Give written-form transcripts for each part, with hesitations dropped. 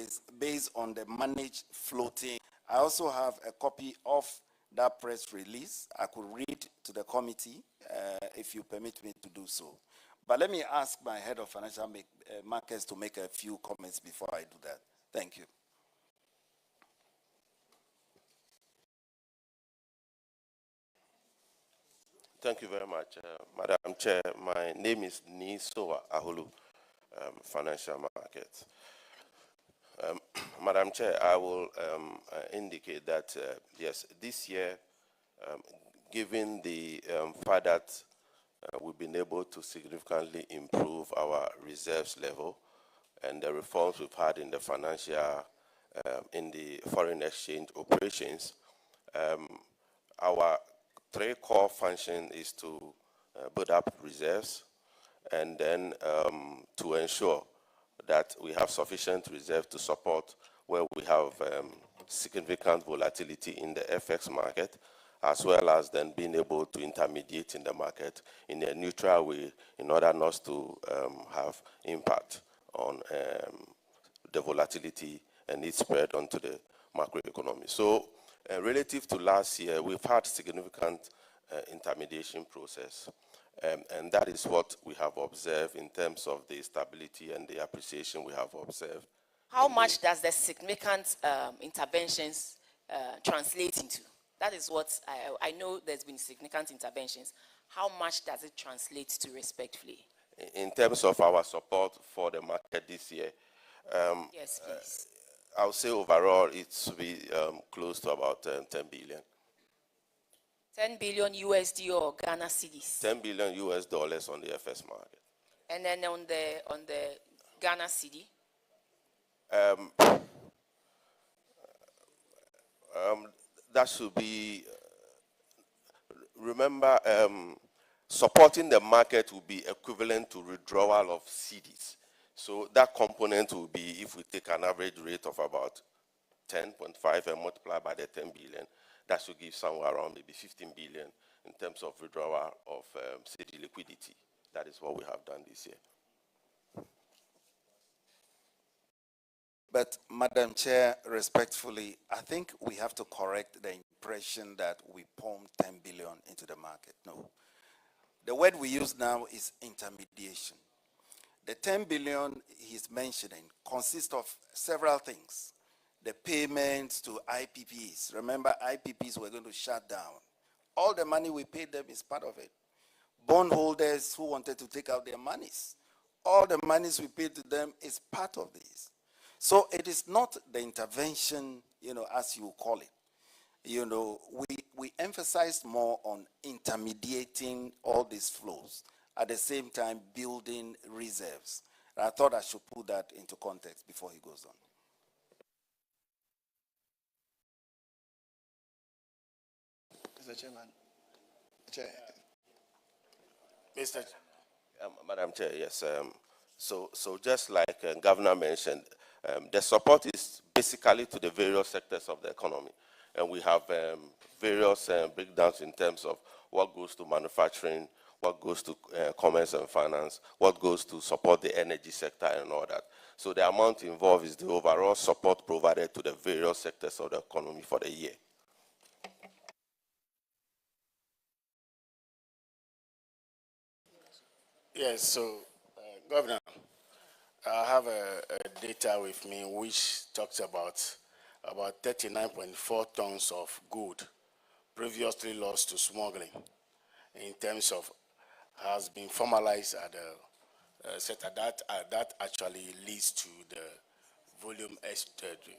is based on the managed floating. I also have a copy of that press release. I could read to the committee if you permit me to do so. But let me ask my head of financial markets to make a few comments before I do that. Thank you. Thank you very much, Madam Chair. My name is Nisoa Ahulu, Financial Markets. Madam Chair, I will indicate that, yes, this year, given the fact that we've been able to significantly improve our reserves level and the reforms we've had in the financial, in the foreign exchange operations, our three core function is to build up reserves and then to ensure that we have sufficient reserve to support where we have significant volatility in the FX market, as well as then being able to intermediate in the market in a neutral way in order not to have impact on the volatility and its spread onto the macroeconomy. So relative to last year, we've had significant intermediation process. And that is what we have observed in terms of the stability and the appreciation we have observed. How much does the significant interventions translate into? That is what I know there's been significant interventions. How much does it translate to respectfully? In terms of our support for the market this year, yes, please. I would say overall it should be close to about 10 billion. 10 billion USD or Ghana cedis? 10 billion US dollars on the FS market. And then on the Ghana cedi? That should be, remember, supporting the market will be equivalent to withdrawal of cedis. So that component will be, if we take an average rate of about 10.5 and multiply by the 10 billion, that should give somewhere around maybe 15 billion in terms of withdrawal of cedi liquidity. That is what we have done this year. But, Madam Chair, respectfully, I think we have to correct the impression that we pumped 10 billion into the market. No. The word we use now is intermediation. The 10 billion he's mentioning consists of several things. The payments to IPPs. Remember, IPPs were going to shut down. All the money we paid them is part of it. Bondholders who wanted to take out their monies. All the monies we paid to them is part of this. So it is not the intervention, as you call it. We emphasized more on intermediating all these flows, at the same time building reserves. And I thought I should put that into context before he goes on. Mr. Chairman. Chair. Mr. Madam Chair, yes. So just like Governor mentioned, the support is basically to the various sectors of the economy. And we have various breakdowns in terms of what goes to manufacturing, what goes to commerce and finance, what goes to support the energy sector and all that. So the amount involved is the overall support provided to the various sectors of the economy for the year. Yes, so, Governor, I have a data with me which talks about 39.4 tons of gold previously lost to smuggling in terms of has been formalized at the sector. That actually leads to the volume S trade.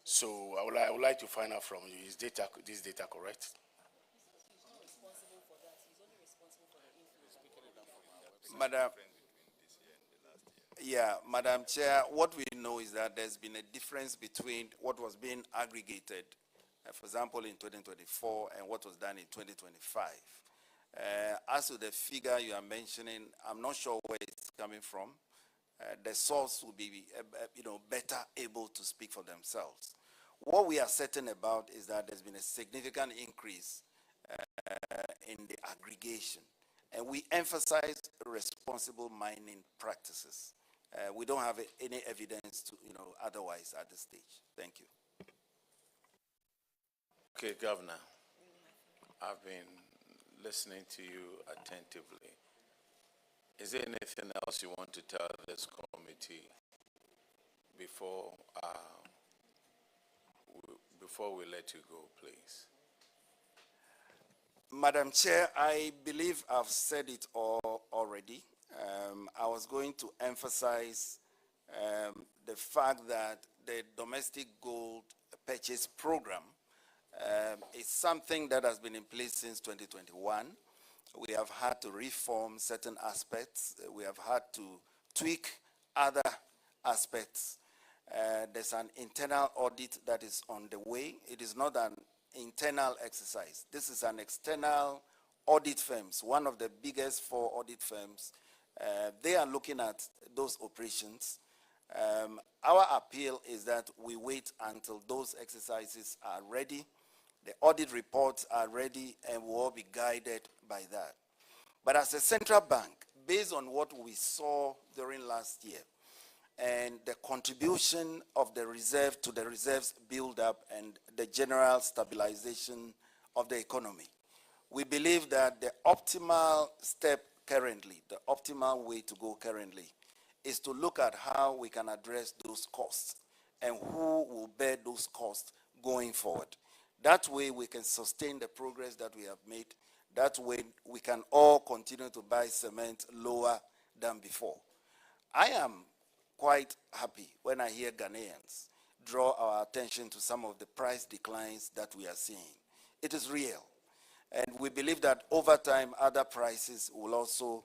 So I would like to find out from you, is this data correct? Madam Chair, what we know is that there's been a difference between what was being aggregated, for example, in 2024 and what was done in 2025. As to the figure you are mentioning, I'm not sure where it's coming from. The source will be, better able to speak for themselves. What we are certain about is that there's been a significant increase in the aggregation. And we emphasize responsible mining practices. We don't have any evidence to, otherwise at this stage. Thank you. Okay, Governor, I've been listening to you attentively. Is there anything else you want to tell this committee before we let you go, please? Madam Chair, I believe I've said it all already. I was going to emphasize the fact that the domestic gold purchase program is something that has been in place since 2021. We have had to reform certain aspects. We have had to tweak other aspects. There's an internal audit that is on the way. It is not an internal exercise. This is an external audit firms, one of the biggest 4 audit firms. They are looking at those operations. Our appeal is that we wait until those exercises are ready, the audit reports are ready, and we'll all be guided by that. But as a central bank, based on what we saw during last year, and the contribution of the reserve to the reserves build-up and the general stabilization of the economy, we believe that the optimal step currently, the optimal way to go currently, is to look at how we can address those costs and who will bear those costs going forward. That way we can sustain the progress that we have made. That way we can all continue to buy cement lower than before. I am quite happy when I hear Ghanaians draw our attention to some of the price declines that we are seeing. It is real. And we believe that over time, other prices will also,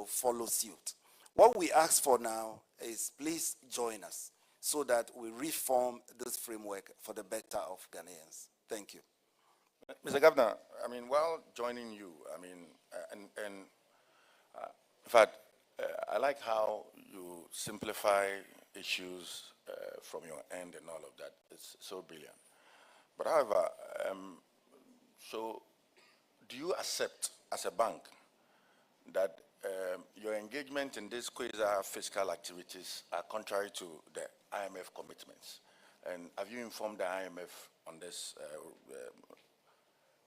follow suit. What we ask for now is please join us so that we reform this framework for the better of Ghanaians. Thank you. Mr. Governor, while joining you, in fact, I like how you simplify issues from your end and all of that. It's so brilliant. But however, so do you accept as a bank that your engagement in these quasi-fiscal activities are contrary to the IMF commitments? And have you informed the IMF on this,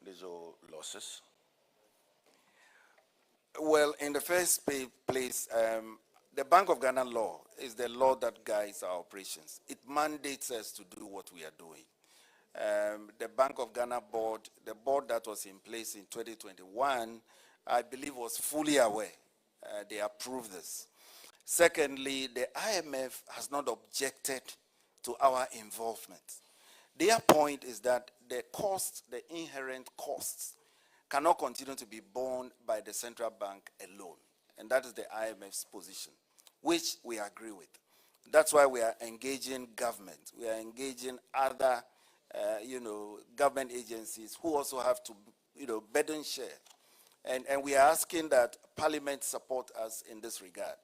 these losses? Well, in the first place, the Bank of Ghana law is the law that guides our operations. It mandates us to do what we are doing. The Bank of Ghana board, the board that was in place in 2021, I believe was fully aware. They approved this. Secondly, the IMF has not objected to our involvement. Their point is that the costs, the inherent costs, cannot continue to be borne by the central bank alone. And that is the IMF's position, which we agree with. That's why we are engaging government. We are engaging other, government agencies who also have to, burden share. And we are asking that Parliament support us in this regard.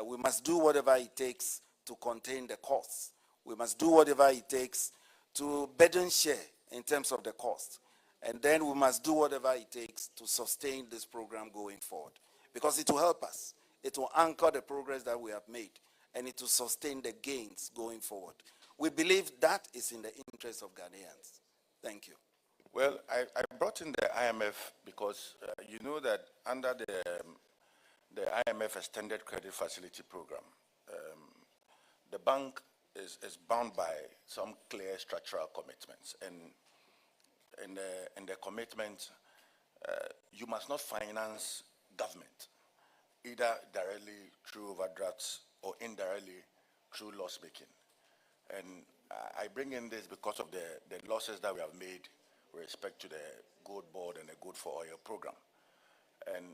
We must do whatever it takes to contain the costs. We must do whatever it takes to burden share in terms of the cost. And then we must do whatever it takes to sustain this program going forward. Because it will help us. It will anchor the progress that we have made. And it will sustain the gains going forward. We believe that is in the interest of Ghanaians. Thank you. Well, I brought in the IMF because you know that under the IMF Extended Credit Facility Program, the bank is bound by some clear structural commitments. And in the commitment, you must not finance government, either directly through overdrafts or indirectly through loss making. And I bring in this because of the losses that we have made with respect to the Gold Board and the Good for Oil program. And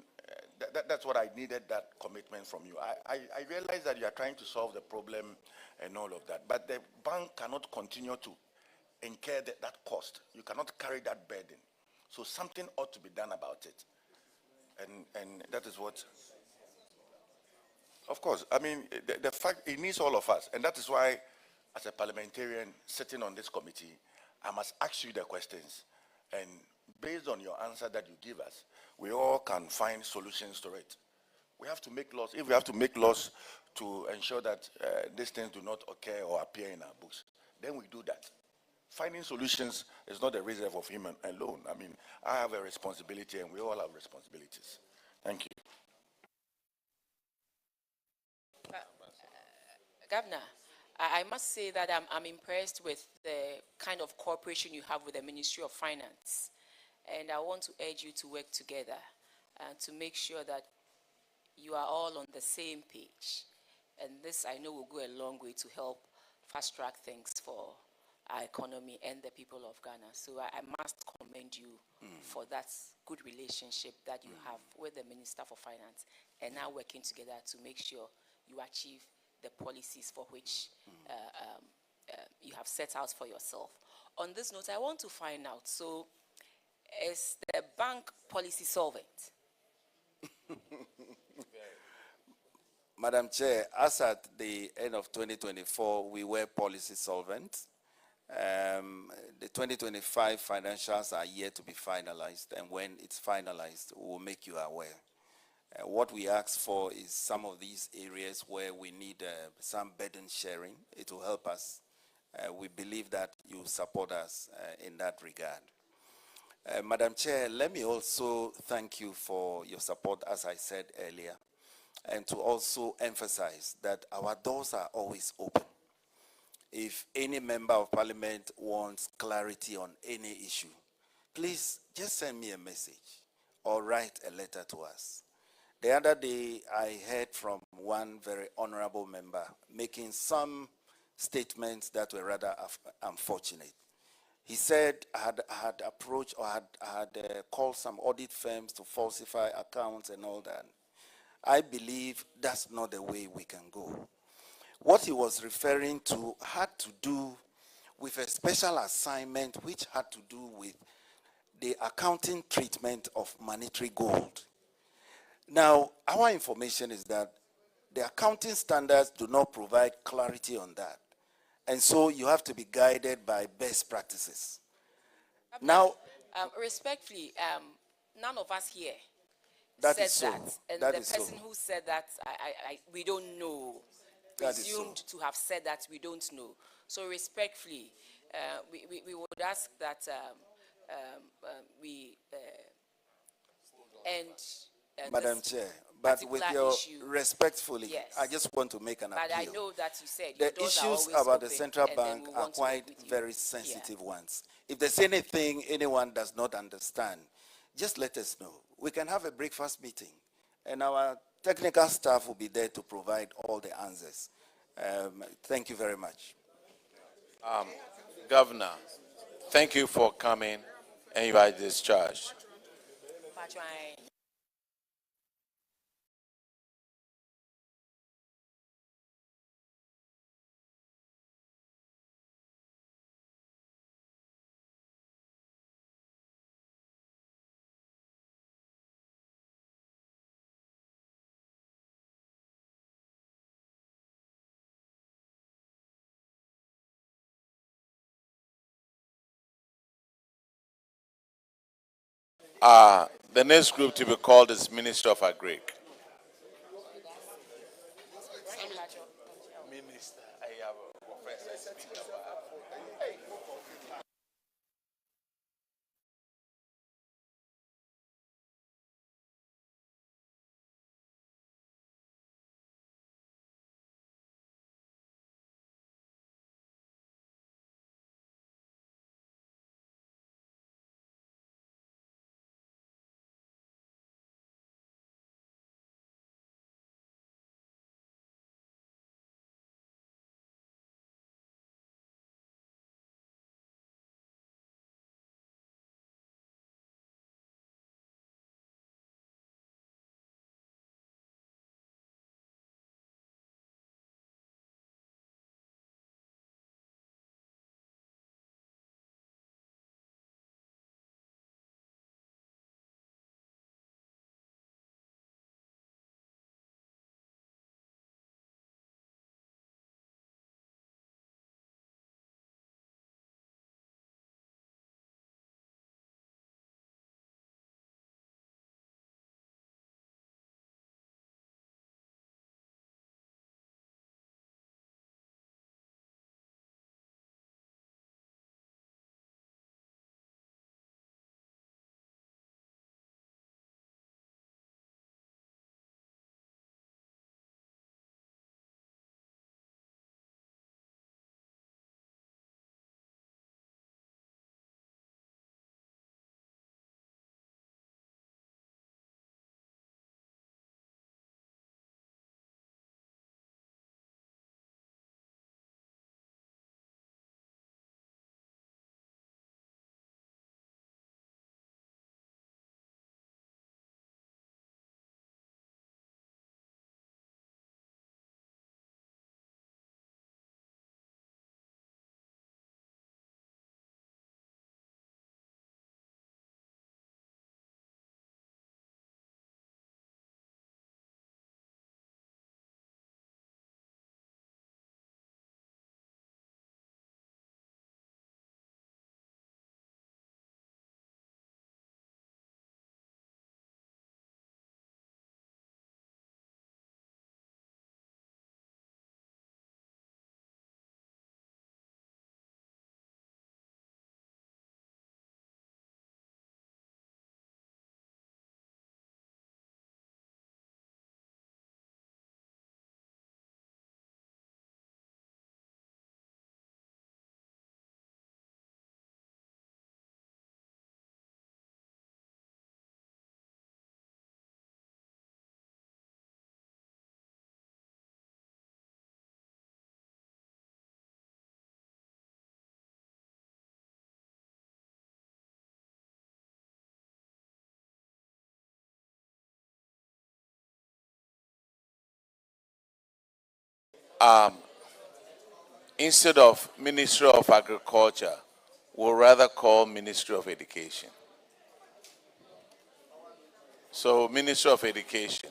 that's what I needed, that commitment from you. I realize that you are trying to solve the problem and all of that, but the bank cannot continue to incur that cost. You cannot carry that burden. So something ought to be done about it. And that is what, of course, the fact, it needs all of us. And that is why, as a parliamentarian sitting on this committee, I must ask you the questions. And based on your answer that you give us, we all can find solutions to it. We have to make laws. If we have to make laws to ensure that these things do not occur or appear in our books, then we do that. Finding solutions is not the reserve of him alone. I mean, I have a responsibility and we all have responsibilities. Thank you. Governor, I must say that I'm impressed with the kind of cooperation you have with the Ministry of Finance. And I want to urge you to work together to make sure that you are all on the same page. And this, I know, will go a long way to help fast track things for our economy and the people of Ghana. So I must commend you for that good relationship that you have with the Minister for Finance and now working together to make sure you achieve the policies for which you have set out for yourself. On this note, I want to find out, so is the bank policy solvent? Madam Chair, as at the end of 2024, we were policy solvent. The 2025 financials are yet to be finalized, and when it's finalized, we will make you aware. What we ask for is some of these areas where we need some burden sharing. It will help us. We believe that you support us in that regard. Madam Chair, let me also thank you for your support, as I said earlier, and to also emphasize that our doors are always open. If any member of parliament wants clarity on any issue, please just send me a message or write a letter to us. The other day, I heard from one very honorable member making some statements that were rather unfortunate. He said I had approached or had called some audit firms to falsify accounts and all that. I believe that's not the way we can go. What he was referring to had to do with a special assignment which had to do with the accounting treatment of monetary gold. Now, our information is that the accounting standards do not provide clarity on that. And so you have to be guided by best practices. Now, respectfully, none of us here that said is so. that. And That the is so. person who said that, we don't know. That is Presumed so. to have said that, we don't know. So respectfully, we would ask that we end Madam this Chair, but with particular your issue. respectfully, Yes. I just want to make an But I appeal. know that you said your The doors are issues always about the open, central and then bank we are want to work quite with you. very sensitive ones. If there's anything anyone does not understand, just let us know. We can have a breakfast meeting, and our technical staff will be there to provide all the answers. Thank you very much. Governor, thank you for coming, and you are discharged. Patron. The next group to be called is Minister of Agric. Minister, I have a professor speaker. instead of Ministry of Agriculture, we'll rather call Ministry of Education. So, Ministry of Education.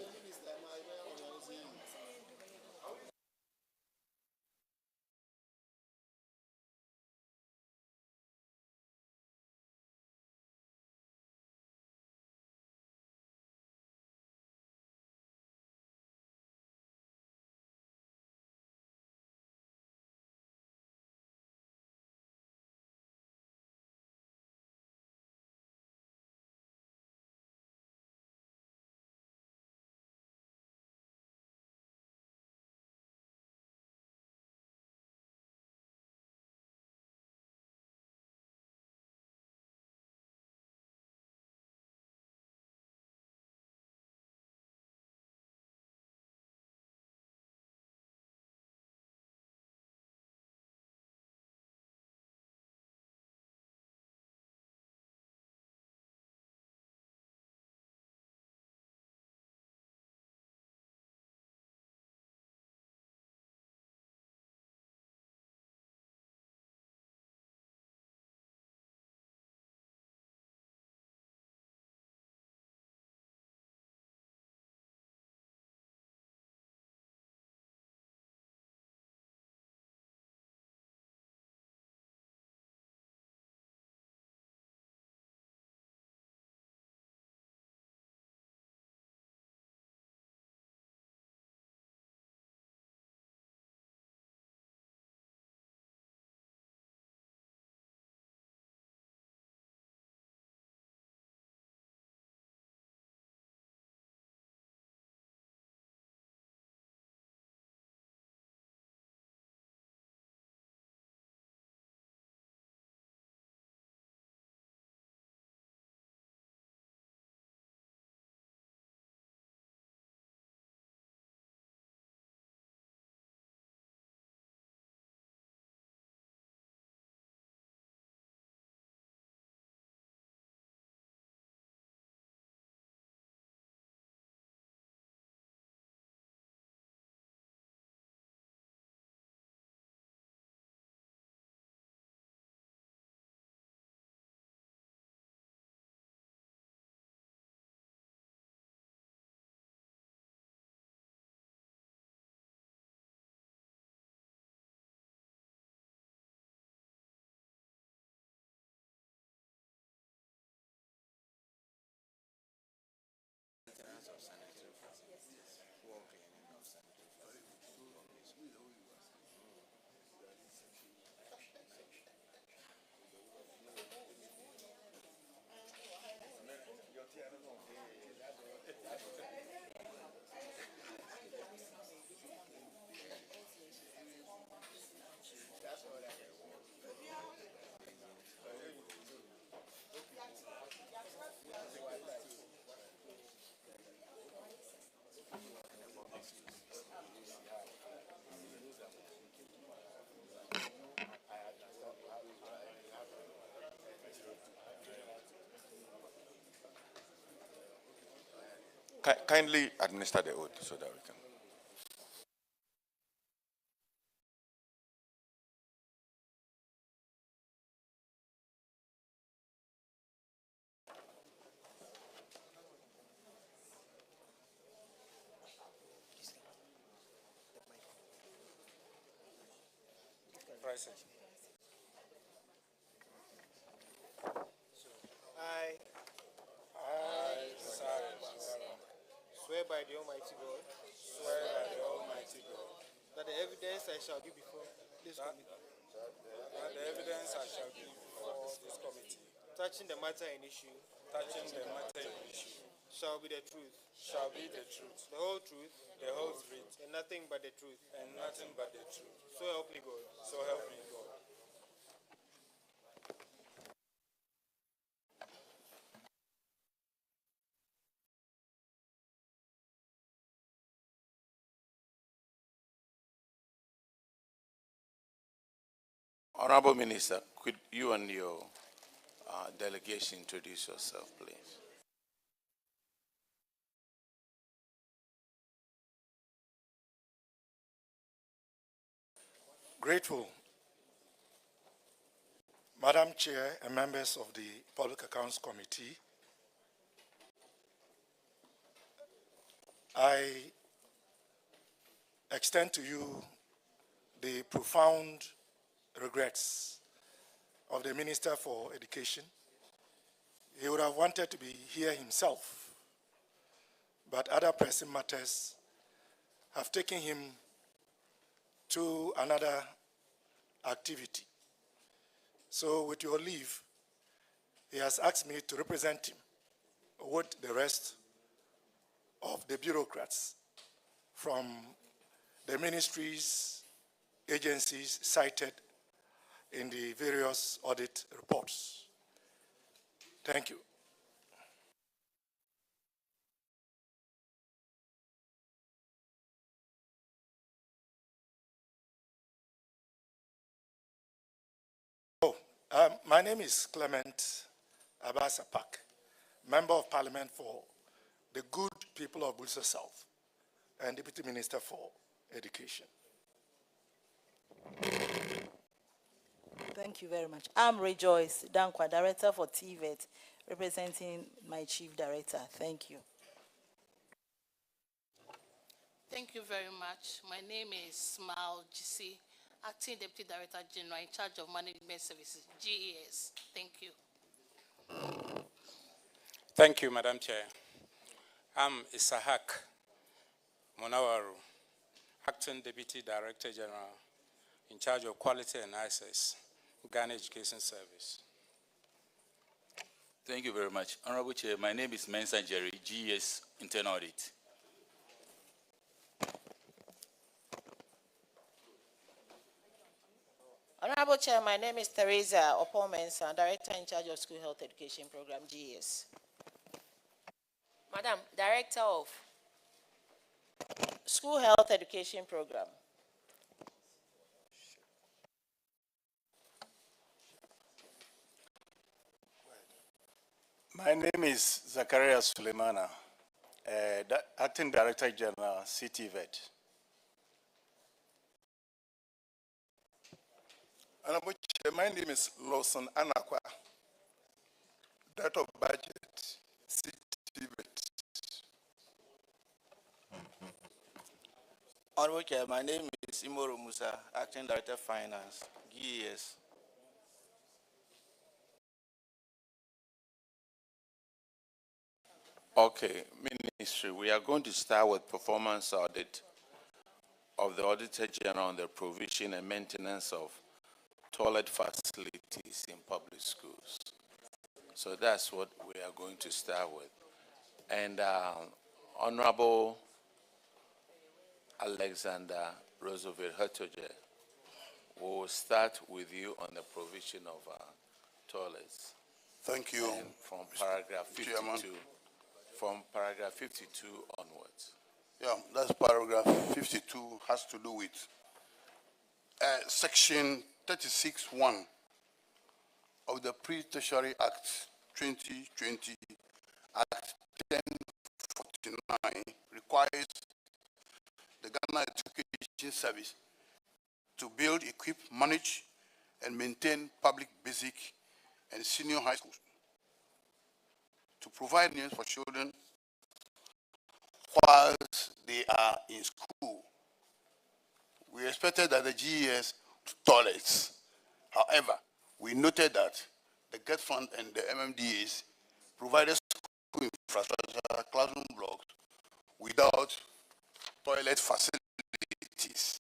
Kindly administer the oath so that we can. Swear by the Almighty God that the evidence I shall give before this committee touching the matter in issue shall be the truth, the whole truth, and nothing but the truth. So help me God. Honorable Minister, could you and your delegation introduce yourself, please? Grateful. Madam Chair and members of the Public Accounts Committee, I extend to you the profound regrets of the Minister for Education. He would have wanted to be here himself, but other pressing matters have taken him to another activity. So with your leave, he has asked me to represent him with the rest of the bureaucrats from the ministries, agencies cited in the various audit reports. Thank you. My name is Clement Abasapak, Member of Parliament for the good people of Busa South and Deputy Minister for Education. Thank you very much. I'm Rejoice Dankwa, Director for TVET, representing my Chief Director. Thank you. Thank you very much. My name is Smile GC, Acting Deputy Director General in charge of Management Services, GES. Thank you. Thank you, Madam Chair. I'm Isahak Monawaru, Acting Deputy Director General in charge of Quality and Access, Ghana Education Service. Thank you very much. Honorable Chair, my name is Mensa Jerry, GES Internal Audit. Honorable Chair, my name is Teresa Opomensa, Director in charge of School Health Education Program, GES. Madam, Director of School Health Education Program. My name is Zachariah Sulemana, Acting Director General, CTVET. Honorable Chair, my name is Lawson Anakwa, Director of Budget, CTVET. Honorable Chair, my name is Imoro Musa, Acting Director Finance, GES. Okay, Ministry, we are going to start with performance audit of the Auditor General on the provision and maintenance of toilet facilities in public schools. So that's what we are going to start with. And Honorable Alexander Roosevelt Hertoge, we will start with you on the provision of toilets. Thank you. And from paragraph 52, Chairman. From paragraph 52 onwards. Yeah, that's paragraph 52, has to do with section 36(1) of the Pre-Tertiary Act 2020, Act 1049, requires the Ghana Education Service to build, equip, manage, and maintain public basic and senior high schools, to provide means for children whilst they are in school. We expected that the GES toilets. However, we noted that the GET Fund and the MMDAs provided school infrastructure, classroom blocks, without toilet facilities.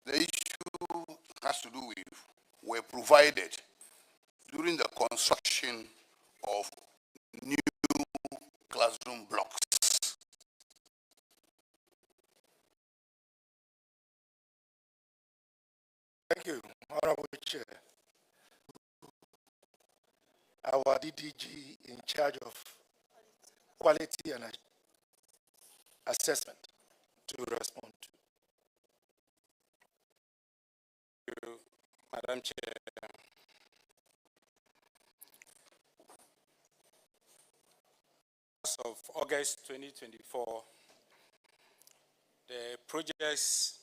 The issue has to do with were provided during the construction of new classroom blocks. Thank you, Honorable Chair. Our DDG in charge of quality and assessment to respond to. Thank you, Madam Chair. As of August 2024, the projects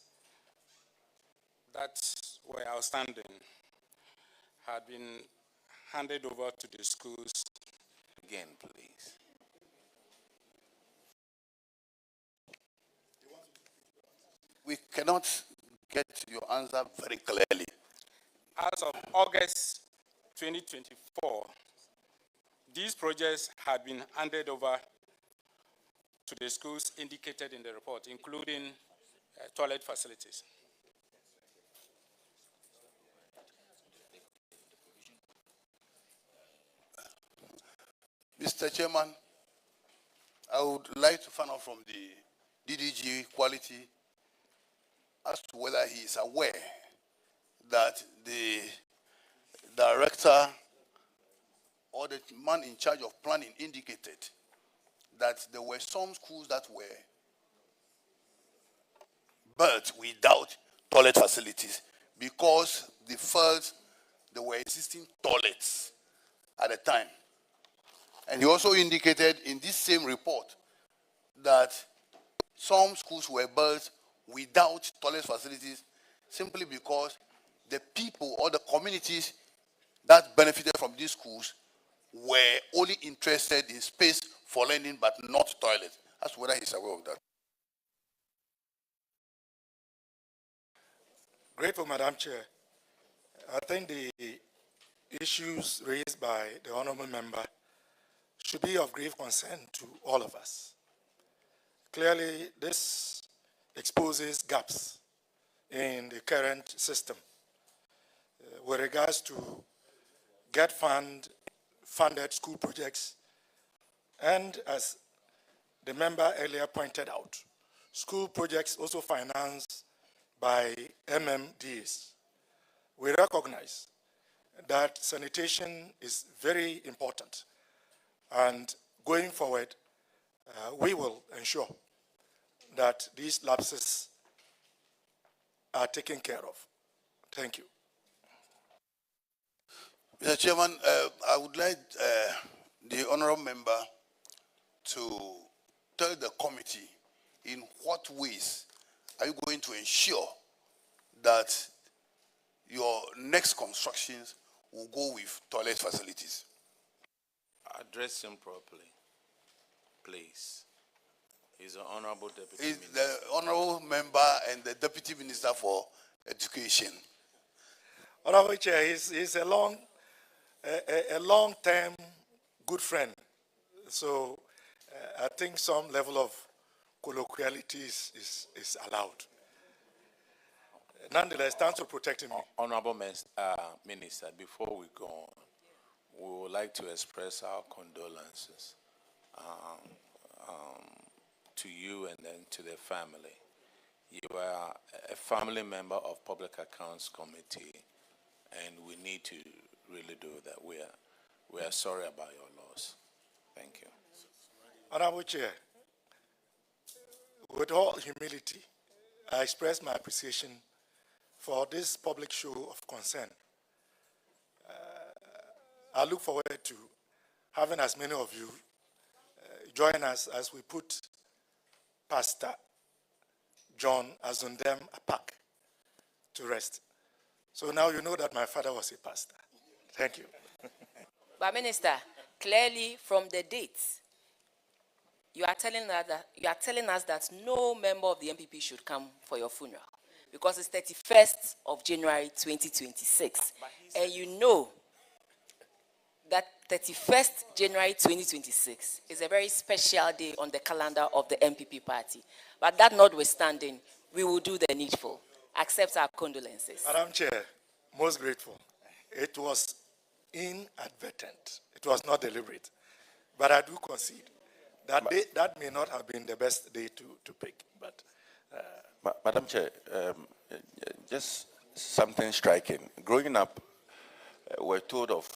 that were outstanding had been handed over to the schools. Again, please. We cannot get your answer very clearly. As of August 2024, these projects had been handed over to the schools indicated in the report, including toilet facilities. Mr. Chairman, I would like to find out from the DDG Quality as to whether he is aware that the director or the man in charge of planning indicated that there were some schools that were built without toilet facilities because they felt there were existing toilets at the time. And he also indicated in this same report that some schools were built without toilet facilities simply because the people or the communities that benefited from these schools were only interested in space for learning but not toilets. That's whether he's aware of that. Grateful, Madam Chair. I think the issues raised by the honorable member should be of grave concern to all of us. Clearly, this exposes gaps in the current system with regards to get funded school projects, and as the member earlier pointed out, school projects also financed by MMDs. We recognize that sanitation is very important, and going forward, we will ensure that these lapses are taken care of. Thank you. Mr. Chairman, I would like the honorable member to tell the committee in what ways are you going to ensure that your next constructions will go with toilet facilities? Address him properly, please. He's an honorable deputy He's minister. the honorable member and the deputy minister for education. Honorable Chair, he's a long-term good friend. So I think some level of colloquiality is allowed. Nonetheless, thanks for protecting me. Honorable Minister, before we go on, we would like to express our condolences to you and then to the family. You are a family member of Public Accounts Committee, and we need to really do that. We are sorry about your loss. Thank you. Honorable Chair, with all humility, I express my appreciation for this public show of concern. I look forward to having as many of you join us as we put Pastor John Azundem Apak to rest. So now you know that my father was a pastor. Thank you. But Minister, clearly from the dates, you are telling us that no member of the MPP should come for your funeral because it's 31st of January 2026. And you know that 31st January 2026 is a very special day on the calendar of the MPP party. But that notwithstanding, we will do the needful. Accept our condolences. Madam Chair, most grateful. It was inadvertent. It was not deliberate. But I do concede that that may not have been the best day to pick. But Madam Chair, just something striking. Growing up, we're told of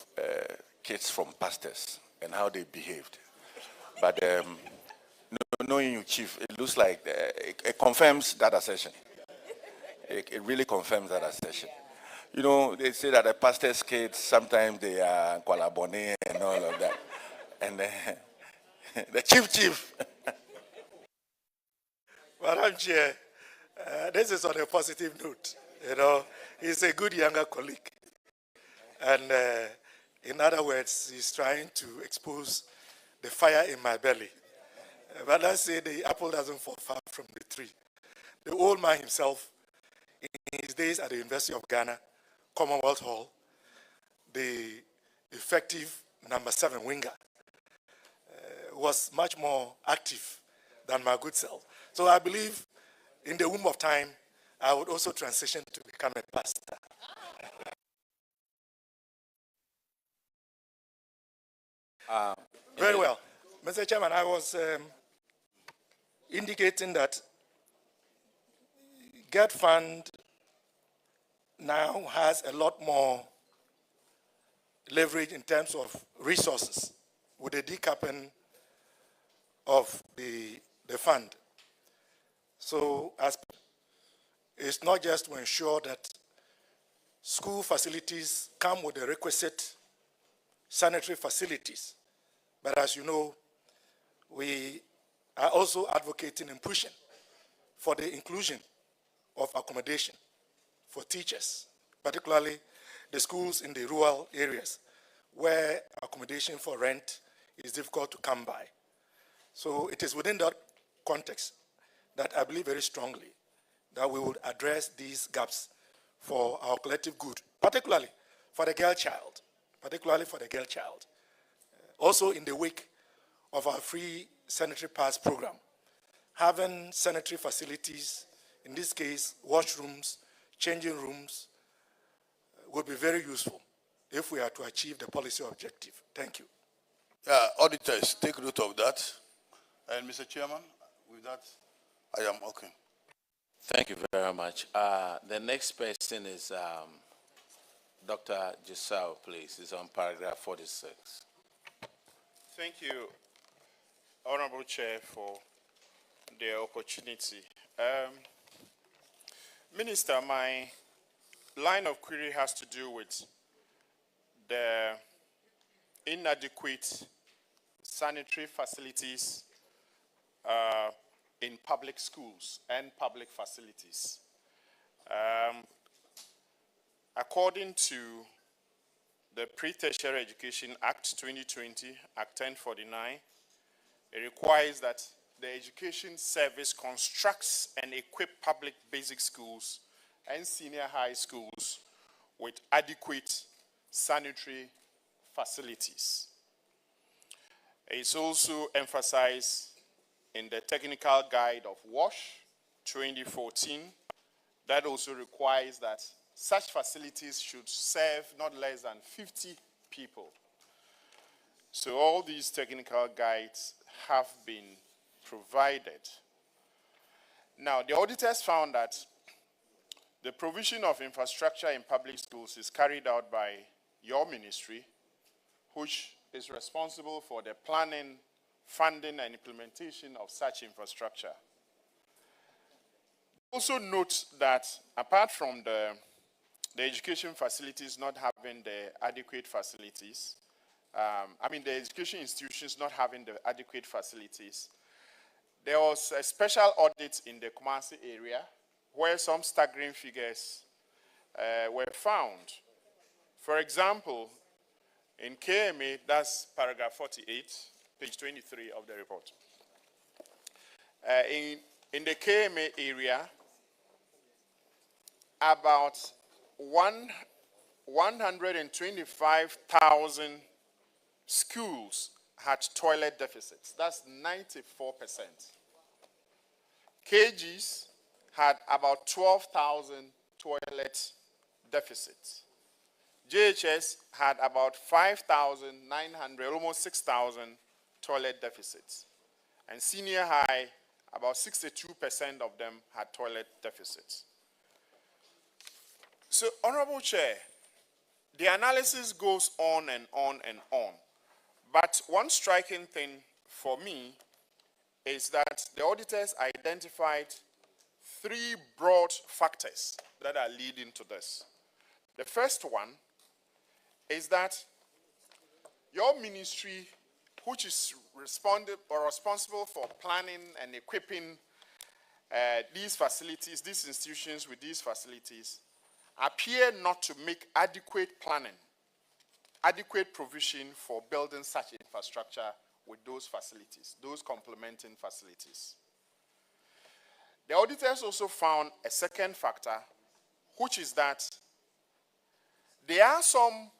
kids from pastors and how they behaved. But knowing you, Chief, it looks like it confirms that assertion. It really confirms that assertion. You know, they say that the pastor's kids, sometimes they are Kuala Bone and all of that. And the chief. Madam Chair, this is on a positive note. You know, he's a good younger colleague. And in other words, he's trying to expose the fire in my belly. But let's say the apple doesn't fall far from the tree. The old man himself, in his days at the University of Ghana, Commonwealth Hall, the effective number 7 winger, was much more active than my good self. So I believe in the womb of time, I would also transition to become a pastor. Very well. Mr. Chairman, I was indicating that GET Fund now has a lot more leverage in terms of resources with the decapping of the fund. So it's not just to ensure that school facilities come with the requisite sanitary facilities, but as you know, we are also advocating and pushing for the inclusion of accommodation for teachers, particularly the schools in the rural areas where accommodation for rent is difficult to come by. So it is within that context that I believe very strongly that we would address these gaps for our collective good, particularly for the girl child, Also in the wake of our free sanitary pass program, having sanitary facilities, in this case, washrooms, changing rooms, would be very useful if we are to achieve the policy objective. Thank you. Auditors, take note of that. And Mr. Chairman, with that, I am okay. Thank you very much. The next person is Dr. Giselle, please. It's on paragraph 46. Thank you, Honorable Chair, for the opportunity. Minister, my line of query has to do with the inadequate sanitary facilities in public schools and public facilities. According to the Pre-Tertiary Education Act 2020, Act 1049, it requires that the Education Service constructs and equip public basic schools and senior high schools with adequate sanitary facilities. It's also emphasized in the Technical Guide of WASH 2014 that also requires that such facilities should serve not less than 50 people. So all these technical guides have been provided. Now, the auditors found that the provision of infrastructure in public schools is carried out by your ministry, which is responsible for the planning, funding, and implementation of such infrastructure. Also note that apart from the education facilities not having the adequate facilities, the education institutions not having the adequate facilities, there was a special audit in the Kumasi area where some staggering figures were found. For example, in KMA, that's paragraph 48, page 23 of the report. In the KMA area, about 125,000 schools had toilet deficits. That's 94%. KGs had about 12,000 toilet deficits. JHS had about 5,900, almost 6,000 toilet deficits. And senior high, about 62% of them had toilet deficits. So, Honorable Chair, the analysis goes on and on and on. But one striking thing for me is that the auditors identified 3 broad factors that are leading to this. The first one is that your ministry, which is responsible for planning and equipping these facilities, these institutions with these facilities, appear not to make adequate planning, adequate provision for building such infrastructure with those facilities, those complementing facilities. The auditors also found a second factor, which is that there are some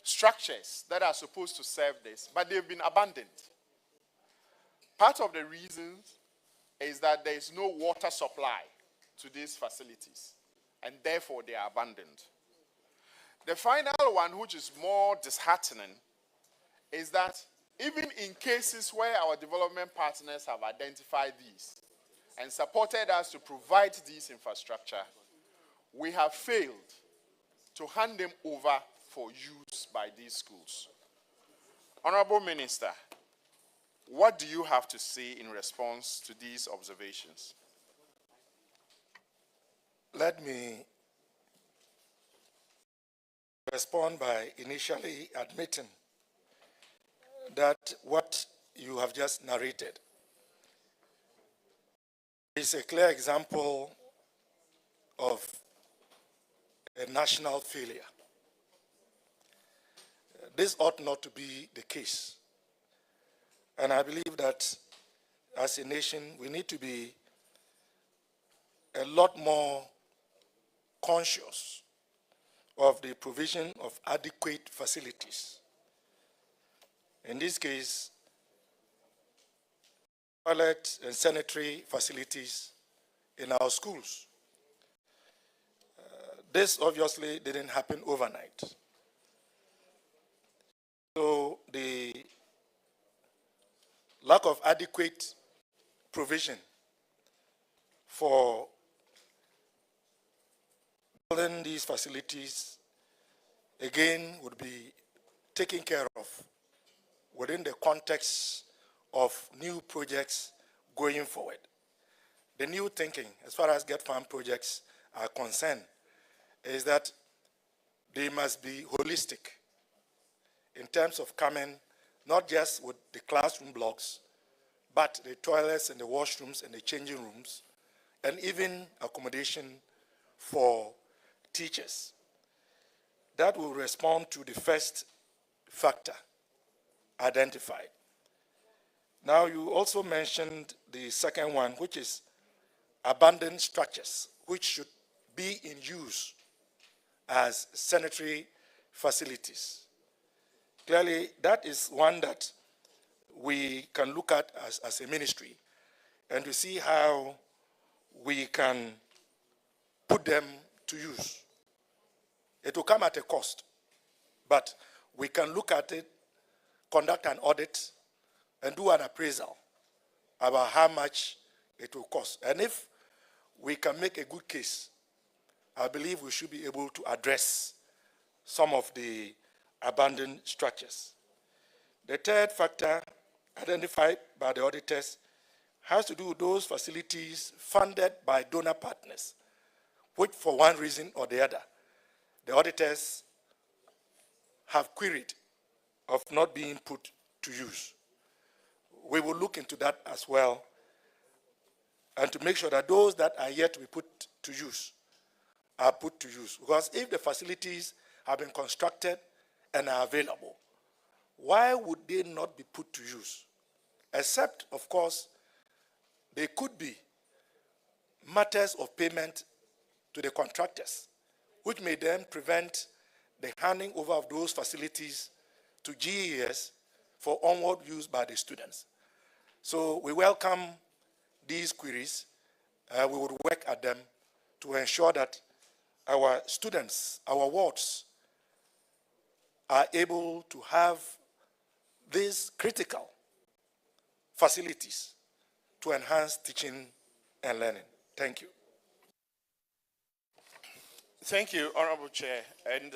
structures that are supposed to serve this, but they've been abandoned. Part of the reason is that there is no water supply to these facilities, and therefore they are abandoned. The final one, which is more disheartening, is that even in cases where our development partners have identified these and supported us to provide these infrastructure, we have failed to hand them over for use by these schools. Honorable Minister, what do you have to say in response to these observations? Let me respond by initially admitting that what you have just narrated is a clear example of a national failure. This ought not to be the case. And I believe that as a nation, we need to be a lot more conscious of the provision of adequate facilities. In this case, toilet and sanitary facilities in our schools. This obviously didn't happen overnight. So the lack of adequate provision for building these facilities, again, would be taken care of within the context of new projects going forward. The new thinking, as far as Get Farm projects are concerned, is that they must be holistic in terms of coming not just with the classroom blocks, but the toilets and the washrooms and the changing rooms, and even accommodation for teachers. That will respond to the first factor identified. Now, you also mentioned the second one, which is abandoned structures, which should be in use as sanitary facilities. Clearly, that is one that we can look at as a ministry and to see how we can put them to use. It will come at a cost, but we can look at it, conduct an audit, and do an appraisal about how much it will cost. And if we can make a good case, I believe we should be able to address some of the abandoned structures. The third factor identified by the auditors has to do with those facilities funded by donor partners, which for one reason or the other, the auditors have queried of not being put to use. We will look into that as well, and to make sure that those that are yet to be put to use are put to use. Because if the facilities have been constructed and are available, why would they not be put to use? Except, of course, they could be matters of payment to the contractors, which may then prevent the handing over of those facilities to GES for onward use by the students. So we welcome these queries. We would work at them to ensure that our students, our wards, are able to have these critical facilities to enhance teaching and learning. Thank you. Thank you, Honorable Chair. And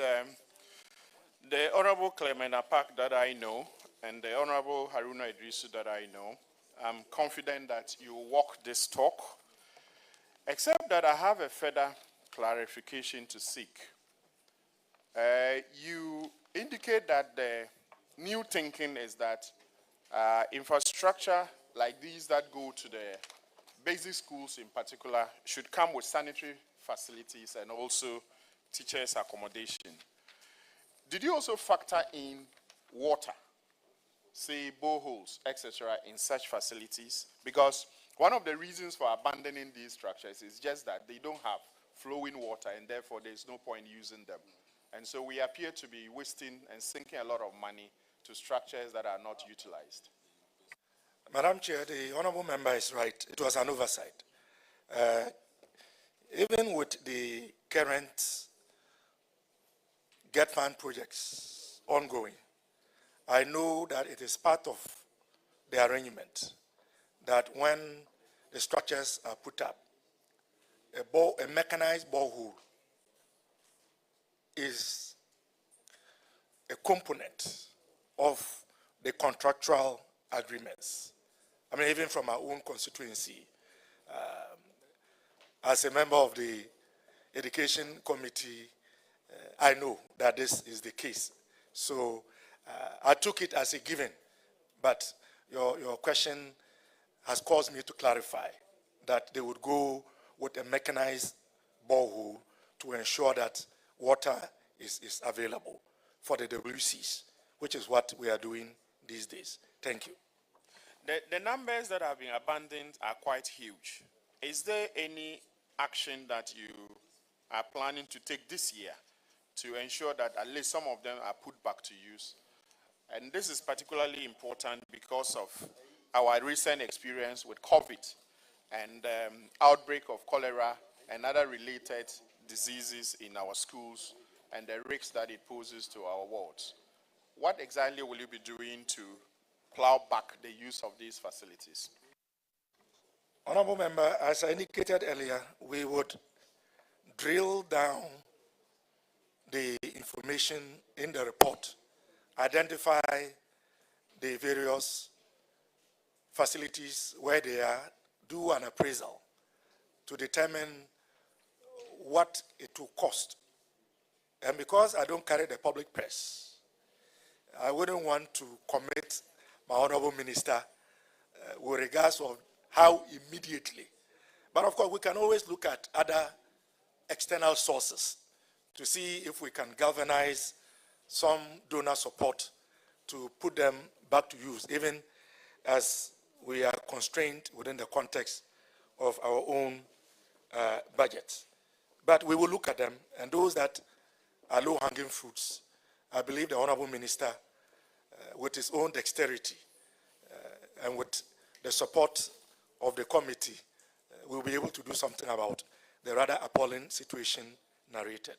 the Honorable Clement Apak that I know, and the Honorable Haruna Idrisu that I know, I'm confident that you will walk this talk, except that I have a further clarification to seek. You indicate that the new thinking is that infrastructure like these that go to the basic schools in particular should come with sanitary facilities and also teachers' accommodation. Did you also factor in water, say boreholes, etc., in such facilities? Because one of the reasons for abandoning these structures is just that they don't have flowing water, and therefore there's no point using them. And so we appear to be wasting and sinking a lot of money to structures that are not utilized. Madam Chair, the honorable member is right. It was an oversight. Even with the current Get Fund projects ongoing, I know that it is part of the arrangement that when the structures are put up, a mechanized borehole is a component of the contractual agreements. I mean, even from our own constituency, as a member of the Education Committee, I know that this is the case. So I took it as a given, but your question has caused me to clarify that they would go with a mechanized borehole to ensure that water is available for the WCs, which is what we are doing these days. Thank you. The numbers that have been abandoned are quite huge. Is there any action that you are planning to take this year to ensure that at least some of them are put back to use? And this is particularly important because of our recent experience with COVID and outbreak of cholera and other related diseases in our schools and the risks that it poses to our wards. What exactly will you be doing to plow back the use of these facilities? Honorable Member, as I indicated earlier, we would drill down the information in the report, identify the various facilities where they are, do an appraisal to determine what it will cost. And because I don't carry the public purse, I wouldn't want to commit my honorable minister with regards of how immediately. But of course, we can always look at other external sources to see if we can galvanize some donor support to put them back to use, even as we are constrained within the context of our own budget. But we will look at them, and those that are low-hanging fruits, I believe the honorable minister, with his own dexterity and with the support of the committee, will be able to do something about the rather appalling situation narrated.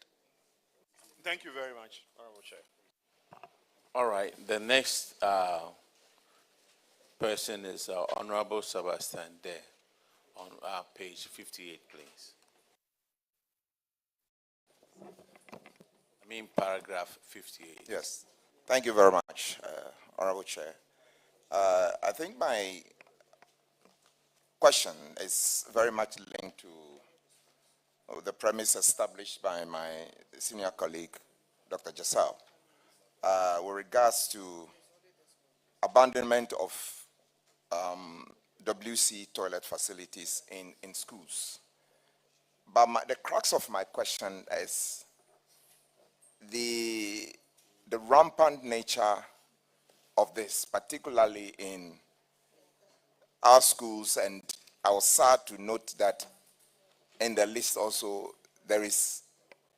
Thank you very much, Honorable Chair. All right, the next person is Honorable Sebastian Dare on page 58, please. I mean paragraph 58. Yes, thank you very much, Honorable Chair. I think my question is very much linked to the premise established by my senior colleague, Dr. Jasal, with regards to abandonment of WC toilet facilities in schools. But the crux of my question is the rampant nature of this, particularly in our schools, and I was sad to note that in the list also there is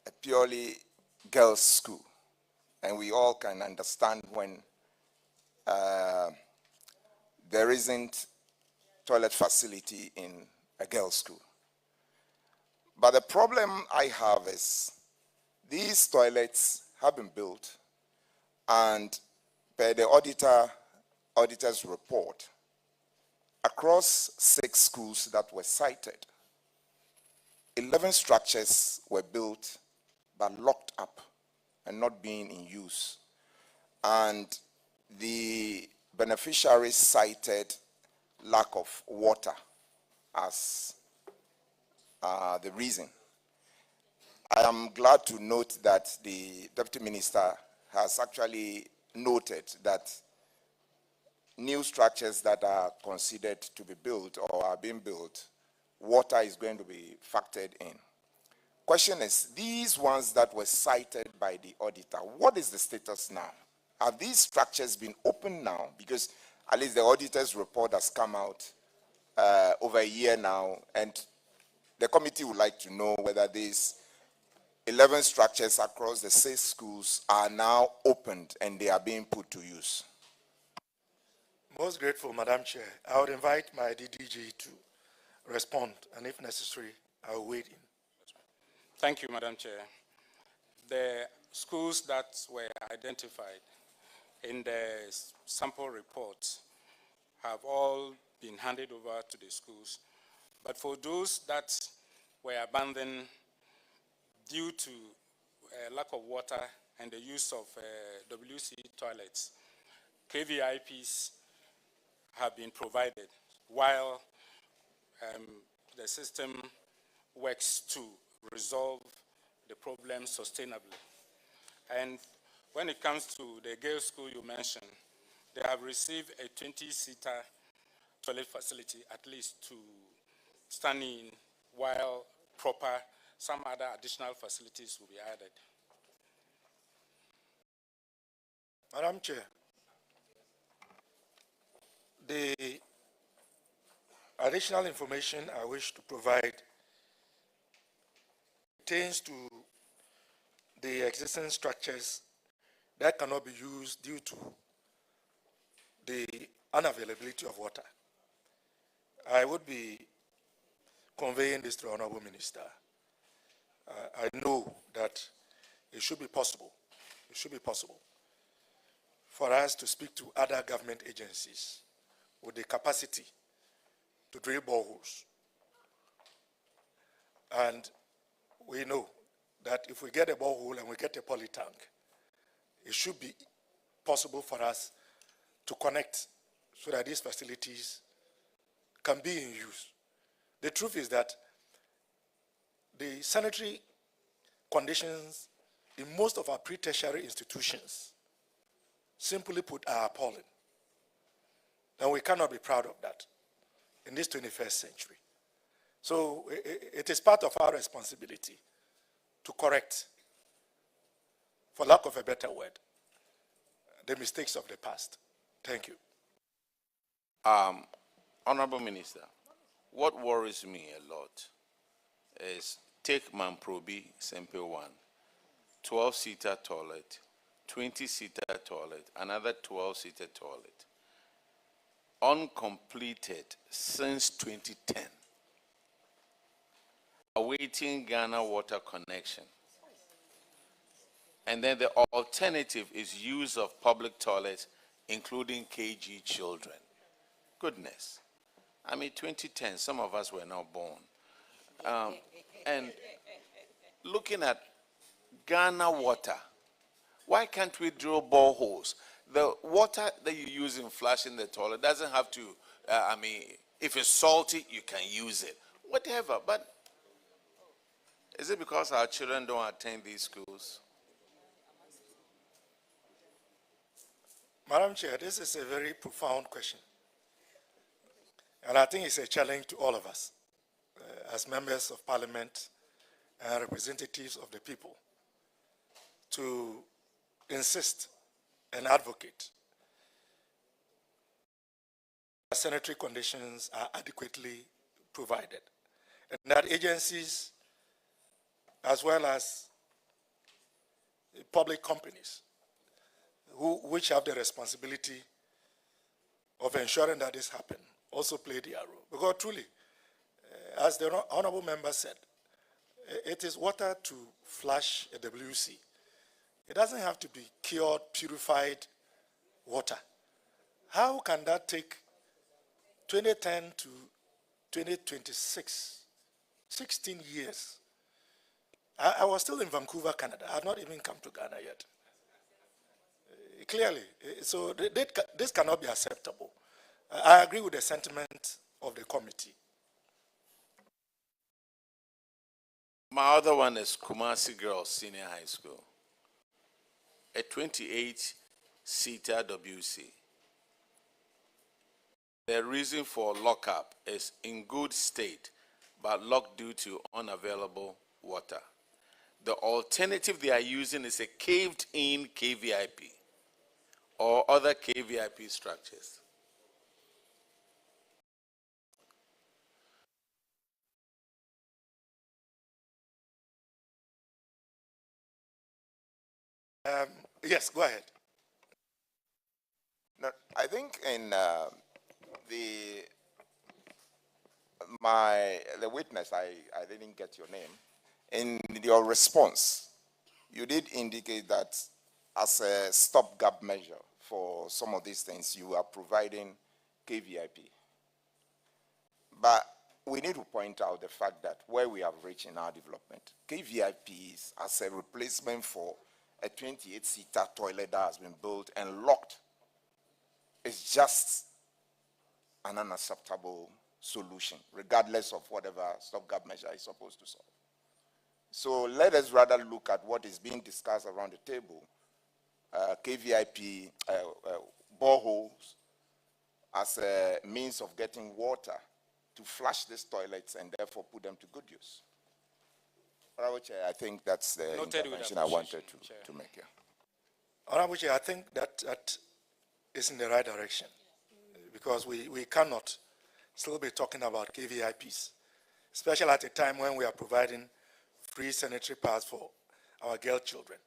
a purely girls' school, and we all can understand when there isn't toilet facility in a girls' school. But the problem I have is these toilets have been built, and per the auditor's report, across 6 schools that were cited, 11 structures were built but locked up and not being in use. And the beneficiaries cited lack of water as the reason. I am glad to note that the Deputy Minister has actually noted that new structures that are considered to be built or are being built water is going to be factored in. Question is, these ones that were cited by the auditor, what is the status now? Have these structures been opened now? Because at least the auditor's report has come out over a year now, and the committee would like to know whether these 11 structures across the 6 schools are now opened and they are being put to use. Most grateful, Madam Chair. I would invite my DDG to respond, and if necessary, I will wait in. Thank you, Madam Chair. The schools that were identified in the sample report have all been handed over to the schools. But for those that were abandoned due to lack of water and the use of WC toilets, KVIPs have been provided while the system works to resolve the problem sustainably. And when it comes to the girls' school you mentioned, they have received a 20-seater toilet facility at least to stand in while some other additional facilities will be added. Madam Chair, the additional information I wish to provide pertains to the existing structures that cannot be used due to the unavailability of water. I would be conveying this to the Honorable Minister. I know that it should be possible for us to speak to other government agencies with the capacity to drill boreholes. And we know that if we get a borehole and we get a poly tank, it should be possible for us to connect so that these facilities can be in use. The truth is that the sanitary conditions in most of our pre-tertiary institutions, simply put, are appalling. And we cannot be proud of that in this 21st century. So it is part of our responsibility to correct, for lack of a better word, the mistakes of the past. Thank you. Honorable Minister, what worries me a lot is take Mamprobi Sempe 1, 12-seater toilet, 20-seater toilet, another 12-seater toilet, uncompleted since 2010, awaiting Ghana water connection. And then the alternative is use of public toilets, including KG children. Goodness. I mean, 2010, some of us were not born. And looking at Ghana water, why can't we drill boreholes? The water that you use in flushing the toilet doesn't have to, if it's salty, you can use it. Whatever, but is it because our children don't attend these schools? Madam Chair, this is a very profound question. And I think it's a challenge to all of us as members of parliament and representatives of the people to insist and advocate that sanitary conditions are adequately provided, and that agencies as well as public companies which have the responsibility of ensuring that this happens also play their role. Because truly, as the honorable member said, it is water to flush a WC. It doesn't have to be cured, purified water. How can that take 2010 to 2026, 16 years? I was still in Vancouver, Canada. I had not even come to Ghana yet. Clearly, so this cannot be acceptable. I agree with the sentiment of the committee. My other one is Kumasi Girls Senior High School, a 28-seater WC. The reason for lockup is in good state, but locked due to unavailable water. The alternative they are using is a caved-in KVIP or other KVIP structures. Yes, go ahead. No, I think in the witness, I didn't get your name. In your response, you did indicate that as a stopgap measure for some of these things, you are providing KVIP. But we need to point out the fact that where we have reached in our development, KVIP is as a replacement for a 28-seater toilet that has been built and locked. It's just an unacceptable solution, regardless of whatever stopgap measure is supposed to solve. So let us rather look at what is being discussed around the table, KVIP, boreholes, as a means of getting water to flush these toilets and therefore put them to good use. Honorable Chair, I think that's the intervention I wanted to make here. Honorable Chair, I think that is in the right direction, because we cannot still be talking about KVIPs, especially at a time when we are providing free sanitary pads for our girl children.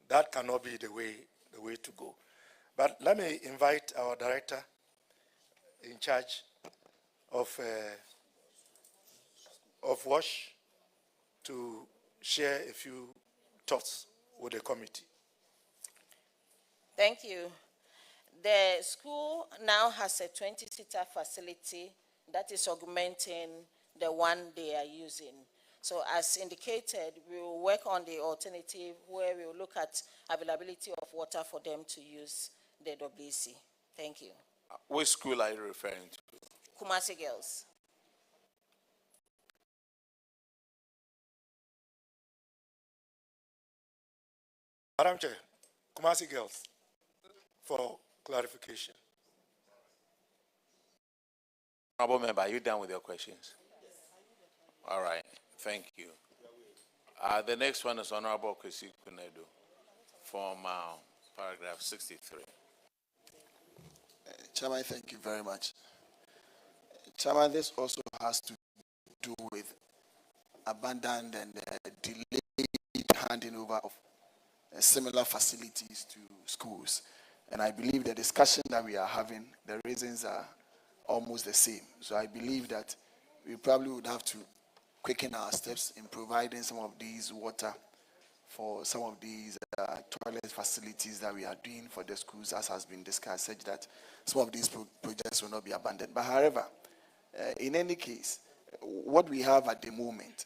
That cannot be the way to go. But let me invite our director in charge of WASH to share a few thoughts with the committee. Thank you. The school now has a 20-seater facility that is augmenting the one they are using. So as indicated, we will work on the alternative where we will look at availability of water for them to use the WC. Thank you. Which school are you referring to? Kumasi Girls. Madam Chair, Kumasi Girls, for clarification. Honorable Member, are you done with your questions? All right, thank you. The next one is Honorable Kwesi Kunedu from paragraph 63. Chairman, thank you very much. Chairman, this also has to do with abandoned and delayed handing over of similar facilities to schools. And I believe the discussion that we are having, the reasons are almost the same. So I believe that we probably would have to quicken our steps in providing some of these water for some of these toilet facilities that we are doing for the schools, as has been discussed, such that some of these projects will not be abandoned. But however, in any case, what we have at the moment,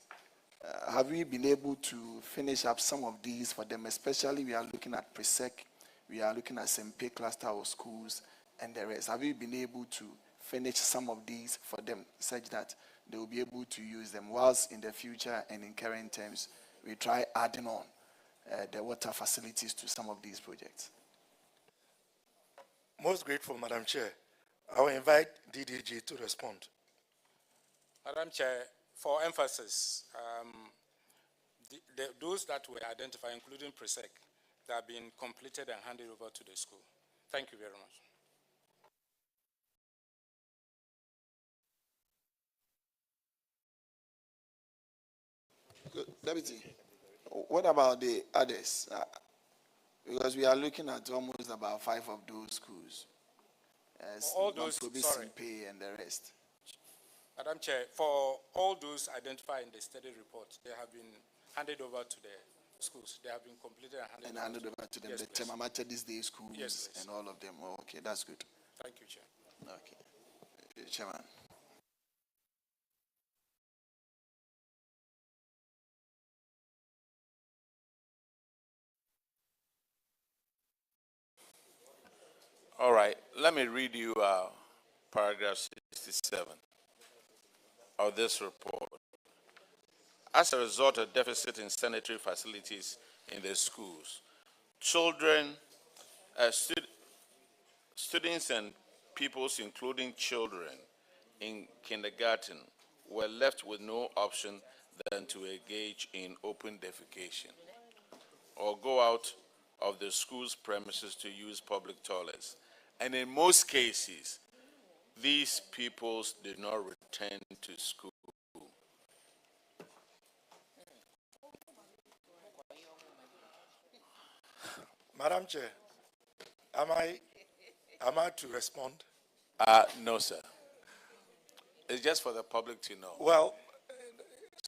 have we been able to finish up some of these for them? Especially we are looking at PRESEC, we are looking at Sempe cluster of schools and the rest. Have we been able to finish some of these for them such that they will be able to use them, whilst in the future and in current terms, we try adding on the water facilities to some of these projects? Most grateful, Madam Chair. I will invite DDG to respond. Madam Chair, for emphasis, those that were identified, including PRESEC, that have been completed and handed over to the school. Thank you very much. Deputy, what about the others? Because we are looking at almost about 5 of those schools. All those, sorry. Pay and the rest. Madam Chair, for all those identified in the study report, they have been handed over to the schools. They have been completed and handed over to them. Yes, the Temamata these days schools, yes, and all of them. Oh, okay, that's good. Thank you, Chair. Okay. Chairman. All right, let me read you paragraph 67 of this report. As a result of deficit in sanitary facilities in the schools, children, students and pupils, including children in kindergarten, were left with no option than to engage in open defecation or go out of the school's premises to use public toilets. And in most cases, these pupils did not return to school. Madam Chair, am I to respond? No, sir. It's just for the public to know. Well,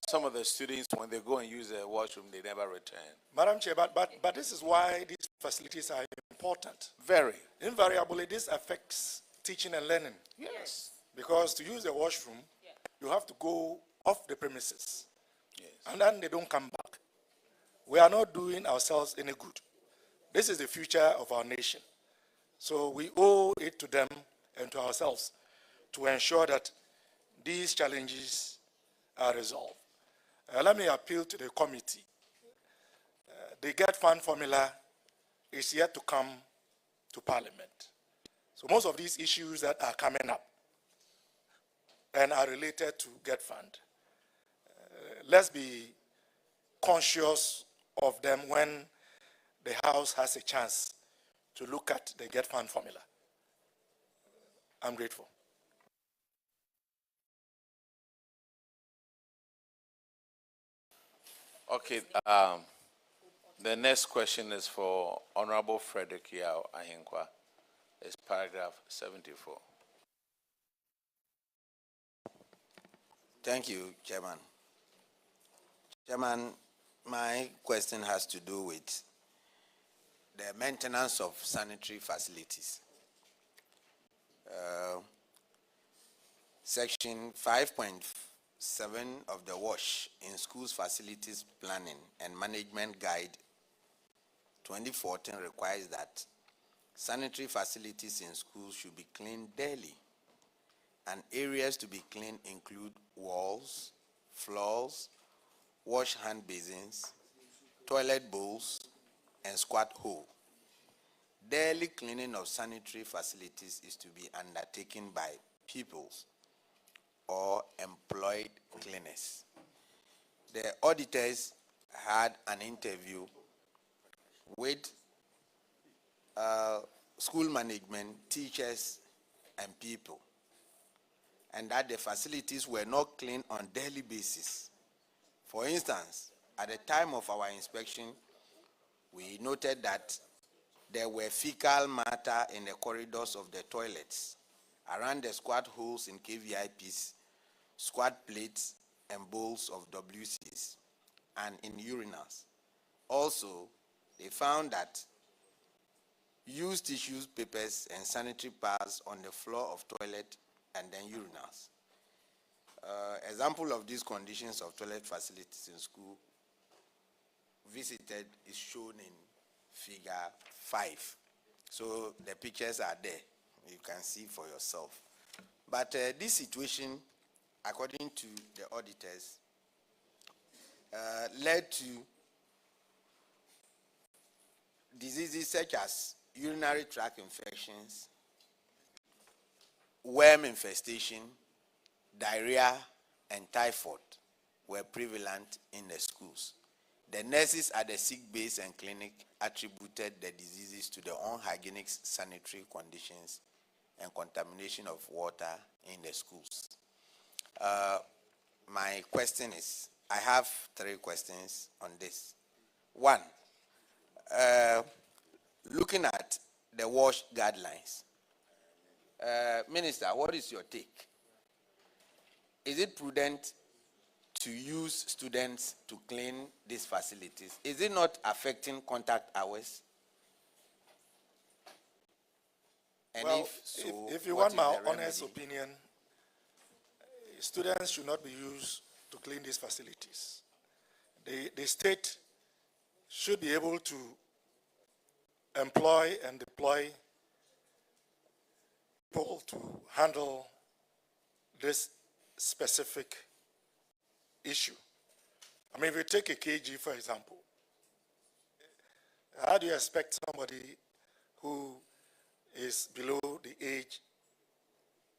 Some of the students, when they go and use the washroom, they never return. Madam Chair, but this is why these facilities are important. Very. Invariably, this affects teaching and learning. Yes. Because to use the washroom, you have to go off the premises. Yes. And then they don't come back. We are not doing ourselves any good. This is the future of our nation. So we owe it to them and to ourselves to ensure that these challenges are resolved. Let me appeal to the committee. The GET fund formula is yet to come to Parliament. So most of these issues that are coming up and are related to GET fund, let's be conscious of them when the House has a chance to look at the GET fund formula. I'm grateful. Okay, the next question is for Honorable Frederick Yao Ahinkwa. It's paragraph 74. Thank you, Chairman. Chairman, my question has to do with the maintenance of sanitary facilities. Section 5.7 of the WASH in Schools Facilities Planning and Management Guide 2014 requires that sanitary facilities in schools should be cleaned daily, and areas to be cleaned include walls, floors, wash hand basins, toilet bowls, and squat hole. Daily cleaning of sanitary facilities is to be undertaken by pupils or employed cleaners. The auditors had an interview with school management, teachers, and people, and that the facilities were not cleaned on a daily basis. For instance, at the time of our inspection, we noted that there were fecal matter in the corridors of the toilets, around the squat holes in KVIPs, squat plates and bowls of WCs, and in urinals. Also, they found that used tissues, papers, and sanitary pads on the floor of toilet and then urinals. Example of these conditions of toilet facilities in school visited is shown in figure 5. So the pictures are there. You can see for yourself. But this situation, according to the auditors, led to diseases such as urinary tract infections, worm infestation, diarrhea, and typhoid were prevalent in the schools. The nurses at the sick bays and clinic attributed the diseases to the unhygienic sanitary conditions and contamination of water in the schools. My question is, I have 3 questions on this. 1, looking at the WASH guidelines, Minister, what is your take? Is it prudent to use students to clean these facilities? Is it not affecting contact hours? And well, if so, if you what want my is the honest remedy? opinion, students should not be used to clean these facilities. The state should be able to employ and deploy people to handle this specific issue. I mean, if you take a KG, for example, how do you expect somebody who is below the age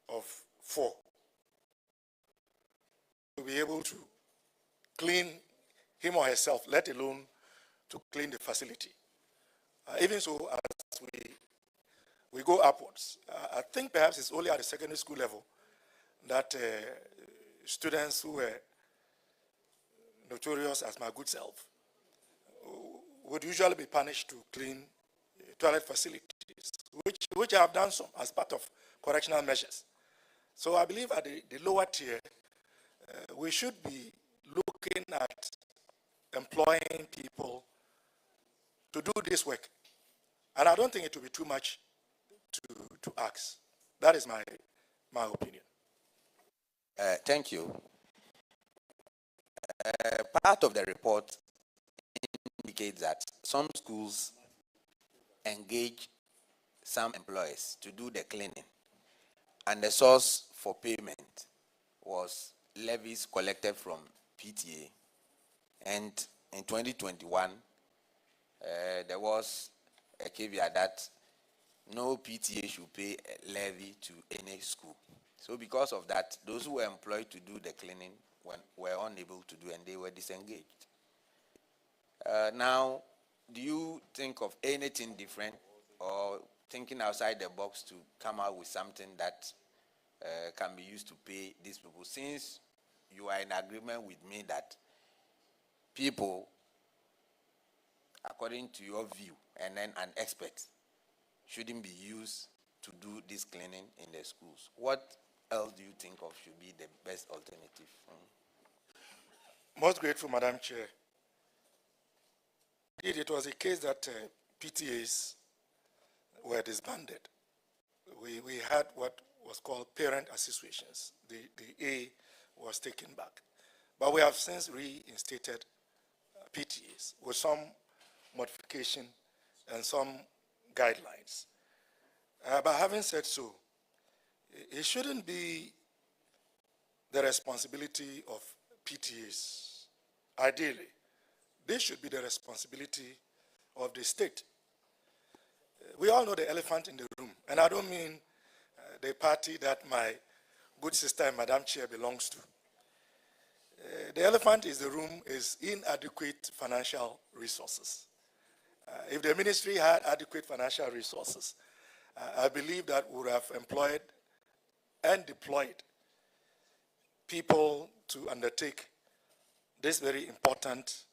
of 4 to be able to clean him or herself, let alone to clean the facility. Even so, as we go upwards, I think perhaps it's only at the secondary school level that students who were notorious as my good self would usually be punished to clean toilet facilities, which I have done some as part of correctional measures. So I believe at the lower tier, we should be looking at employing people to do this work. And I don't think it will be too much to ask. That is my opinion. Thank you. Part of the report indicates that some schools engage some employees to do the cleaning, and the source for payment was levies collected from PTA. And in 2021, there was a caveat that no PTA should pay a levy to any school. So because of that, those who were employed to do the cleaning were unable to do, and they were disengaged. Now, do you think of anything different or thinking outside the box to come out with something that can be used to pay these people, since you are in agreement with me that people, according to your view, and then an expert, shouldn't be used to do this cleaning in the schools? What else do you think of should be the best alternative? Most grateful, Madam Chair. Indeed, it was a case that PTAs were disbanded. We had what was called parent associations. The A was taken back. But we have since reinstated PTAs with some modification and some guidelines. But having said so, it shouldn't be the responsibility of PTAs. Ideally, this should be the responsibility of the state. We all know the elephant in the room, and I don't mean the party that my good sister and Madam Chair belongs to. The elephant in the room is inadequate financial resources. If the ministry had adequate financial resources, I believe that we would have employed and deployed people to undertake this very important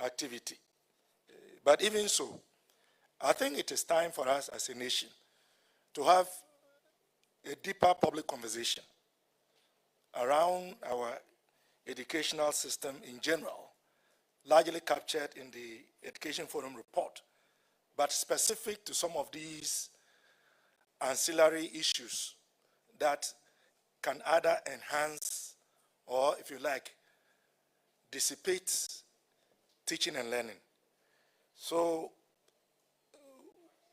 activity. But even so, I think it is time for us as a nation to have a deeper public conversation around our educational system in general, largely captured in the Education Forum report, but specific to some of these ancillary issues that can either enhance or, if you like, dissipate teaching and learning. So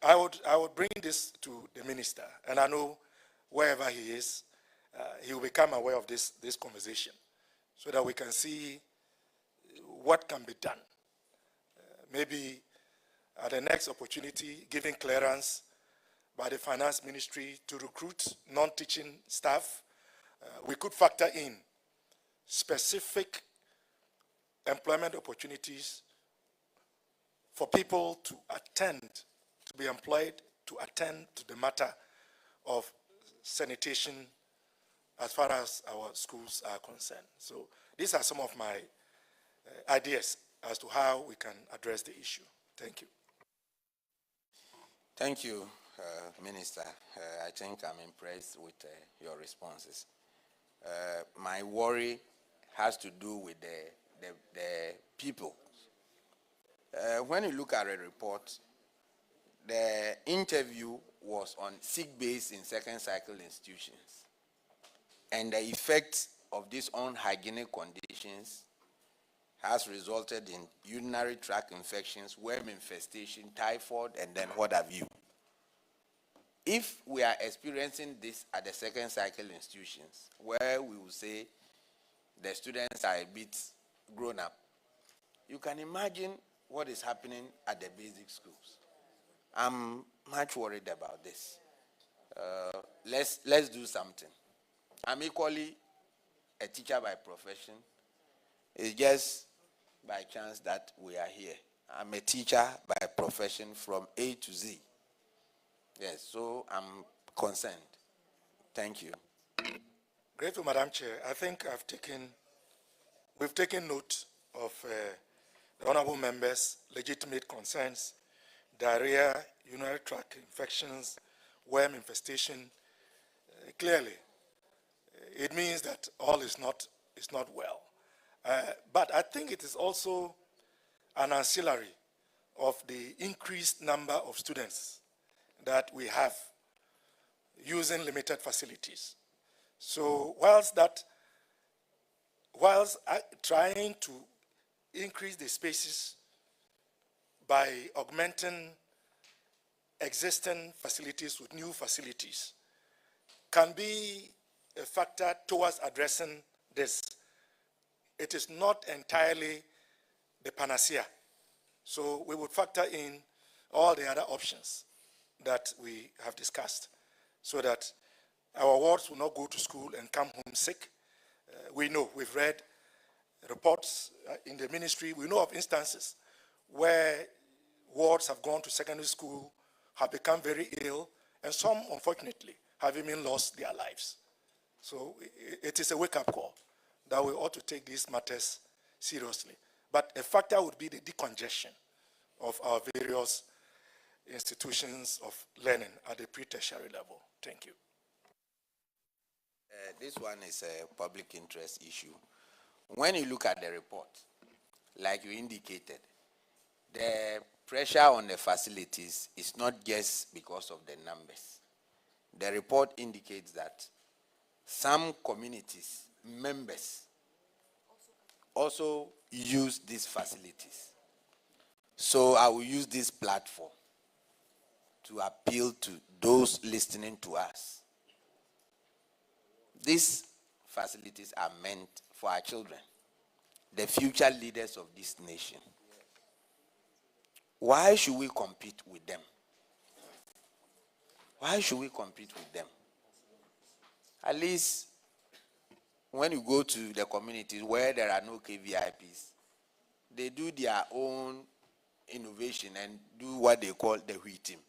I would bring this to the minister, and I know wherever he is, he will become aware of this conversation so that we can see what can be done. Maybe at the next opportunity, giving clearance by the finance ministry to recruit non-teaching staff, we could factor in specific employment opportunities for people to be employed to attend to the matter of sanitation as far as our schools are concerned. So these are some of my ideas as to how we can address the issue. Thank you. Thank you, Minister. I think I'm impressed with your responses. My worry has to do with the people. When you look at a report, the interview was on sick base in second cycle institutions, and the effect of these unhygienic conditions has resulted in urinary tract infections, worm infestation, typhoid, and then what have you. If we are experiencing this at the second cycle institutions, where we will say the students are a bit grown up, you can imagine what is happening at the basic schools. I'm much worried about this. Let's do something. I'm equally a teacher by profession. It's just by chance that we are here. I'm a teacher by profession from A to Z. Yes, so I'm concerned. Thank you. Grateful, Madam Chair. I think we've taken note of the honorable members' legitimate concerns: diarrhea, urinary tract infections, worm infestation. Clearly, it means that all is not well. But I think it is also an ancillary of the increased number of students that we have using limited facilities. So whilst trying to increase the spaces by augmenting existing facilities with new facilities can be a factor towards addressing this, it is not entirely the panacea. So we would factor in all the other options that we have discussed so that our wards will not go to school and come home sick. We know, we've read reports in the ministry, we know of instances where wards have gone to secondary school, have become very ill, and some, unfortunately, have even lost their lives. So it is a wake-up call that we ought to take these matters seriously. But a factor would be the decongestion of our various institutions of learning at the pre-tertiary level. Thank you. This one is a public interest issue. When you look at the report, like you indicated, the pressure on the facilities is not just because of the numbers. The report indicates that some communities, members, also use these facilities. So I will use this platform to appeal to those listening to us. These facilities are meant for our children, the future leaders of this nation. Why should we compete with them? Why should we compete with them? At least when you go to the communities where there are no KVIPs, they do their own innovation and do what they call the WHEAT team.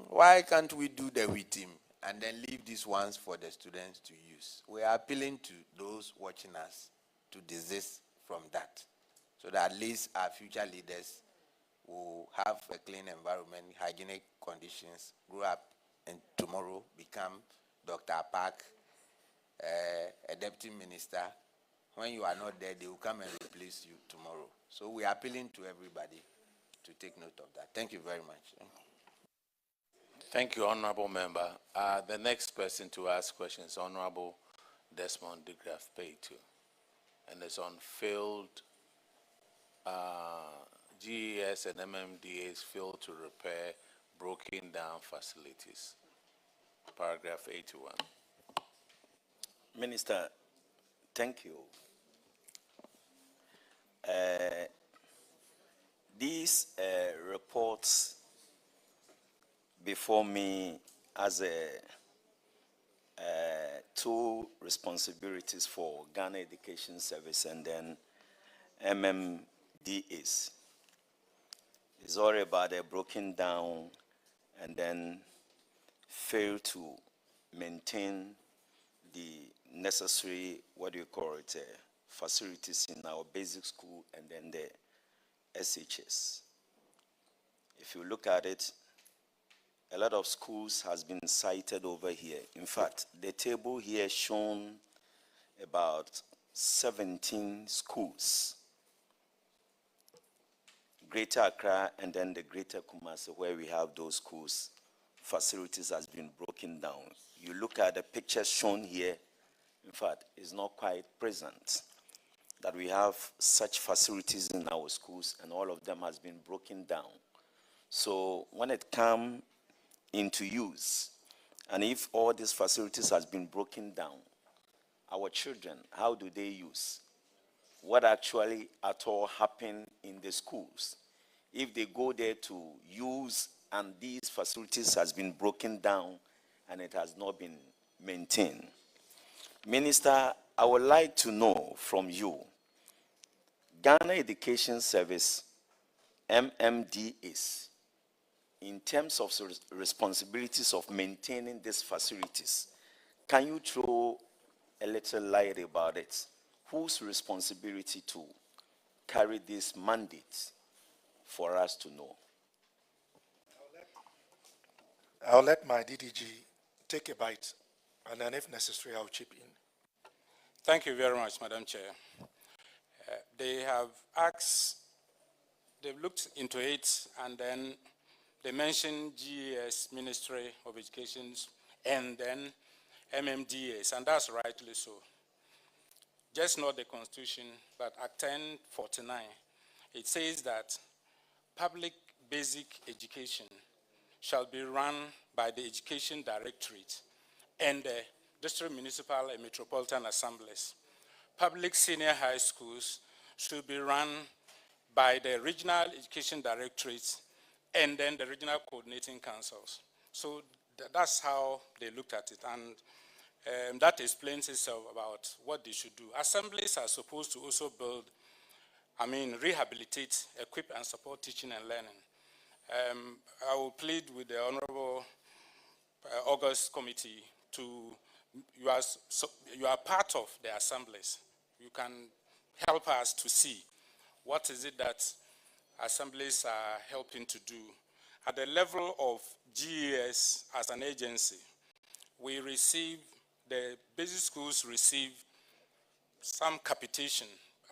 Why can't we do the WHEAT team and then leave these ones for the students to use? We are appealing to those watching us to desist from that, so that at least our future leaders will have a clean environment, hygienic conditions, grow up, and tomorrow become Dr. Park, a deputy minister. When you are not there, they will come and replace you tomorrow. So we are appealing to everybody to take note of that. Thank you very much. Thank you, Honorable Member. The next person to ask questions is Honorable Desmond de Graaf Paytu, and it's on failed GES and MMDA's failed to repair broken down facilities. Paragraph 81. Minister, thank you. These reports before me as two responsibilities for Ghana Education Service and then MMDAs. It's all about a broken down and then fail to maintain the necessary, facilities in our basic school and then the SHS. If you look at it, a lot of schools has been cited over here. In fact, the table here shown about 17 schools. Greater Accra and then the Greater Kumasi, where we have those schools, facilities has been broken down. You look at the pictures shown here, in fact, it's not quite present that we have such facilities in our schools and all of them has been broken down. So when it comes into use, and if all these facilities has been broken down, our children, how do they use? What actually at all happened in the schools? If they go there to use and these facilities has been broken down and it has not been maintained. Minister, I would like to know from you, Ghana Education Service, MMDAs, in terms of responsibilities of maintaining these facilities, can you throw a little light about it? Whose responsibility to carry this mandate for us to know? I'll let my DDG take a bite, and then if necessary, I'll chip in. Thank you very much, Madam Chair. They have asked, they've looked into it, and then they mentioned GES, Ministry of Education, and then MMDAs, and that's rightly so. Just not the Constitution, but Act 1049, it says that public basic education shall be run by the Education Directorate and the district, municipal, and metropolitan assemblies. Public senior high schools should be run by the regional education directorates and then the regional coordinating councils. So that's how they looked at it, and that explains itself about what they should do. Assemblies are supposed to also build, rehabilitate, equip, and support teaching and learning. I will plead with the Honorable August Committee to, you are part of the assemblies. You can help us to see what is it that assemblies are helping to do. At the level of GES as an agency, we receive, the basic schools receive some capitation.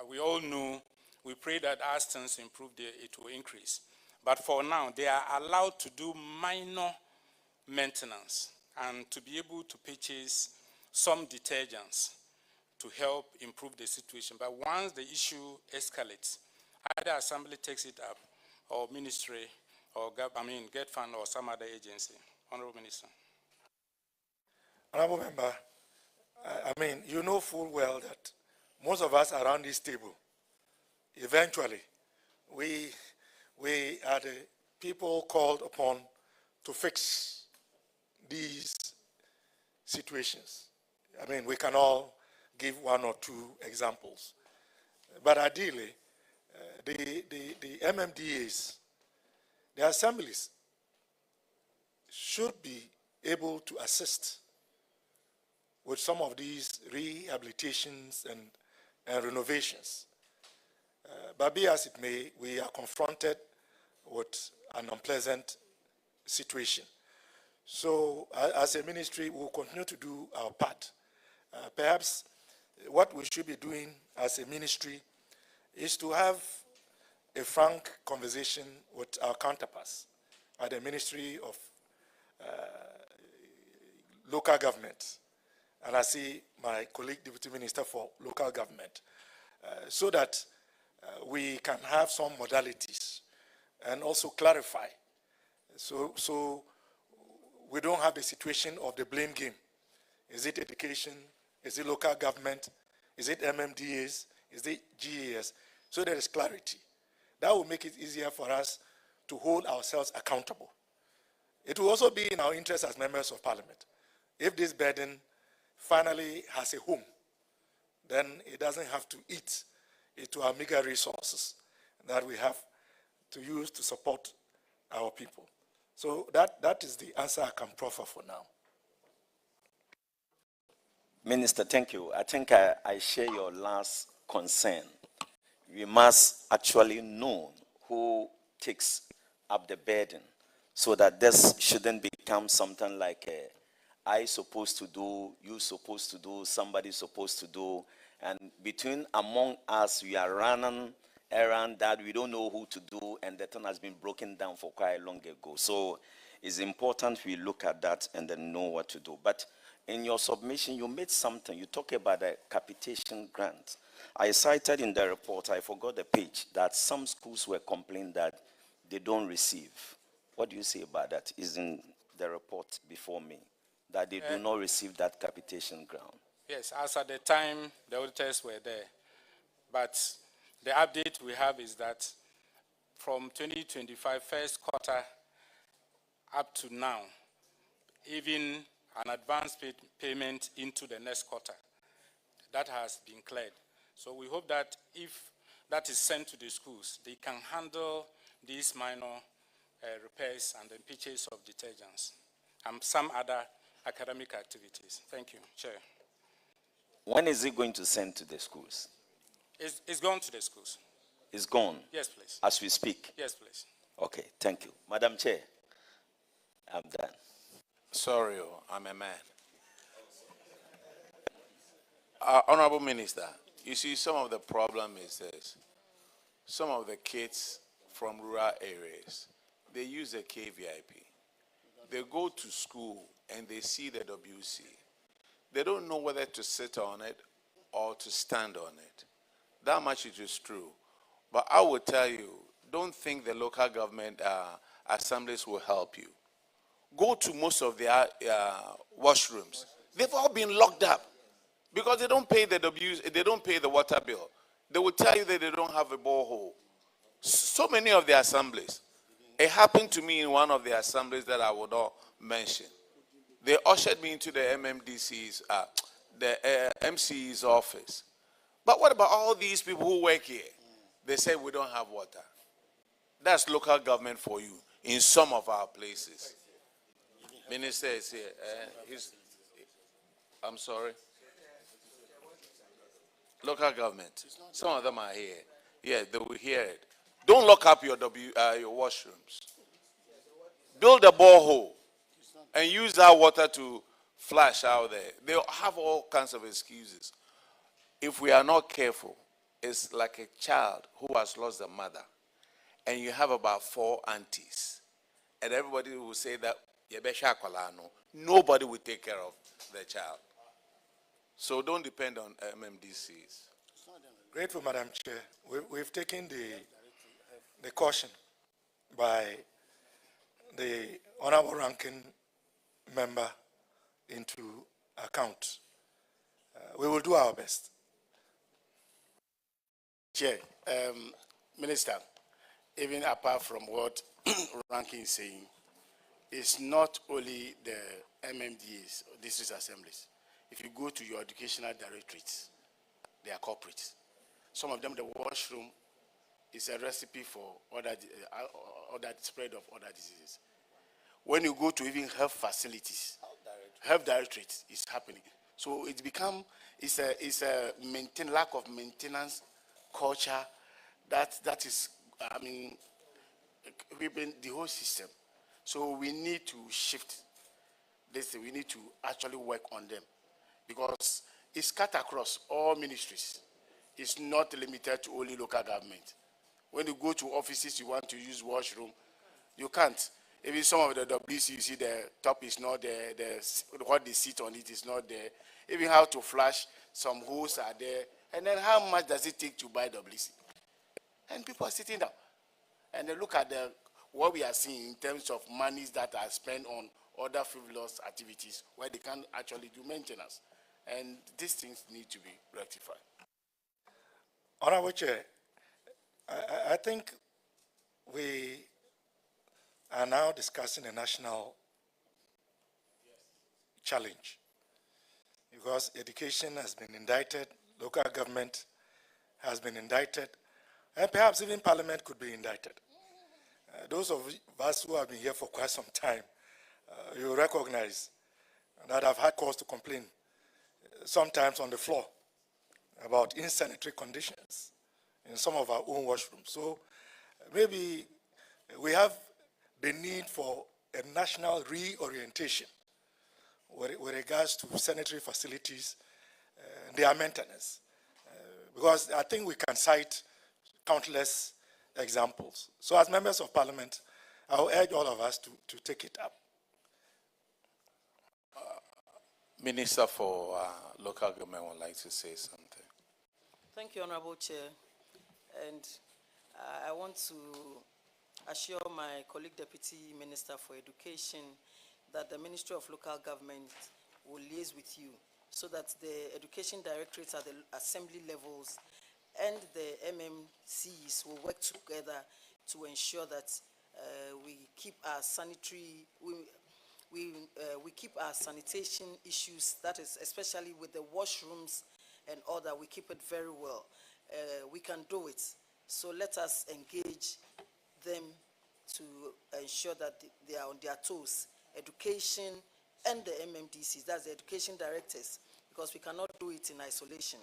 We all know, we pray that as things improve, it will increase. But for now, they are allowed to do minor maintenance and to be able to purchase some detergents to help improve the situation. But once the issue escalates, either assembly takes it up, or ministry, or GET Fund, or some other agency. Honorable Minister. Honorable Member, you know full well that most of us around this table, eventually, we are the people called upon to fix these situations. We can all give one or two examples. But ideally, the MMDAs, the assemblies, should be able to assist with some of these rehabilitations and renovations. But be as it may, we are confronted with an unpleasant situation. So as a ministry, we'll continue to do our part. Perhaps what we should be doing as a ministry is to have a frank conversation with our counterparts at the Ministry of Local Government. And I see my colleague, Deputy Minister for Local Government, so that we can have some modalities and also clarify. So we don't have the situation of the blame game. Is it education? Is it local government? Is it MMDAs? Is it GES? So there is clarity. That will make it easier for us to hold ourselves accountable. It will also be in our interest as members of parliament. If this burden finally has a home, then it doesn't have to eat into our meager resources that we have to use to support our people. So that is the answer I can proffer for now. Minister, thank you. I think I share your last concern. We must actually know who takes up the burden so that this shouldn't become something like I supposed to do, you supposed to do, somebody supposed to do, and among us, we are running around that we don't know who to do, and the thing has been broken down for quite long ago. So it's important we look at that and then know what to do. But in your submission, you made something. You talk about a capitation grant. I cited in the report, I forgot the page, that some schools were complaining that they don't receive. What do you say about that? Is in the report before me, that they do not receive that capitation grant. Yes, as at the time, the auditors were there. But the update we have is that from 2025 first quarter up to now, even an advance payment into the next quarter. That has been cleared. So we hope that if that is sent to the schools, they can handle these minor repairs and the purchase of detergents and some other academic activities. Thank you, Chair. When is it going to send to the schools? It's gone to the schools. It's gone? Yes, please. As we speak? Yes, please. Okay, thank you. Madam Chair, I'm done. Sorry, I'm a man. Honorable Minister, you see, some of the problem is this. Some of the kids from rural areas, they use the KVIP. They go to school and they see the WC. They don't know whether to sit on it or to stand on it. That much it is true. But I will tell you, don't think the local government assemblies will help you. Go to most of their washrooms. They've all been locked up because they don't pay the they don't pay the water bill. They will tell you that they don't have a borehole. So many of the assemblies. It happened to me in one of the assemblies that I would not mention. They ushered me into the MMDC's, the MCE's office. But what about all these people who work here? They say we don't have water. That's local government for you in some of our places. Minister is here. I'm sorry. Local government. Some of them are here. Yeah, they will hear it. Don't lock up your washrooms. Build a borehole and use that water to flush out there. They have all kinds of excuses. If we are not careful, it's like a child who has lost a mother, and you have about 4 aunties, and everybody will say that nobody will take care of the child. So don't depend on MMDCs. Grateful, Madam Chair. We've taken the caution by the honorable ranking member into account. We will do our best. Chair, Minister, even apart from what ranking is saying, it's not only the MMDAs, district assemblies. If you go to your educational directorates, they are corporates. Some of them, the washroom is a recipe for other spread of other diseases. When you go to even health facilities, health directorates is happening. So it's become, it's a lack of maintenance culture that is, ripping the whole system. So we need to shift this. We need to actually work on them because it's cut across all ministries. It's not limited to only local government. When you go to offices, you want to use washroom, you can't. Even some of the WC, you see the top is not there, what they sit on it is not there. Even how to flush, some holes are there. And then how much does it take to buy WC? And people are sitting down. And they look at what we are seeing in terms of monies that are spent on other frivolous activities where they can't actually do maintenance. And these things need to be rectified. Honorable Chair, I think we are now discussing a national challenge because education has been indicted, local government has been indicted, and perhaps even Parliament could be indicted. Those of us who have been here for quite some time, you recognize that I've had cause to complain, sometimes on the floor, about insanitary conditions in some of our own washrooms. So maybe we have the need for a national reorientation with regards to sanitary facilities and their maintenance. Because I think we can cite countless examples. So as members of Parliament, I will urge all of us to take it up. Minister for Local Government would like to say something. Thank you, Honorable Chair. And I want to assure my colleague Deputy Minister for Education that the Ministry of Local Government will liaise with you so that the education directorates at the assembly levels and the MMCs will work together to ensure that we keep our sanitary, we keep our sanitation issues, that is especially with the washrooms and all that, we keep it very well. We can do it. So let us engage them to ensure that they are on their toes. Education and the MMDCs, that's the education directors, because we cannot do it in isolation.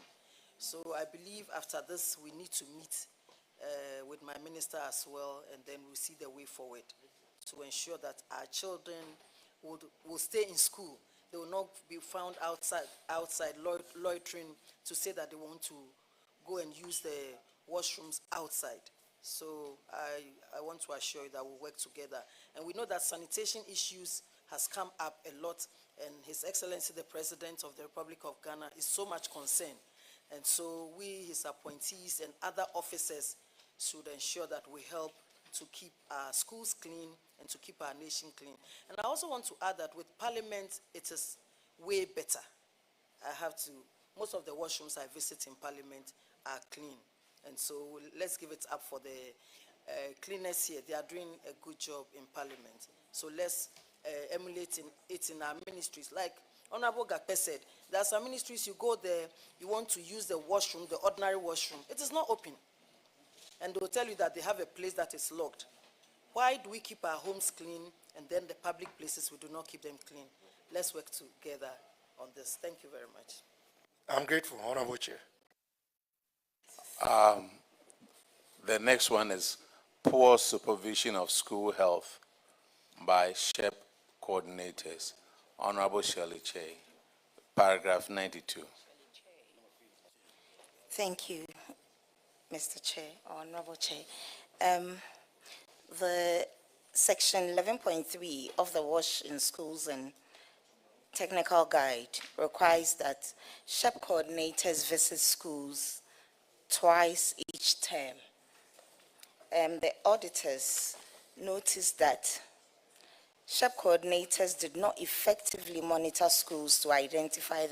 So I believe after this, we need to meet with my minister as well, and then we'll see the way forward to ensure that our children will stay in school. They will not be found outside loitering to say that they want to go and use the washrooms outside. So I want to assure you that we'll work together. And we know that sanitation issues has come up a lot, and His Excellency, the President of the Republic of Ghana, is so much concerned. And so we, his appointees and other officers, should ensure that we help to keep our schools clean and to keep our nation clean. And I also want to add that with Parliament, it is way better. Most of the washrooms I visit in Parliament are clean. And so let's give it up for the cleaners here. They are doing a good job in Parliament. So let's emulate it in our ministries. Like Honorable Gakpe said, there are some ministries, you go there, you want to use the washroom, the ordinary washroom. It is not open. And they will tell you that they have a place that is locked. Why do we keep our homes clean and then the public places, we do not keep them clean? Let's work together on this. Thank you very much. I'm grateful, Honorable Chair. The next one is poor supervision of school health by SHEP coordinators. Honorable Shirley Che, paragraph 92. Thank you, Mr. Chair, Honorable Chair. The section 11.3 of the WASH in Schools and Technical Guide requires that SHEP coordinators visit schools twice each term. The auditors noticed that SHEP coordinators did not effectively monitor schools to identify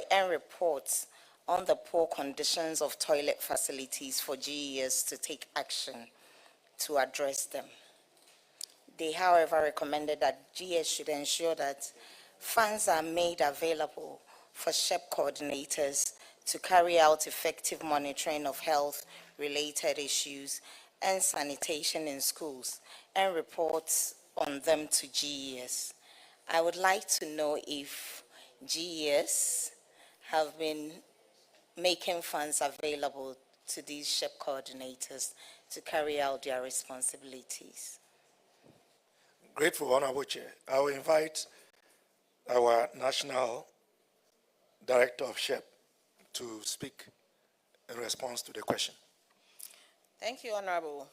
and report on the poor conditions of toilet facilities for GES to take action to address them. They, however, recommended that GES should ensure that funds are made available for SHEP coordinators to carry out effective monitoring of health-related issues and sanitation in schools and reports on them to GES. I would like to know if GES have been making funds available to these SHEP coordinators to carry out their responsibilities. Grateful, Honorable Chair. I will invite our National Director of SHEP to speak in response to the question. Thank you, Honorable.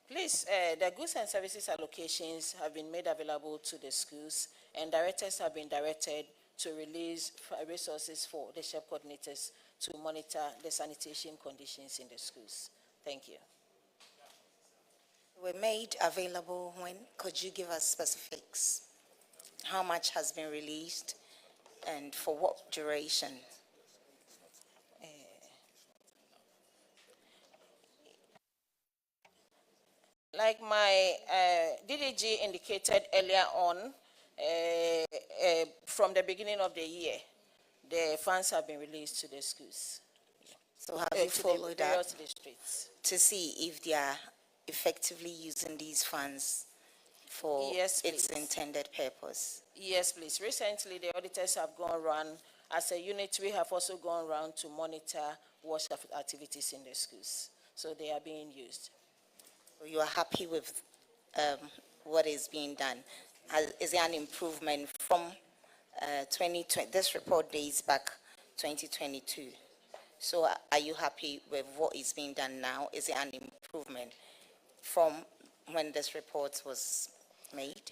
Please, the goods and services allocations have been made available to the schools, and directors have been directed to release resources for the SHEP coordinators to monitor the sanitation conditions in the schools. Thank you. Were made available when? Could you give us specifics? How much has been released and for what duration? Like my DDG indicated earlier on, from the beginning of the year, the funds have been released to the schools. So have you followed up districts to see if they are effectively using these funds for Yes, its please. intended purpose? Yes, please. Recently, the auditors have gone around. As a unit, we have also gone around to monitor WASH activities in the schools. So they are being used. You are happy with what is being done? Is there an improvement from 2020? This report dates back 2022. So are you happy with what is being done now? Is there an improvement from when this report was made?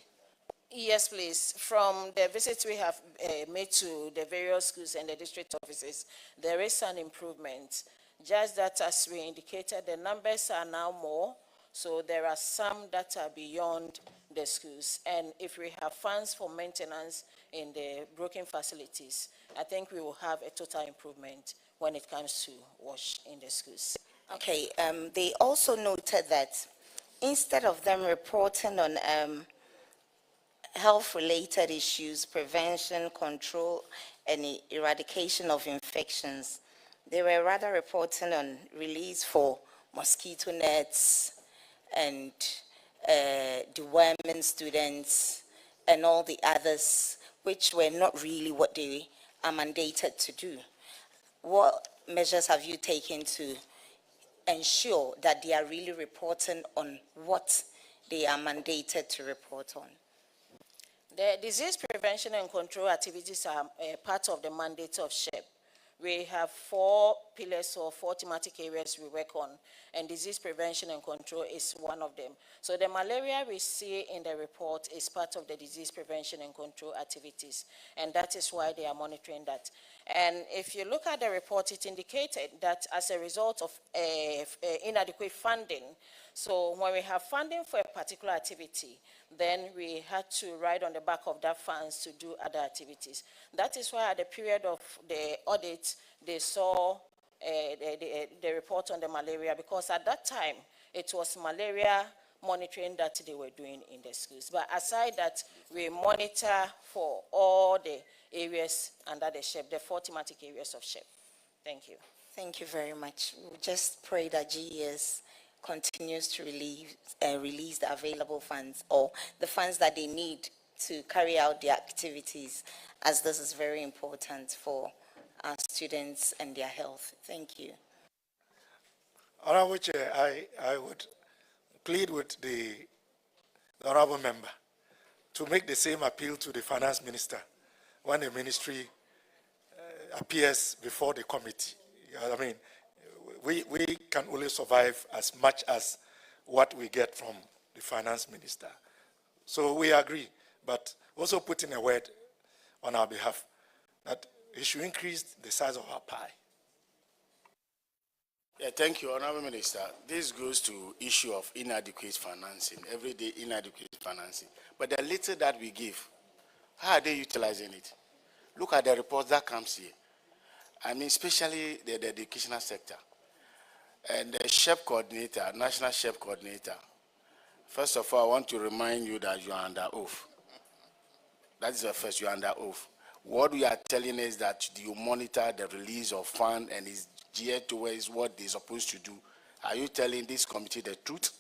Yes, please. From the visits we have made to the various schools and the district offices, there is an improvement. Just that, as we indicated, the numbers are now more. So there are some that are beyond the schools. And if we have funds for maintenance in the broken facilities, I think we will have a total improvement when it comes to WASH in the schools. Okay, they also noted that instead of them reporting on health-related issues, prevention, control, and eradication of infections. They were rather reporting on release for mosquito nets and deworming students and all the others, which were not really what they are mandated to do. What measures have you taken to ensure that they are really reporting on what they are mandated to report on? The disease prevention and control activities are part of the mandate of SHEP. We have 4 pillars or 4 thematic areas we work on, and disease prevention and control is one of them. So the malaria we see in the report is part of the disease prevention and control activities, and that is why they are monitoring that. And if you look at the report, it indicated that as a result of inadequate funding, so when we have funding for a particular activity, then we had to ride on the back of that funds to do other activities. That is why at the period of the audit, they saw the report on the malaria, because at that time, it was malaria monitoring that they were doing in the schools. But aside that, we monitor for all the areas under the SHEP, the 4 thematic areas of SHEP. Thank you. Thank you very much. We just pray that GES continues to release the available funds, or the funds that they need to carry out their activities, as this is very important for our students and their health. Thank you. Honorable Chair, I would plead with the honorable member to make the same appeal to the finance minister when the ministry appears before the committee. I mean, we can only survive as much as what we get from the finance minister. So we agree, but also put in a word on our behalf that he should increase the size of our pie. Yeah, thank you, Honorable Minister. This goes to issue of inadequate financing, everyday inadequate financing. But the little that we give, how are they utilizing it? Look at the report that comes here. I mean, especially the educational sector. And the SHEP coordinator, National SHEP coordinator, first of all, I want to remind you that you are under oath. That is the first, you are under oath. What we are telling is that you monitor the release of funds and is geared towards what they're supposed to do. Are you telling this committee the truth?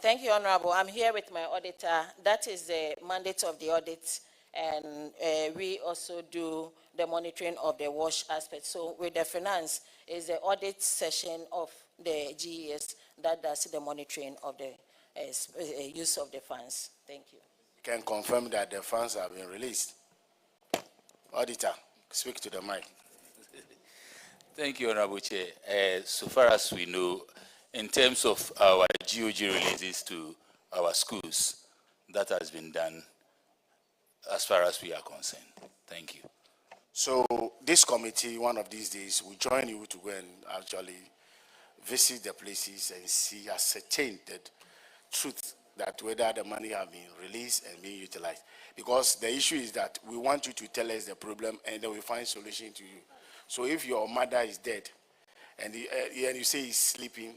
Thank you, Honorable. I'm here with my auditor. That is the mandate of the audit, and we also do the monitoring of the WASH aspect. So with the finance is the audit session of the GES that does the monitoring of the use of the funds. Thank you. Can confirm that the funds have been released. Auditor, speak to the mic. Thank you, Honorable Chair. So far as we know, in terms of our GOG releases to our schools, that has been done as far as we are concerned. Thank you. So this committee, one of these days, will join you to go and actually visit the places and see, ascertain the truth that whether the money have been released and being utilized. Because the issue is that we want you to tell us the problem and then we find solution to you. So if your mother is dead and you say he's sleeping,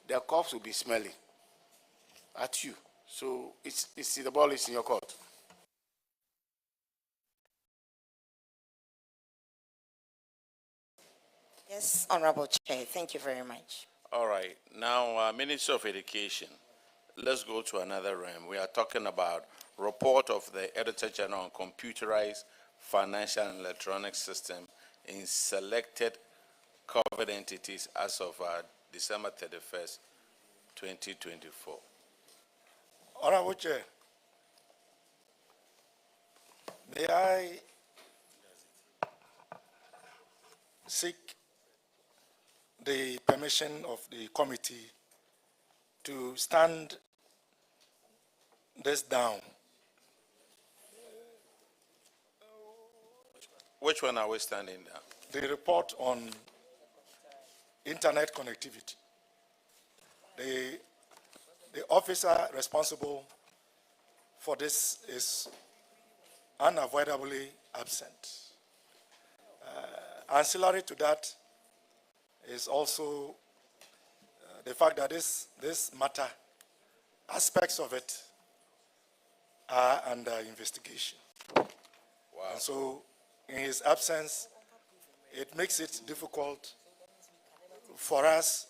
the corpse will be smelling at you. So it's the ball is in your court. Yes, Honorable Chair. Thank you very much. All right. Now, Minister of Education, let's go to another realm. We are talking about report of the Editor General on computerized financial and electronic system in selected covered entities as of December 31st, 2024. Honorable Chair, may I seek the permission of the committee to stand this down? Which one are we standing down? The report on internet connectivity. The officer responsible for this is unavoidably absent. Ancillary to that is also the fact that this matter aspects of it are under investigation. Wow. And so, in his absence, it makes it difficult for us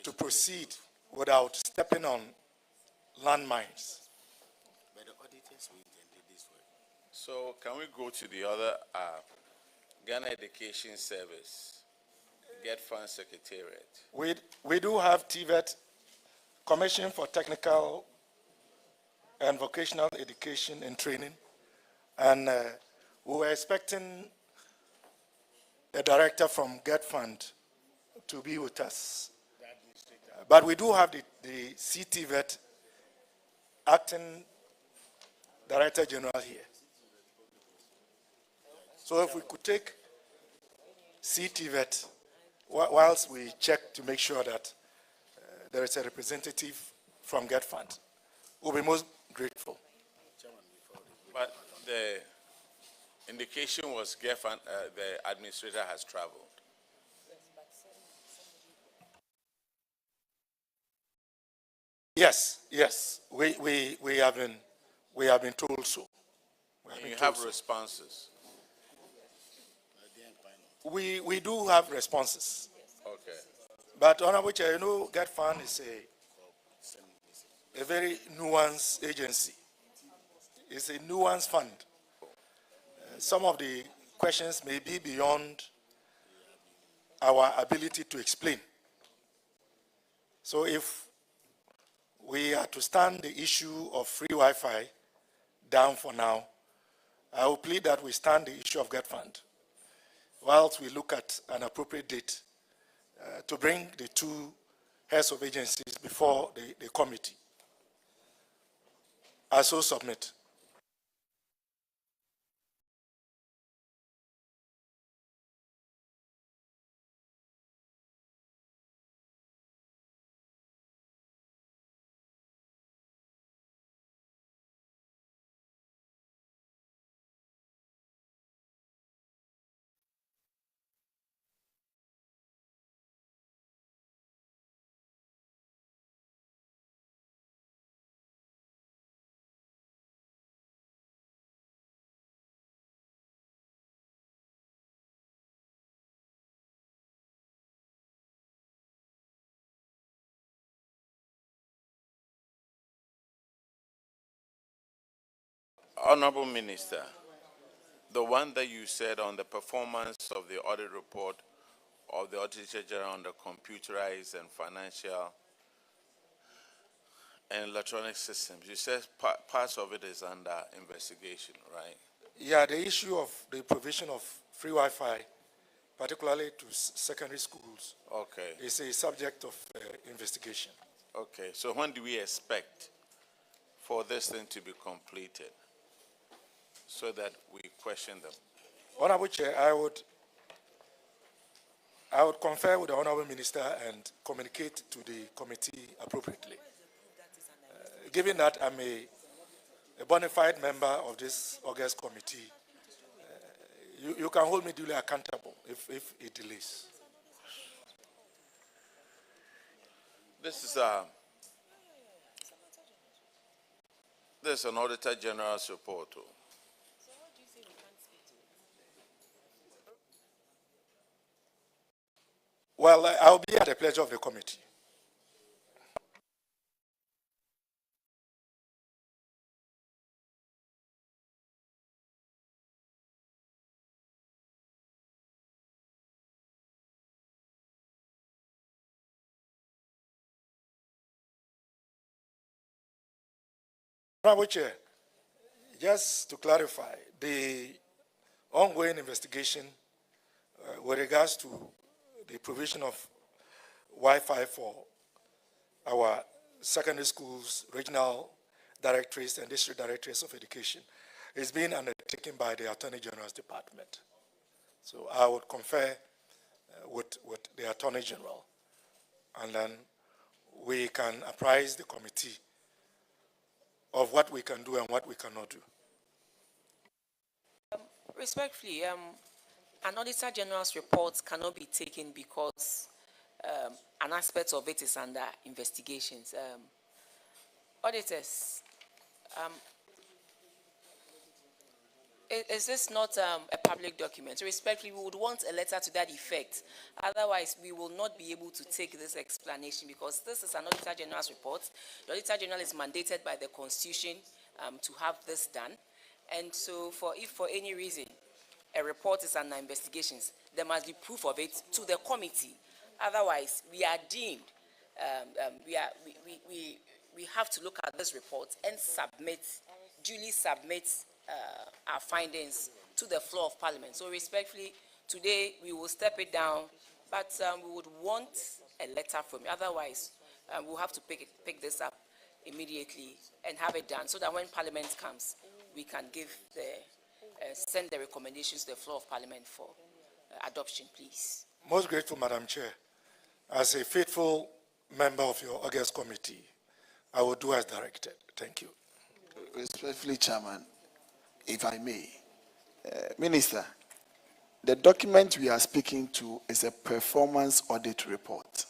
to proceed without stepping on landmines. So can we go to the other Ghana Education Service, Get Fund Secretariat? We do have TVET, Commission for Technical and Vocational Education and Training, and we were expecting the director from Get Fund to be with us. But we do have the CTVET acting Director General here. So if we could take CTVET whilst we check to make sure that there is a representative from Get Fund, we'll be most grateful. But the indication was Get Fund, the administrator has traveled. Yes, yes, we have been told so. You have responses. We do have responses. Okay. But Honorable Chair, you know, Get Fund is a very nuanced agency. It's a nuanced fund. Some of the questions may be beyond our ability to explain. So if we are to stand the issue of free Wi-Fi down for now, I will plead that we stand the issue of Get Fund, whilst we look at an appropriate date to bring the two heads of agencies before the committee. I so submit. Honorable Minister, the one that you said on the performance of the audit report of the Auditor General on the computerized and financial and electronic systems, you said parts of it is under investigation, right? Yeah, the issue of the provision of free Wi-Fi, particularly to secondary schools, Okay. is a subject of investigation. Okay, so when do we expect for this thing to be completed so that we question them? Honorable Chair, I would confer with the Honorable Minister and communicate to the committee appropriately. Given that I'm a bona fide member of this August committee, you can hold me duly accountable if it delays. This is an Auditor General's report. Well, I'll be at the pleasure of the committee. Honorable Chair, just to clarify, the ongoing investigation with regards to the provision of Wi-Fi for our secondary schools, regional directorates, and district directorates of education is being undertaken by the Attorney General's Department. So I would confer with the Attorney General, and then we can apprise the committee of what we can do and what we cannot do. Respectfully, an Auditor General's report cannot be taken because an aspect of it is under investigations. Auditors, is this not a public document? Respectfully, we would want a letter to that effect. Otherwise, we will not be able to take this explanation because this is an Auditor General's report. The Auditor General is mandated by the Constitution to have this done. And so if for any reason a report is under investigations, there must be proof of it to the committee. Otherwise, we are deemed, we have to look at this report and duly submit our findings to the floor of Parliament. So respectfully, today we will step it down, but we would want a letter from you. Otherwise, we'll have to pick this up immediately and have it done so that when Parliament comes, we can send the recommendations to the floor of Parliament for adoption, please. Most grateful, Madam Chair. As a faithful member of your August committee, I will do as directed. Thank you. Respectfully, Chairman, if I may. Minister, the document we are speaking to is a performance audit report.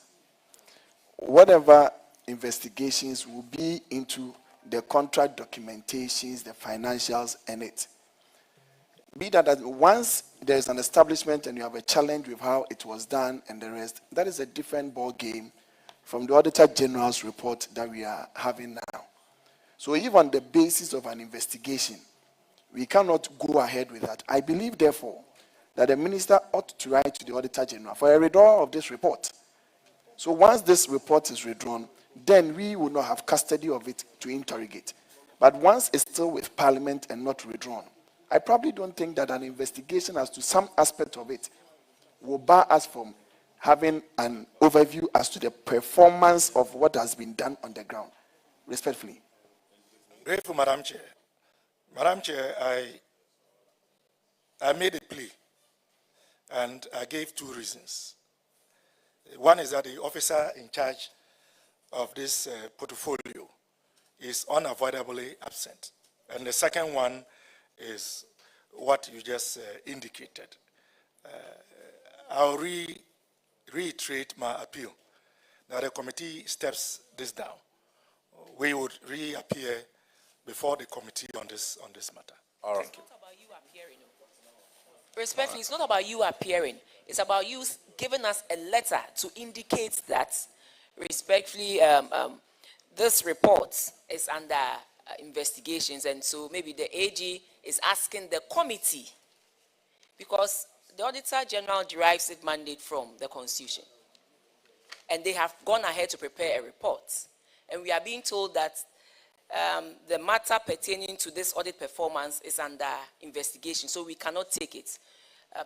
Whatever investigations will be into the contract documentations, the financials, and it. Be that once there is an establishment and you have a challenge with how it was done and the rest, that is a different ball game from the Auditor General's report that we are having now. So if on the basis of an investigation, we cannot go ahead with that. I believe, therefore, that the minister ought to write to the Auditor General for a withdrawal of this report. So once this report is withdrawn, then we will not have custody of it to interrogate. But once it's still with Parliament and not withdrawn, I probably don't think that an investigation as to some aspect of it will bar us from having an overview as to the performance of what has been done on the ground. Respectfully. Grateful, Madam Chair. Madam Chair, I made a plea and I gave two reasons. One is that the officer in charge of this portfolio is unavoidably absent. And the second one is what you just indicated. I'll reiterate my appeal that the committee steps this down. We would reappear before the committee on this matter. All right. It's not about you appearing. Respectfully, it's not about you appearing. It's about you giving us a letter to indicate that, respectfully, this report is under investigations, and so maybe the AG is asking the committee, because the Auditor General derives its mandate from the Constitution, and they have gone ahead to prepare a report, and we are being told that the matter pertaining to this audit performance is under investigation, so we cannot take it.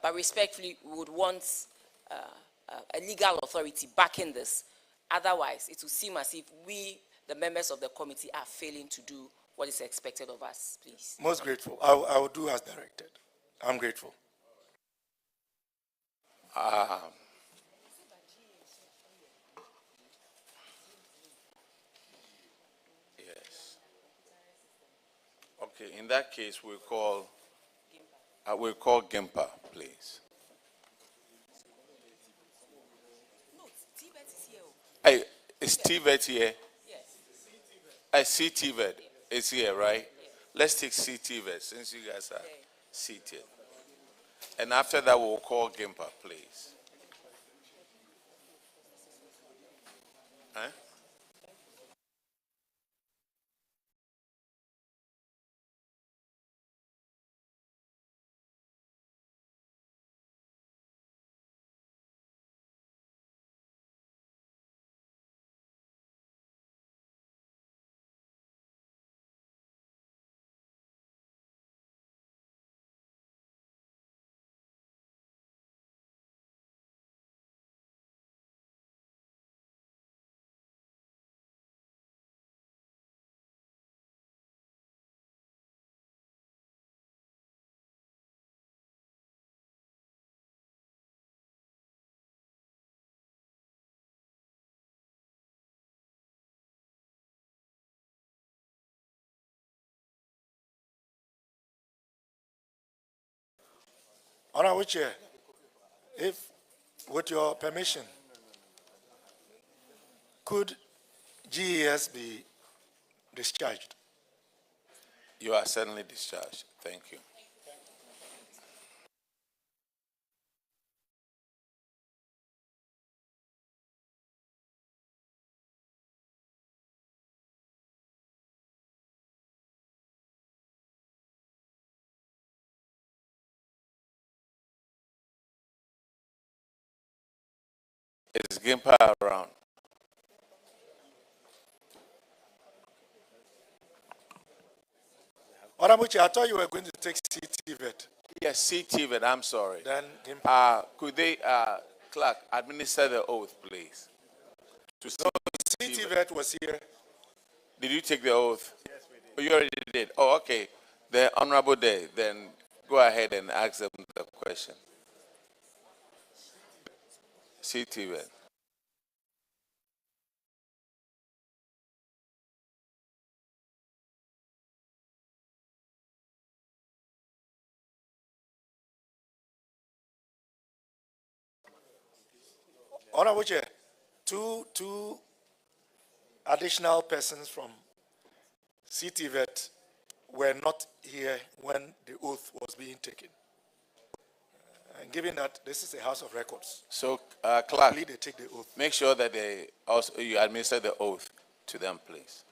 But respectfully, we would want a legal authority backing this. Otherwise, it will seem as if we, the members of the committee, are failing to do what is expected of us, please. Most grateful. I will do as directed. I'm grateful. Okay, in that case, we'll call GIMPA, please. No, TVET is here. Hey, is TVET here? Yes. CTVET is here, right? Let's take CTVET since you guys are seated. And after that, we'll call GIMPA, please. Huh? Honorable Chair, if, with your permission, could GES be discharged. You are certainly discharged. Thank you. Is Gimpa around? Honorable Chair, I thought you were going to take CTVET. Yes, CTVET, I'm sorry. Then could they, clerk, administer the oath, please? CTVET was here. Did you take the oath? Yes, we did. Oh, you already did? Oh, okay. The Honorable Day, then go ahead and ask them the question. CTVET. Honorable Chair, two additional persons from CTVET were not here when the oath was being taken. And given that this is a house of records, So, clerk, they take the oath. make sure that you administer the oath to them, please.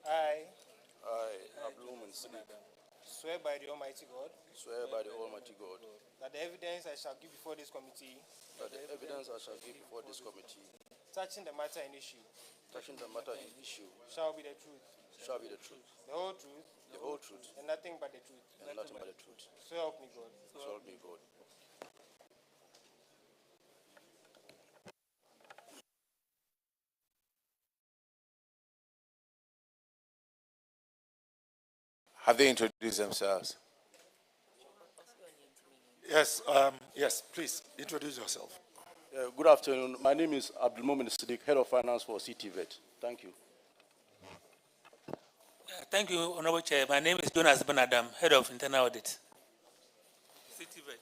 I Abdul Siddiq, swear by the Almighty God swear by the Almighty God that the evidence I shall give before this committee that the evidence I shall give before this committee touching the matter in issue shall be the truth, the whole truth, and nothing but the truth. So help me God. Have they introduced themselves? Yes, yes, please introduce yourself. Good afternoon. My name is Abdul Siddiq, Head of Finance for CTVET. Thank you. Thank you, Honorable Chair. My name is Jonas Benadam, Head of Internal Audit. CTVET.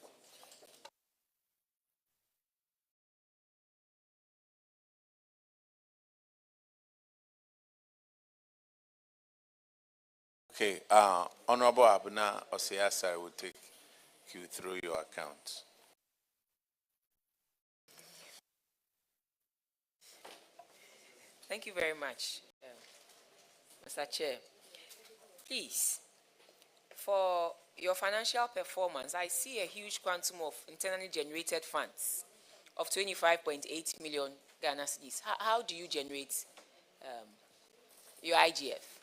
Okay, Honorable Abuna Osiasa will take you through your accounts. Thank you very much, Mr. Chair. Please, for your financial performance, I see a huge quantum of internally generated funds of 25.8 million Ghana cedis. How do you generate your IGF?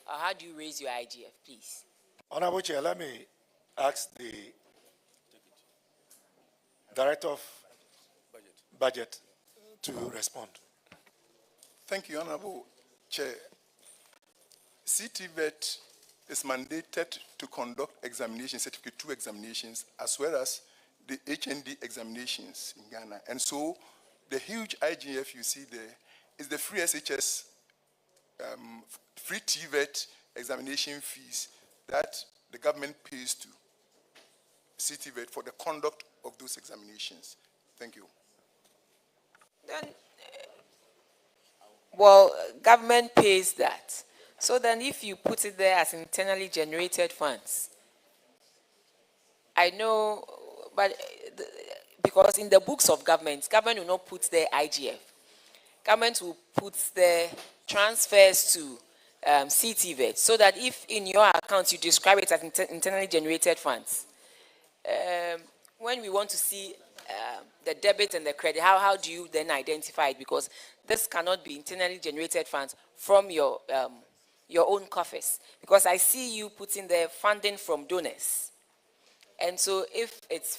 Or how do you raise your IGF, please? Honorable Chair, let me ask the Director of Budget to respond. Thank you, Honorable Chair. CTVET is mandated to conduct examinations, Certificate 2 examinations, as well as the HND examinations in Ghana. And so the huge IGF you see there is the free SHS, free TVET examination fees that the government pays to CTVET for the conduct of those examinations. Thank you. Then, well, government pays that. So then if you put it there as internally generated funds, I know, but because in the books of government will not put their IGF. Government will put their transfers to CTVET, so that if in your account you describe it as internally generated funds, when we want to see the debit and the credit, how do you then identify it? Because this cannot be internally generated funds from your your own coffers? Because I see you putting the funding from donors. And so if it's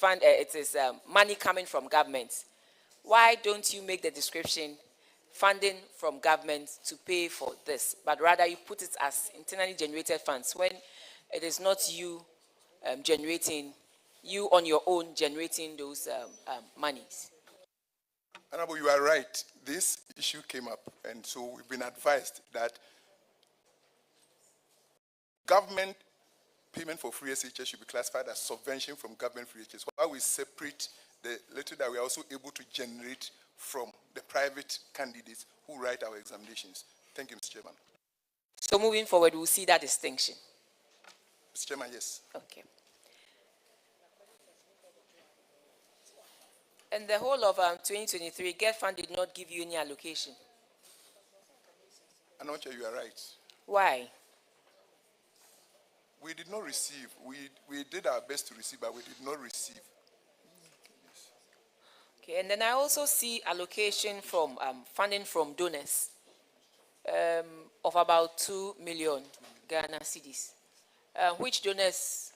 money coming from government, why don't you make the description funding from government to pay for this, but rather you put it as internally generated funds when it is not you you on your own generating those monies? Honorable, you are right. This issue came up, and so we've been advised that government payment for free SHS should be classified as subvention from government free SHS, while we separate the little that we are also able to generate from the private candidates who write our examinations. Thank you, Mr. Chairman. So moving forward, we'll see that distinction. Mr. Chairman, yes. Okay. And the whole of 2023, GET Fund did not give you any allocation. Anoche, you are right. Why? We did not receive. We did our best to receive, but we did not receive. Okay, and then I also see allocation from funding from donors of about 2 million Ghana cedis. Which donors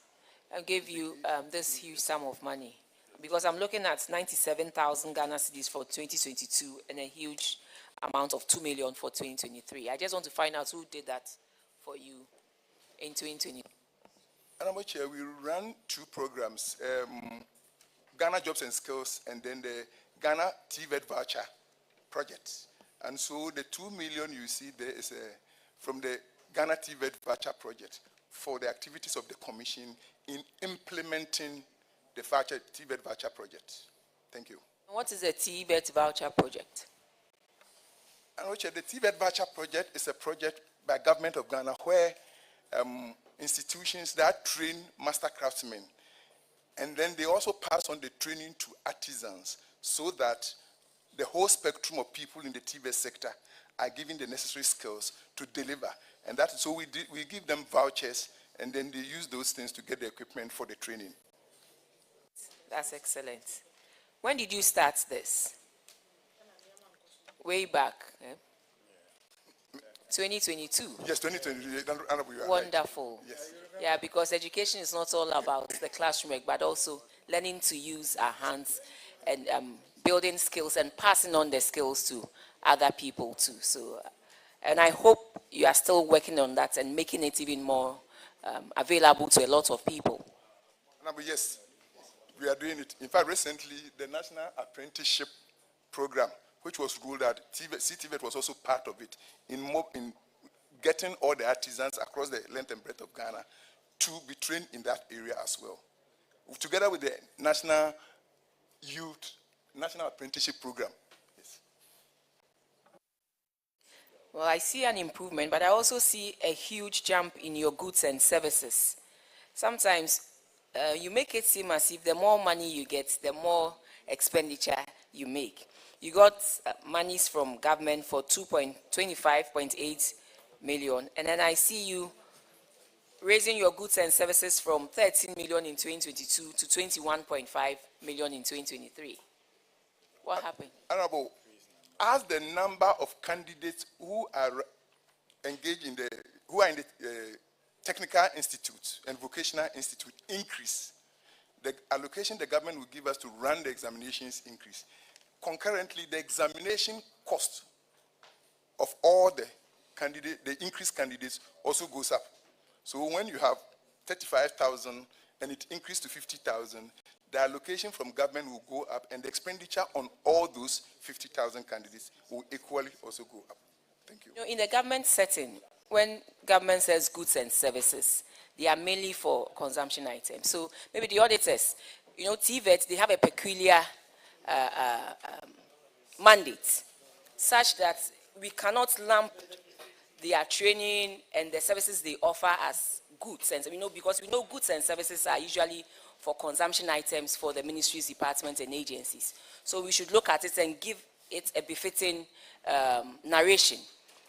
gave you this huge sum of money? Because I'm looking at 97,000 Ghana cedis for 2022 and a huge amount of 2 million for 2023. I just want to find out who did that for you in 2020. Honorable Chair, we ran two programs, Ghana Jobs and Skills and then the Ghana TVET voucher project. And so the 2 million you see there is from the Ghana TVET voucher project for the activities of the Commission in implementing the TVET voucher project. Thank you. What is the TVET voucher project? And the TVET voucher project is a project by Government of Ghana where institutions that train master craftsmen, and then they also pass on the training to artisans so that the whole spectrum of people in the TVET sector are given the necessary skills to deliver. And that, so we give them vouchers, and then they use those things to get the equipment for the training. That's excellent. When did you start this? Way back. 2022. Yes, 2022. Wonderful. Right. Yes. Yeah, because education is not all about the classroom, but also learning to use our hands and building skills and passing on the skills to other people too. So, and I hope you are still working on that and making it even more available to a lot of people. Yes, we are doing it. In fact, recently, the National Apprenticeship Program, which was ruled out, CTVET was also part of it, in getting all the artisans across the length and breadth of Ghana to be trained in that area as well. Together with the National Apprenticeship Program. Yes. Well, I see an improvement, but I also see a huge jump in your goods and services. Sometimes you make it seem as if the more money you get, the more expenditure you make. You got monies from government for 25.8 million, and then I see you raising your goods and services from 13 million in 2022 to 21.5 million in 2023. What happened? Honorable, as the number of candidates who are engaged in who are in the technical institute and vocational institute increase, the allocation the government will give us to run the examinations increase. Concurrently, the examination cost of all the increased candidates also goes up. So when you have 35,000 and it increased to 50,000, the allocation from government will go up and the expenditure on all those 50,000 candidates will equally also go up. Thank you. In the government setting, when government says goods and services, they are mainly for consumption items. So maybe the auditors, TVET, they have a peculiar mandate such that we cannot lump their training and the services they offer as goods. And because we know goods and services are usually for consumption items for the ministries, departments, and agencies. So we should look at it and give it a befitting narration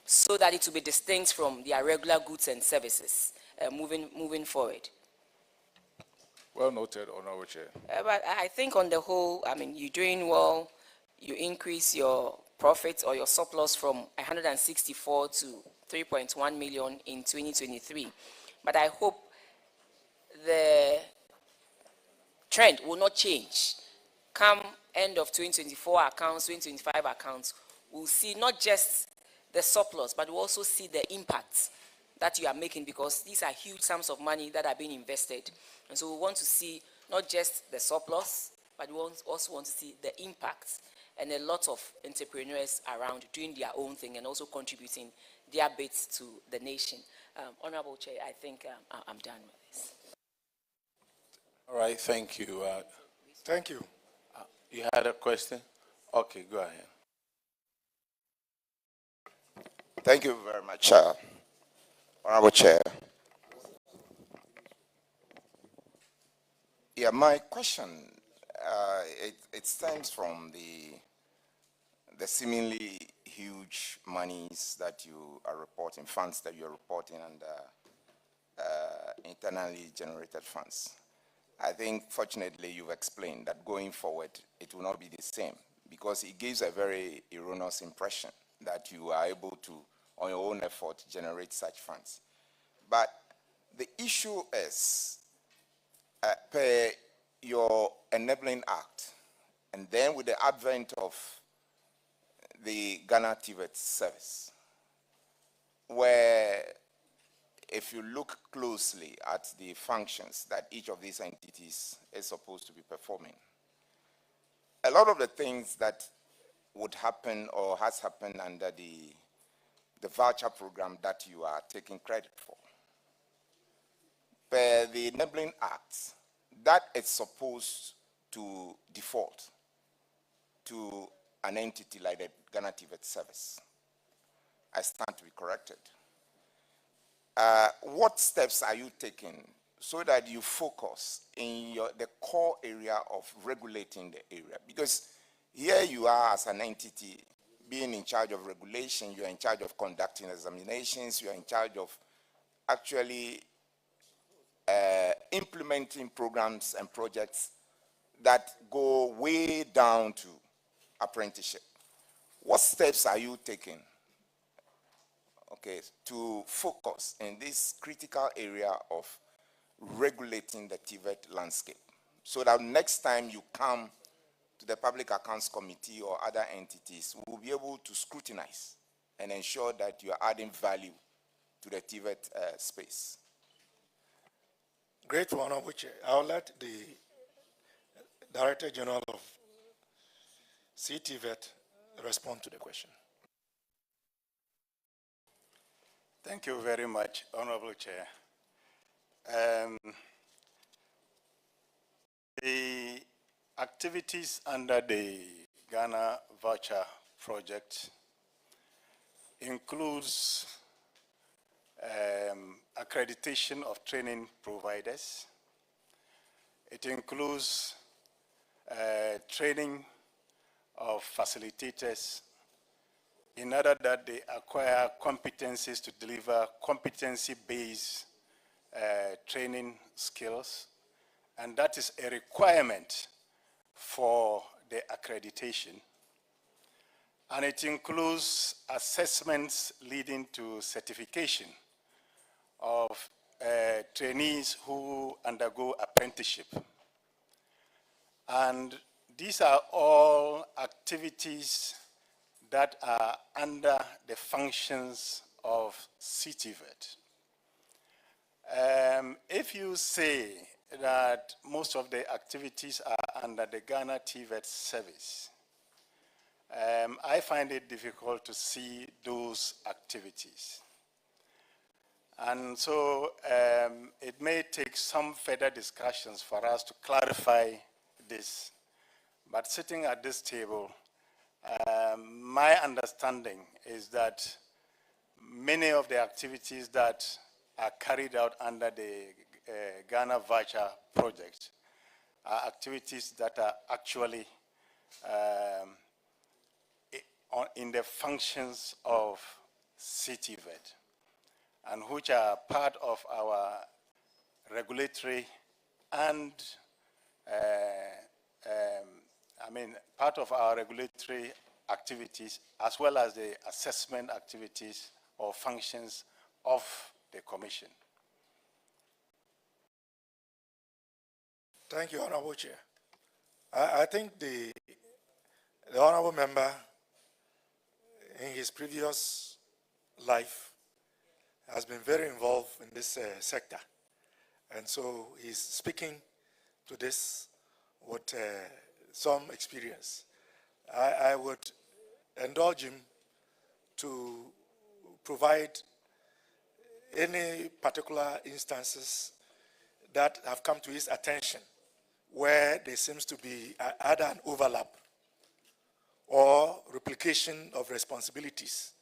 so that it will be distinct from their regular goods and services moving forward. Well noted, Honorable Chair. But I think on the whole, you're doing well. You increase your profit or your surplus from 164 to 3.1 million in 2023. But I hope the trend will not change. Come end of 2024 accounts, 2025 accounts, we'll see not just the surplus, but we'll also see the impact that you are making, because these are huge sums of money that are being invested. And so we want to see not just the surplus, but we also want to see the impact, and a lot of entrepreneurs around doing their own thing and also contributing their bits to the nation. Honorable Chair, I think I'm done with this. All right, thank you. Thank you. You had a question? Okay, go ahead. Thank you very much, Honorable Chair. Yeah, my question, it stems from the seemingly huge monies that you are reporting, funds that you are reporting under internally generated funds. I think, fortunately, you've explained that going forward, it will not be the same, because it gives a very erroneous impression that you are able to, on your own effort, generate such funds. But the issue is, per your Enabling Act, and then with the advent of the Ghana TVET service, where if you look closely at the functions that each of these entities is supposed to be performing, a lot of the things that would happen or has happened under the voucher program that you are taking credit for, per the Enabling Act, that is supposed to default to an entity like the Ghana TVET service. I stand to be corrected. What steps are you taking so that you focus in the core area of regulating the area? Because here you are as an entity being in charge of regulation, you are in charge of conducting examinations, you are in charge of actually implementing programs and projects that go way down to apprenticeship. What steps are you taking, okay, to focus in this critical area of regulating the TVET landscape, so that next time you come to the Public Accounts Committee or other entities, we will be able to scrutinize and ensure that you are adding value to the TVET space? Great, Honorable Chair. I'll let the Director General of CTVET respond to the question. Thank you very much, Honorable Chair. The activities under the Ghana Voucher Project includes accreditation of training providers. It includes training of facilitators in order that they acquire competencies to deliver competency-based training skills, and that is a requirement for the accreditation. And it includes assessments leading to certification of trainees who undergo apprenticeship. And these are all activities that are under the functions of CTVET. If you say that most of the activities are under the Ghana TVET service, I find it difficult to see those activities. And so it may take some further discussions for us to clarify this. But sitting at this table, my understanding is that many of the activities that are carried out under the Ghana Voucher Project are activities that are actually in the functions of CTVET, and which are part of our regulatory and part of our regulatory activities, as well as the assessment activities or functions of the commission. Thank you, Honorable Chair. I think the Honorable Member, in his previous life, has been very involved in this sector. And so he's speaking to this with some experience. I would indulge him to provide any particular instances that have come to his attention where there seems to be either an overlap or replication of responsibilities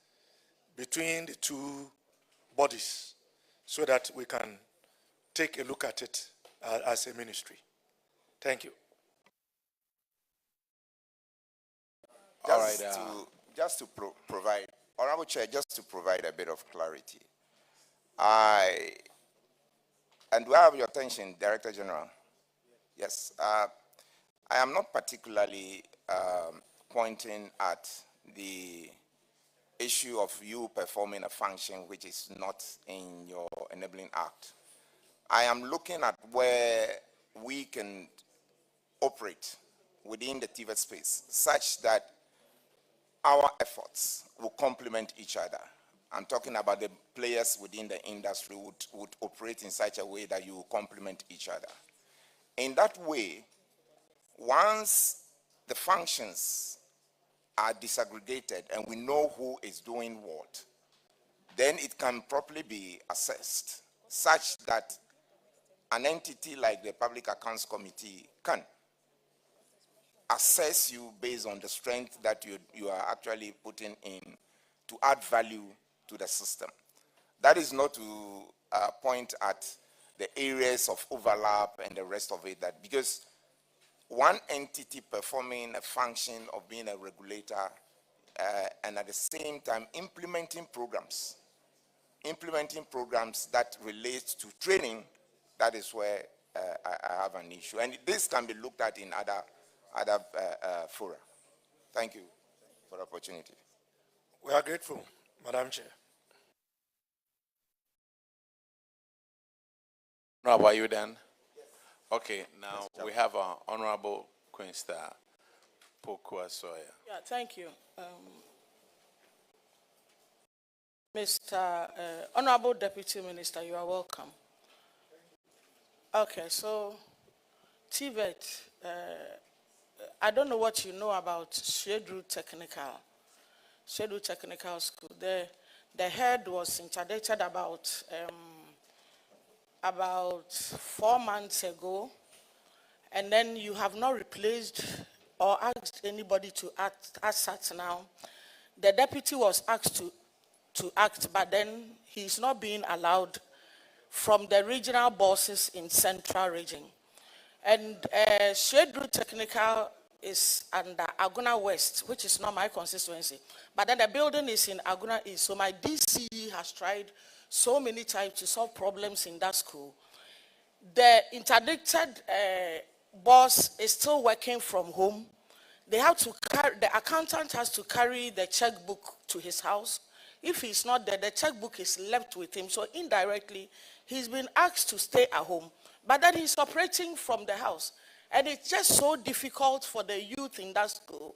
between the two bodies, so that we can take a look at it as a ministry. Thank you. Just to provide, Honorable Chair, just to provide a bit of clarity. And do I have your attention, Director General? Yes. I am not particularly pointing at the issue of you performing a function which is not in your enabling act. I am looking at where we can operate within the TVET space such that our efforts will complement each other. I'm talking about the players within the industry would operate in such a way that you will complement each other. In that way, once the functions are disaggregated and we know who is doing what, then it can properly be assessed such that an entity like the Public Accounts Committee can assess you based on the strength that you are actually putting in to add value to the system. That is not to point at the areas of overlap and the rest of it, that because one entity performing a function of being a regulator and at the same time implementing programs that relate to training, that is where I have an issue. And this can be looked at in other fora. Thank you for the opportunity. We are grateful, Madam Chair. Rob, are you done? Okay, now we have our Honorable Queen Star Pokua Sawyer. Yeah, thank you. Mr. Honorable Deputy Minister, you are welcome. Okay, so TVET, I don't know what you know about Shedru Technical School. The head was interdicted about 4 months ago, and then you have not replaced or asked anybody to act as such now. The deputy was asked to act, but then he's not being allowed from the regional bosses in Central Region. And Shedru Technical is under Aguna West, which is not my constituency. But then the building is in Aguna East. So my DCE has tried so many times to solve problems in that school. The interdicted boss is still working from home. They have to carry, the accountant has to carry the checkbook to his house. If he's not there, the checkbook is left with him. So indirectly, he's been asked to stay at home. But then he's operating from the house. And it's just so difficult for the youth in that school.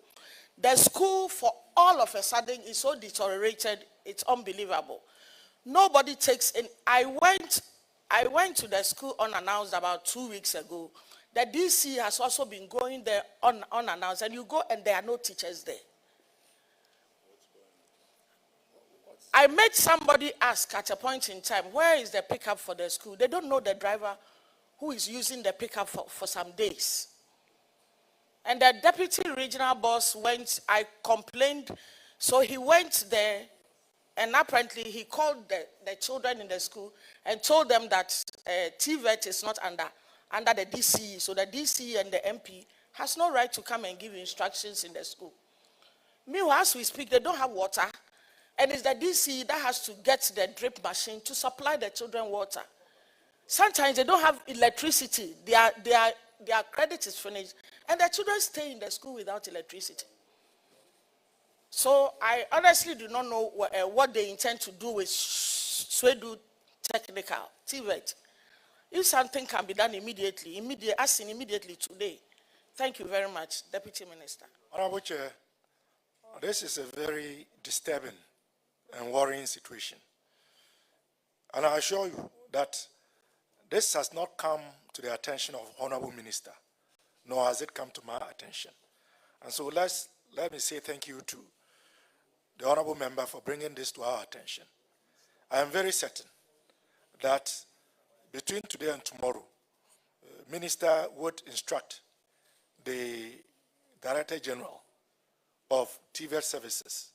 The school, for all of a sudden, is so deteriorated, it's unbelievable. Nobody takes in. I went to the school unannounced about 2 weeks ago. The DC has also been going there unannounced, and you go and there are no teachers there. I made somebody ask at a point in time, where is the pickup for the school? They don't know the driver who is using the pickup for some days. And the deputy regional boss went, I complained, so he went there, and apparently he called the children in the school and told them that TVET is not under the DCE. So the DCE and the MP has no right to come and give instructions in the school. Meanwhile, as we speak, they don't have water. And it's the DCE that has to get the drip machine to supply the children water. Sometimes they don't have electricity. Their credit is finished. And the children stay in the school without electricity. So I honestly do not know what they intend to do with Swedu Technical, TVET. If something can be done immediately today. Thank you very much, Deputy Minister. Honorable Chair, this is a very disturbing and worrying situation. And I assure you that this has not come to the attention of Honorable Minister, nor has it come to my attention. And so let me say thank you to the Honorable Member for bringing this to our attention. I am very certain that between today and tomorrow, Minister would instruct the Director General of TVET Services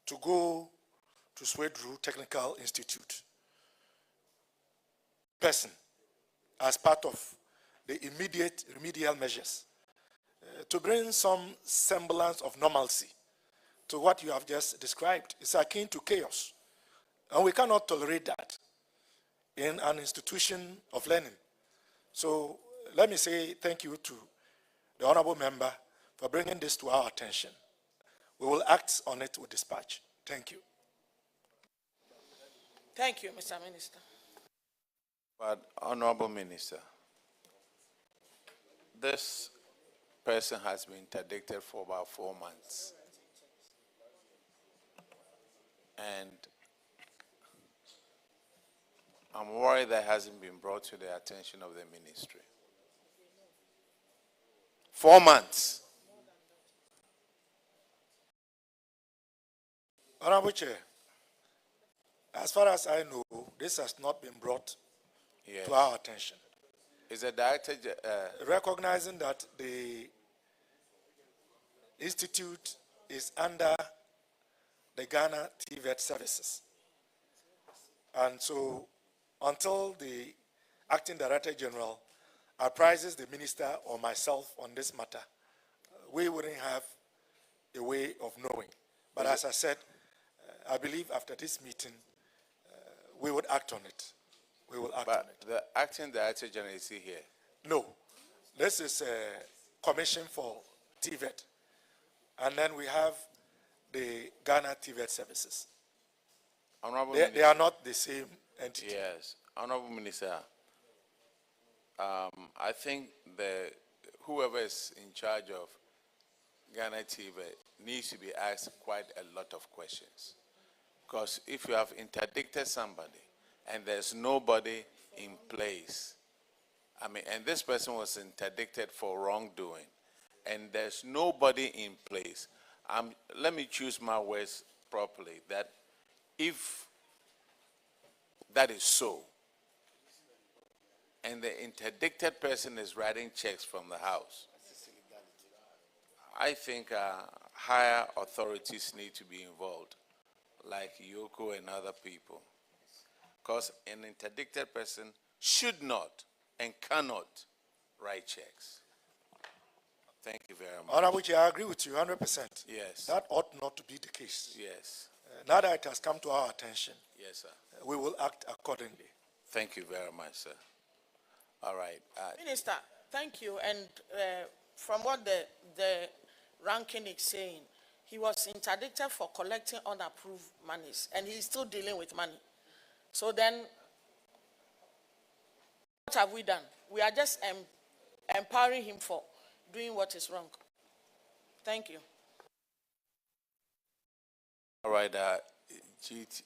to go to Swedru Technical Institute person as part of the immediate remedial measures to bring some semblance of normalcy to what you have just described. It's akin to chaos, and we cannot tolerate that in an institution of learning. So let me say thank you to the Honorable Member for bringing this to our attention. We will act on it with dispatch. Thank you. Thank you, Mr. Minister. But, Honorable Minister, this person has been interdicted for about 4 months. And I'm worried that hasn't been brought to the attention of the ministry. 4 months. Honorable Chair, as far as I know, this has not been brought to our attention. Is the director recognizing that the institute is under the Ghana TVET Services. And so until the Acting Director General apprises the minister or myself on this matter, we wouldn't have a way of knowing. But as I said, I believe after this meeting, we would act on it. We will act on it. The Acting Director General is he here? No. This is a commission for TVET. And then we have the Ghana TVET Services. Honorable They are not the same entity. Yes. Honorable Minister, I think whoever is in charge of Ghana TVET needs to be asked quite a lot of questions. Because if you have interdicted somebody and there's nobody in place, and this person was interdicted for wrongdoing, and there's nobody in place, let me choose my words properly, that if that is so, and the interdicted person is writing checks from the house, I think higher authorities need to be involved, like Yoko and other people. Because an interdicted person should not and cannot write checks. Thank you very much. Honorable Chair, I agree with you 100%. Yes. That ought not to be the case. Yes. Now that it has come to our attention, Yes, sir. We will act accordingly. Thank you very much, sir. All right. Minister, thank you. And from what the ranking is saying, he was interdicted for collecting unapproved monies, and he's still dealing with money. So then, what have we done? We are just empowering him for doing what is wrong. Thank you. All right. TVET,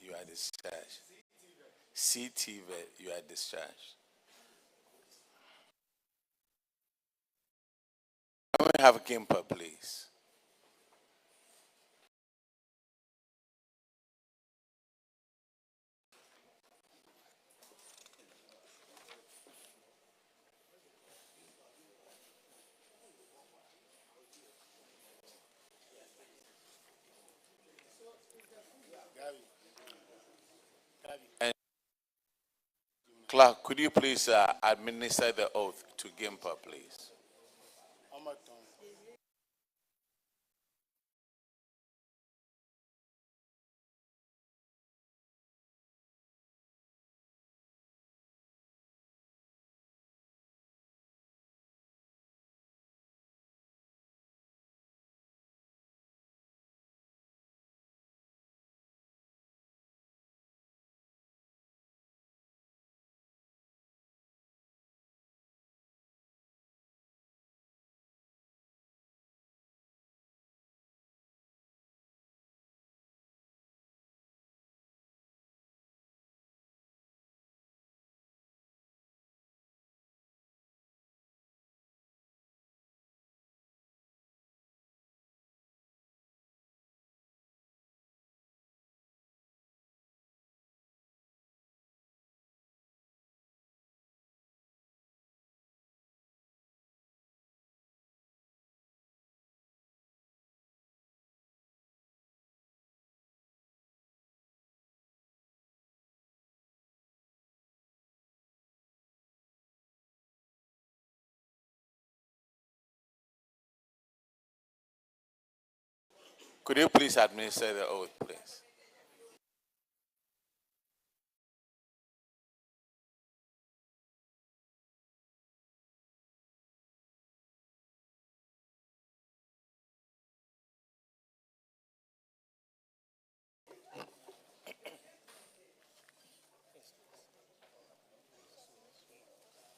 you are discharged. CTVET, you are discharged. Can we have Gimper, please? And Clerk, could you please administer the oath to Gimper, please? Could you please administer the oath, please?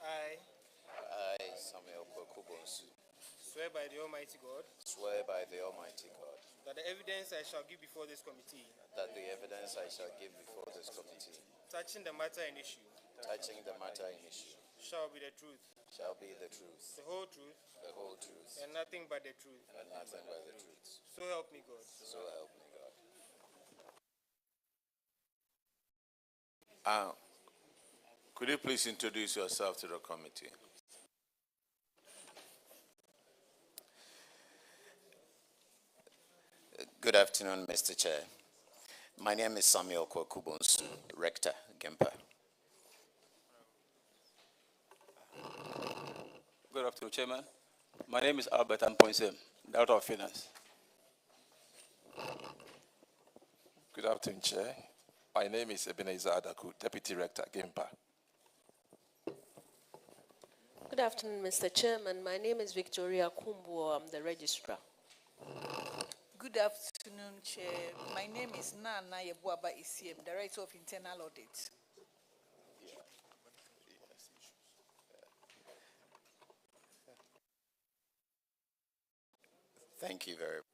I, Samuel Kwekubonsu, swear by the Almighty God swear by the Almighty God that the evidence I shall give before this committee that the evidence I shall give before this committee touching the matter in issue shall be the truth, shall be the truth, the whole truth, and nothing but the truth. and nothing but the truth. So help me God. So help me God. Could you please introduce yourself to the committee? Good afternoon, Mr. Chair. My name is Samuel Kwekubonsu, Rector, Gempa. Good afternoon, Chairman. My name is Albert Ampoinsem, Director of Finance. Good afternoon, Chair. My name is Ebenezer Adaku, Deputy Rector, GIMPA. Good afternoon, Mr. Chairman. My name is Victoria Kumbo. I'm the Registrar. Good afternoon, Chair. My name is Nana Yebuaba Isiem, Director of Internal Audit. Thank you very much.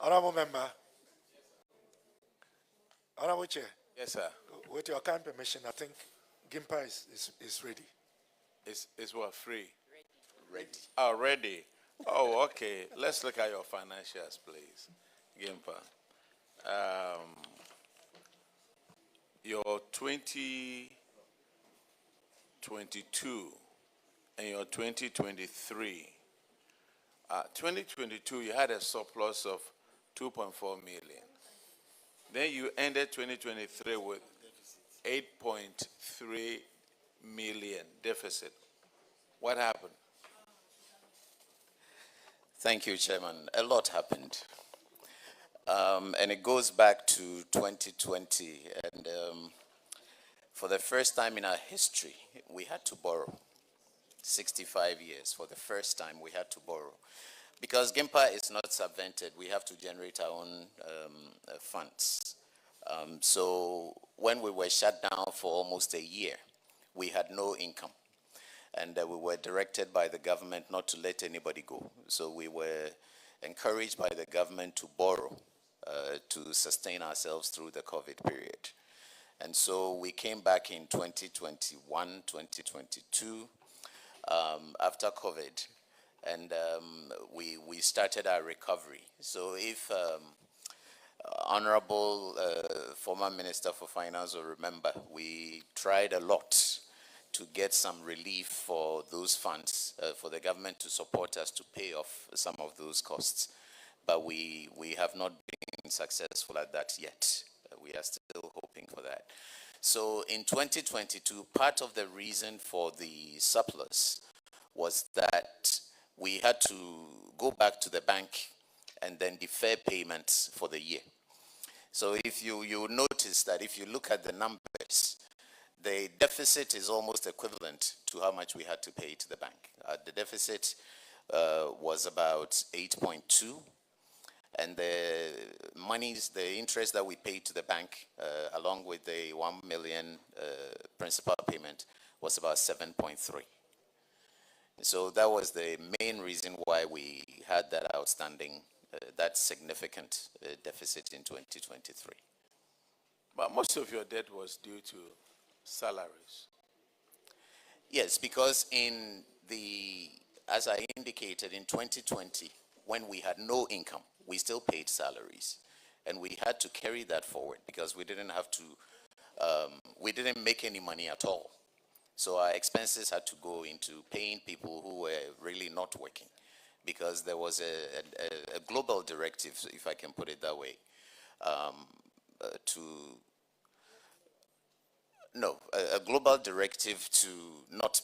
Honorable Member. Honorable Chair. Yes, sir. With your kind permission, I think GIMPA is ready. Is what, free? Ready. Oh, ready. Oh, okay. Let's look at your financials, please. GIMPA. Your 2022 and your 2023. 2022, you had a surplus of 2.4 million. Then you ended 2023 with 8.3 million deficit. What happened? Thank you, Chairman. A lot happened. And it goes back to 2020. And for the first time in our history, we had to borrow. 65 years, for the first time, we had to borrow. Because GIMPA is not subvented, we have to generate our own funds. So when we were shut down for almost a year, we had no income. And we were directed by the government not to let anybody go. So we were encouraged by the government to borrow to sustain ourselves through the COVID period. And so we came back in 2021, 2022, after COVID, and we started our recovery. So if Honorable former Minister for Finance will remember, we tried a lot to get some relief for those funds, for the government to support us to pay off some of those costs. But we have not been successful at that yet. We are still hoping for that. So in 2022, part of the reason for the surplus was that we had to go back to the bank and then defer payments for the year. So if you notice that if you look at the numbers, the deficit is almost equivalent to how much we had to pay to the bank. The deficit was about 8.2, and the monies, the interest that we paid to the bank, along with the 1 million principal payment, was about 7.3. So that was the main reason why we had that outstanding, that significant deficit in 2023. But most of your debt was due to salaries. Yes, because in the, as I indicated, in 2020, when we had no income, we still paid salaries. And we had to carry that forward because we didn't have to, we didn't make any money at all. So our expenses had to go into paying people who were really not working, because there was a global directive, if I can put it that way, a global directive to not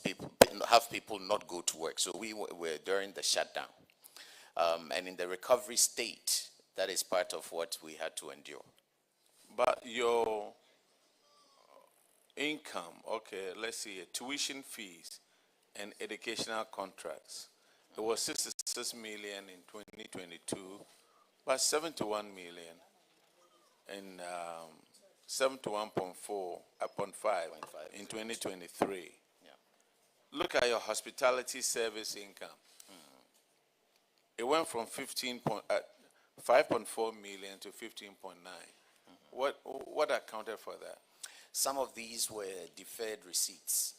have people not go to work. So we were during the shutdown. And in the recovery state, that is part of what we had to endure. But your income, okay, let's see, tuition fees and educational contracts. It was 66 million in 2022, but 71 million and 71.5 in 2023. Look at your hospitality service income. It went from 5.4 million to 15.9. What accounted for that? Some of these were deferred receipts.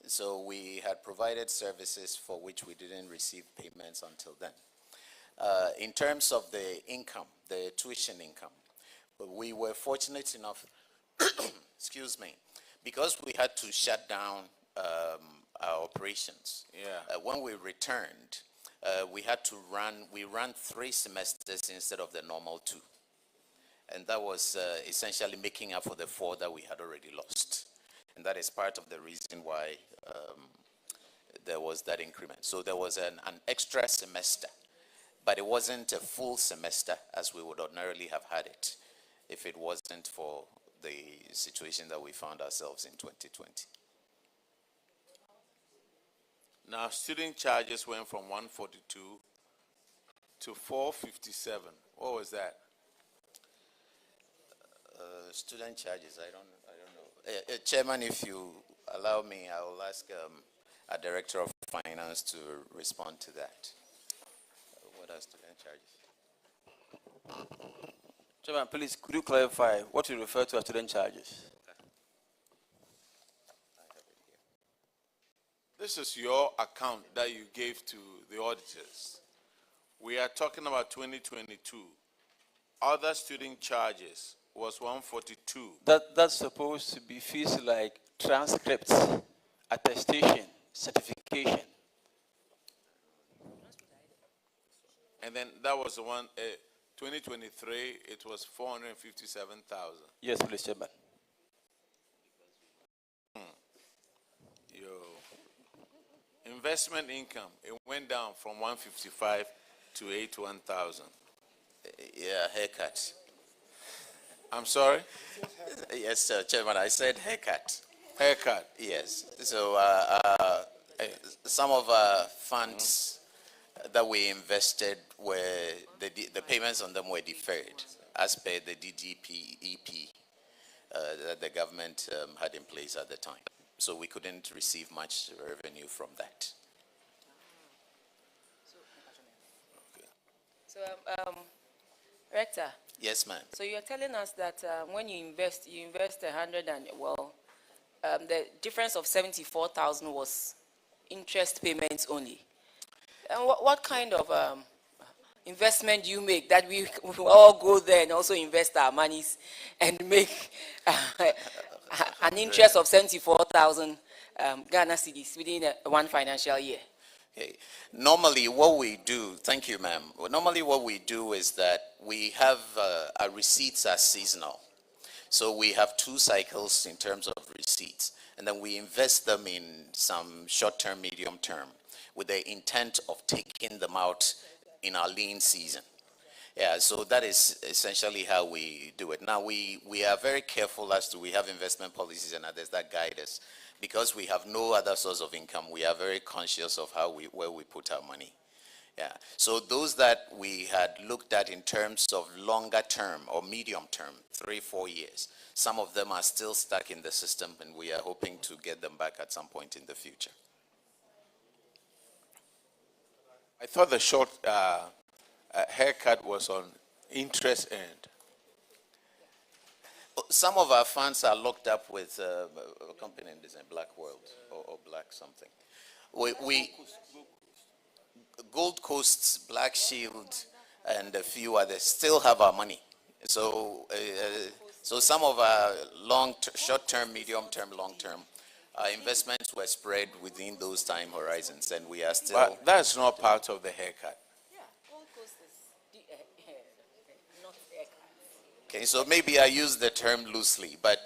So we had provided services for which we didn't receive payments until then. In terms of the income, the tuition income, we were fortunate enough, excuse me, because we had to shut down our operations. When we returned, we ran 3 semesters instead of the normal 2. And that was essentially making up for the 4 that we had already lost. And that is part of the reason why there was that increment. So there was an extra semester, but it wasn't a full semester as we would ordinarily have had it if it wasn't for the situation that we found ourselves in 2020. Now, student charges went from 142 to 457. What was that? Student charges, I don't know. Chairman, if you allow me, I will ask our Director of Finance to respond to that. What are student charges? Chairman, please, could you clarify what you refer to as student charges? This is your account that you gave to the auditors. We are talking about 2022. Other student charges was 142. That's supposed to be fees like transcripts, attestation, certification. And then that was the one, 2023, it was 457,000. Yes, please, Chairman. Your investment income, it went down from 155 to 81,000. Yeah, haircut. I'm sorry? Yes, sir, Chairman, I said haircut. Haircut? Yes. So some of our funds that we invested were, the payments on them were deferred as per the DGP-EP that the government had in place at the time. So we couldn't receive much revenue from that. So, Rector. Yes, ma'am. So you're telling us that when you invest 100 and, well, the difference of 74,000 was interest payments only. And what kind of investment do you make that we all go there and also invest our monies and make an interest of 74,000 Ghana cedis within one financial year? Okay. Normally what we do, thank you, ma'am. Normally what we do is that we have our receipts are seasonal. So we have 2 cycles in terms of receipts, and then we invest them in some short-term, medium-term, with the intent of taking them out in our lean season. Yeah, so that is essentially how we do it. Now, we are very careful as to, we have investment policies and others that guide us. Because we have no other source of income, we are very conscious of where we put our money. Yeah. So those that we had looked at in terms of longer term or medium term, 3-4 years, some of them are still stuck in the system, and we are hoping to get them back at some point in the future. I thought the short haircut was on interest earned. Some of our funds are locked up with a company in Black World or Black something. We Gold Coast, Black Shield, and a few others still have our money. So, so some of our short-term, medium-term, long-term investments were spread within those time horizons, and we are still. But that's not part of the haircut. Okay, so maybe I use the term loosely, but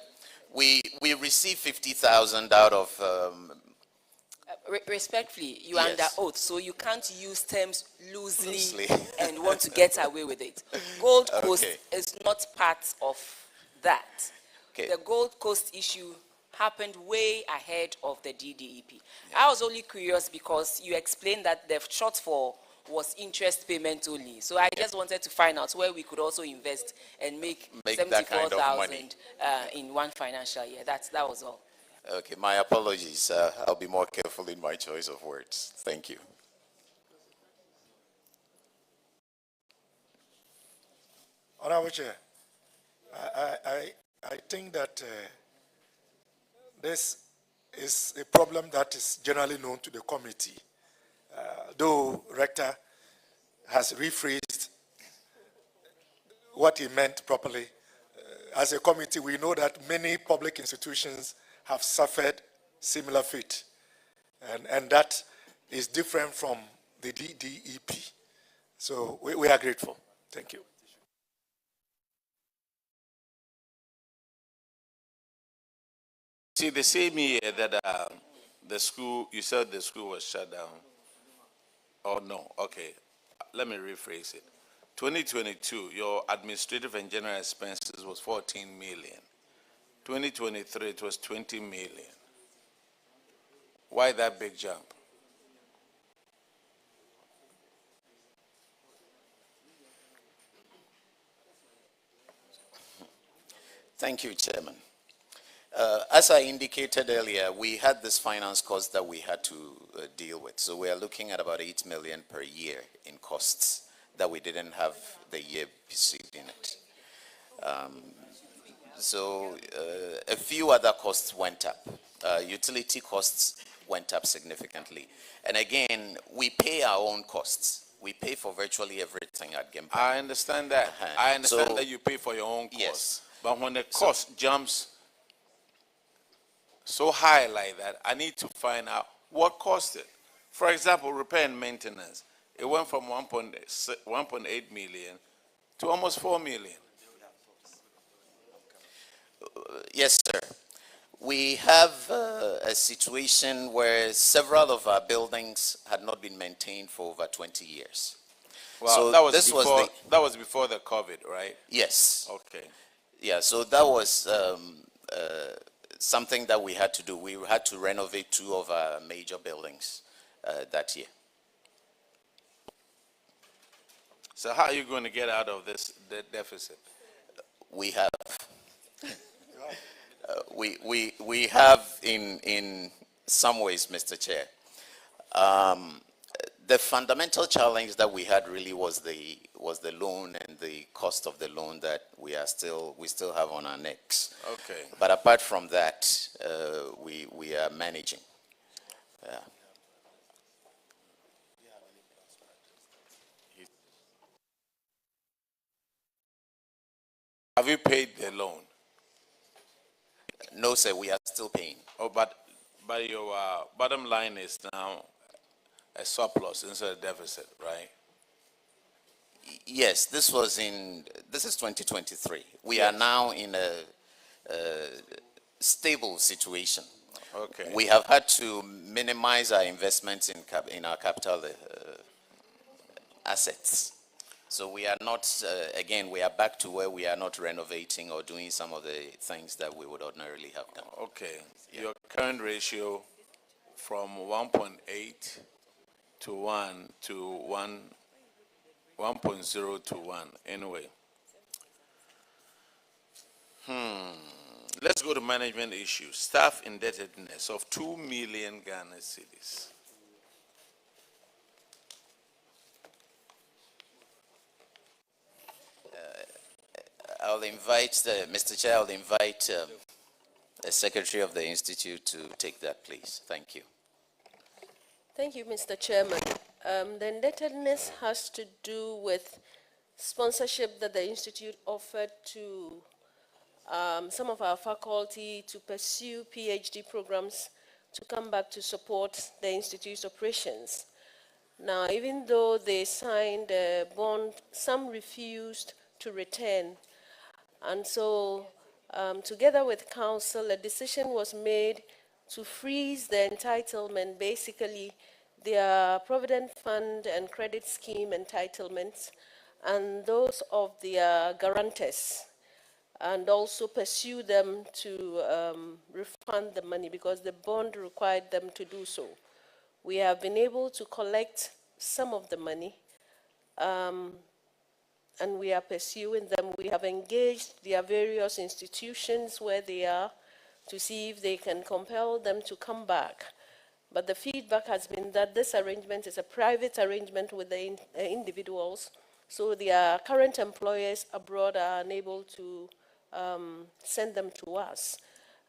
we receive 50,000 out of Respectfully, you are Yes. under oath, so you can't use terms loosely, Loosely. and want to get away with it. Gold Coast Okay. is not part of that. Okay. The Gold Coast issue happened way ahead of the DDEP. I was only curious because you explained that the shortfall was interest payment only. So I just wanted to find out where we could also invest and make that kind of 74,000 in one financial year. That was all. Okay, my apologies. I'll be more careful in my choice of words. Thank you. Honorable Chair, I think that this is a problem that is generally known to the committee. Though Rector has rephrased what he meant properly, as a committee, we know that many public institutions have suffered similar fate, and that is different from the DDEP. So we are grateful. Thank you. See, the same year that the school, you said the school was shut down. Oh, no, okay. Let me rephrase it. 2022, your administrative and general expenses was 14 million. 2023, it was 20 million. Why that big jump? Thank you, Chairman. As I indicated earlier, we had this finance cost that we had to deal with. So we are looking at about 8 million per year in costs that we didn't have the year preceding it. So a few other costs went up. Utility costs went up significantly. And again, we pay our own costs. We pay for virtually everything at Gimpa. I understand that. I understand that you pay for your own costs. Yes. But when the cost jumps so high like that, I need to find out what cost it. For example, repair and maintenance. It went from 1.8 million to almost 4 million. Yes, sir. We have a situation where several of our buildings had not been maintained for over 20 years. Well, so that was this before, was the, that was before the COVID, right? yes. Okay. Yeah, so that was something that we had to do. We had to renovate 2 of our major buildings that year. So how are you going to get out of this deficit? We have we have in some ways, Mr. Chair. The fundamental challenge that we had really was the loan and the cost of the loan that we still have on our necks. Okay. But apart from that, we are managing. Yeah. Have you paid the loan? No, sir, we are still paying. Oh, but your bottom line is now a surplus instead of deficit, right? Yes, this is 2023. We Yes. are now in a stable situation. Okay. We have had to minimize our investments in our capital assets. So we are not, again, we are back to where we are not renovating or doing some of the things that we would ordinarily have done. Okay. Yeah. Your current ratio from 1.8 to 1 to 1.0 to 1. Anyway. Let's go to management issues. Staff indebtedness of 2 million Ghana cedis. I'll invite, Mr. Chair, I'll invite the Secretary of the Institute to take that, please. Thank you. Thank you, Mr. Chairman. The indebtedness has to do with sponsorship that the Institute offered to some of our faculty to pursue PhD programs to come back to support the Institute's operations. Now, even though they signed a bond, some refused to return. And so, together with Council, a decision was made to freeze the entitlement, basically their Provident Fund and Credit Scheme entitlements, and those of their guarantors, and also pursue them to refund the money because the bond required them to do so. We have been able to collect some of the money, and we are pursuing them. We have engaged their various institutions where they are to see if they can compel them to come back. But the feedback has been that this arrangement is a private arrangement with the individuals, so their current employers abroad are unable to send them to us.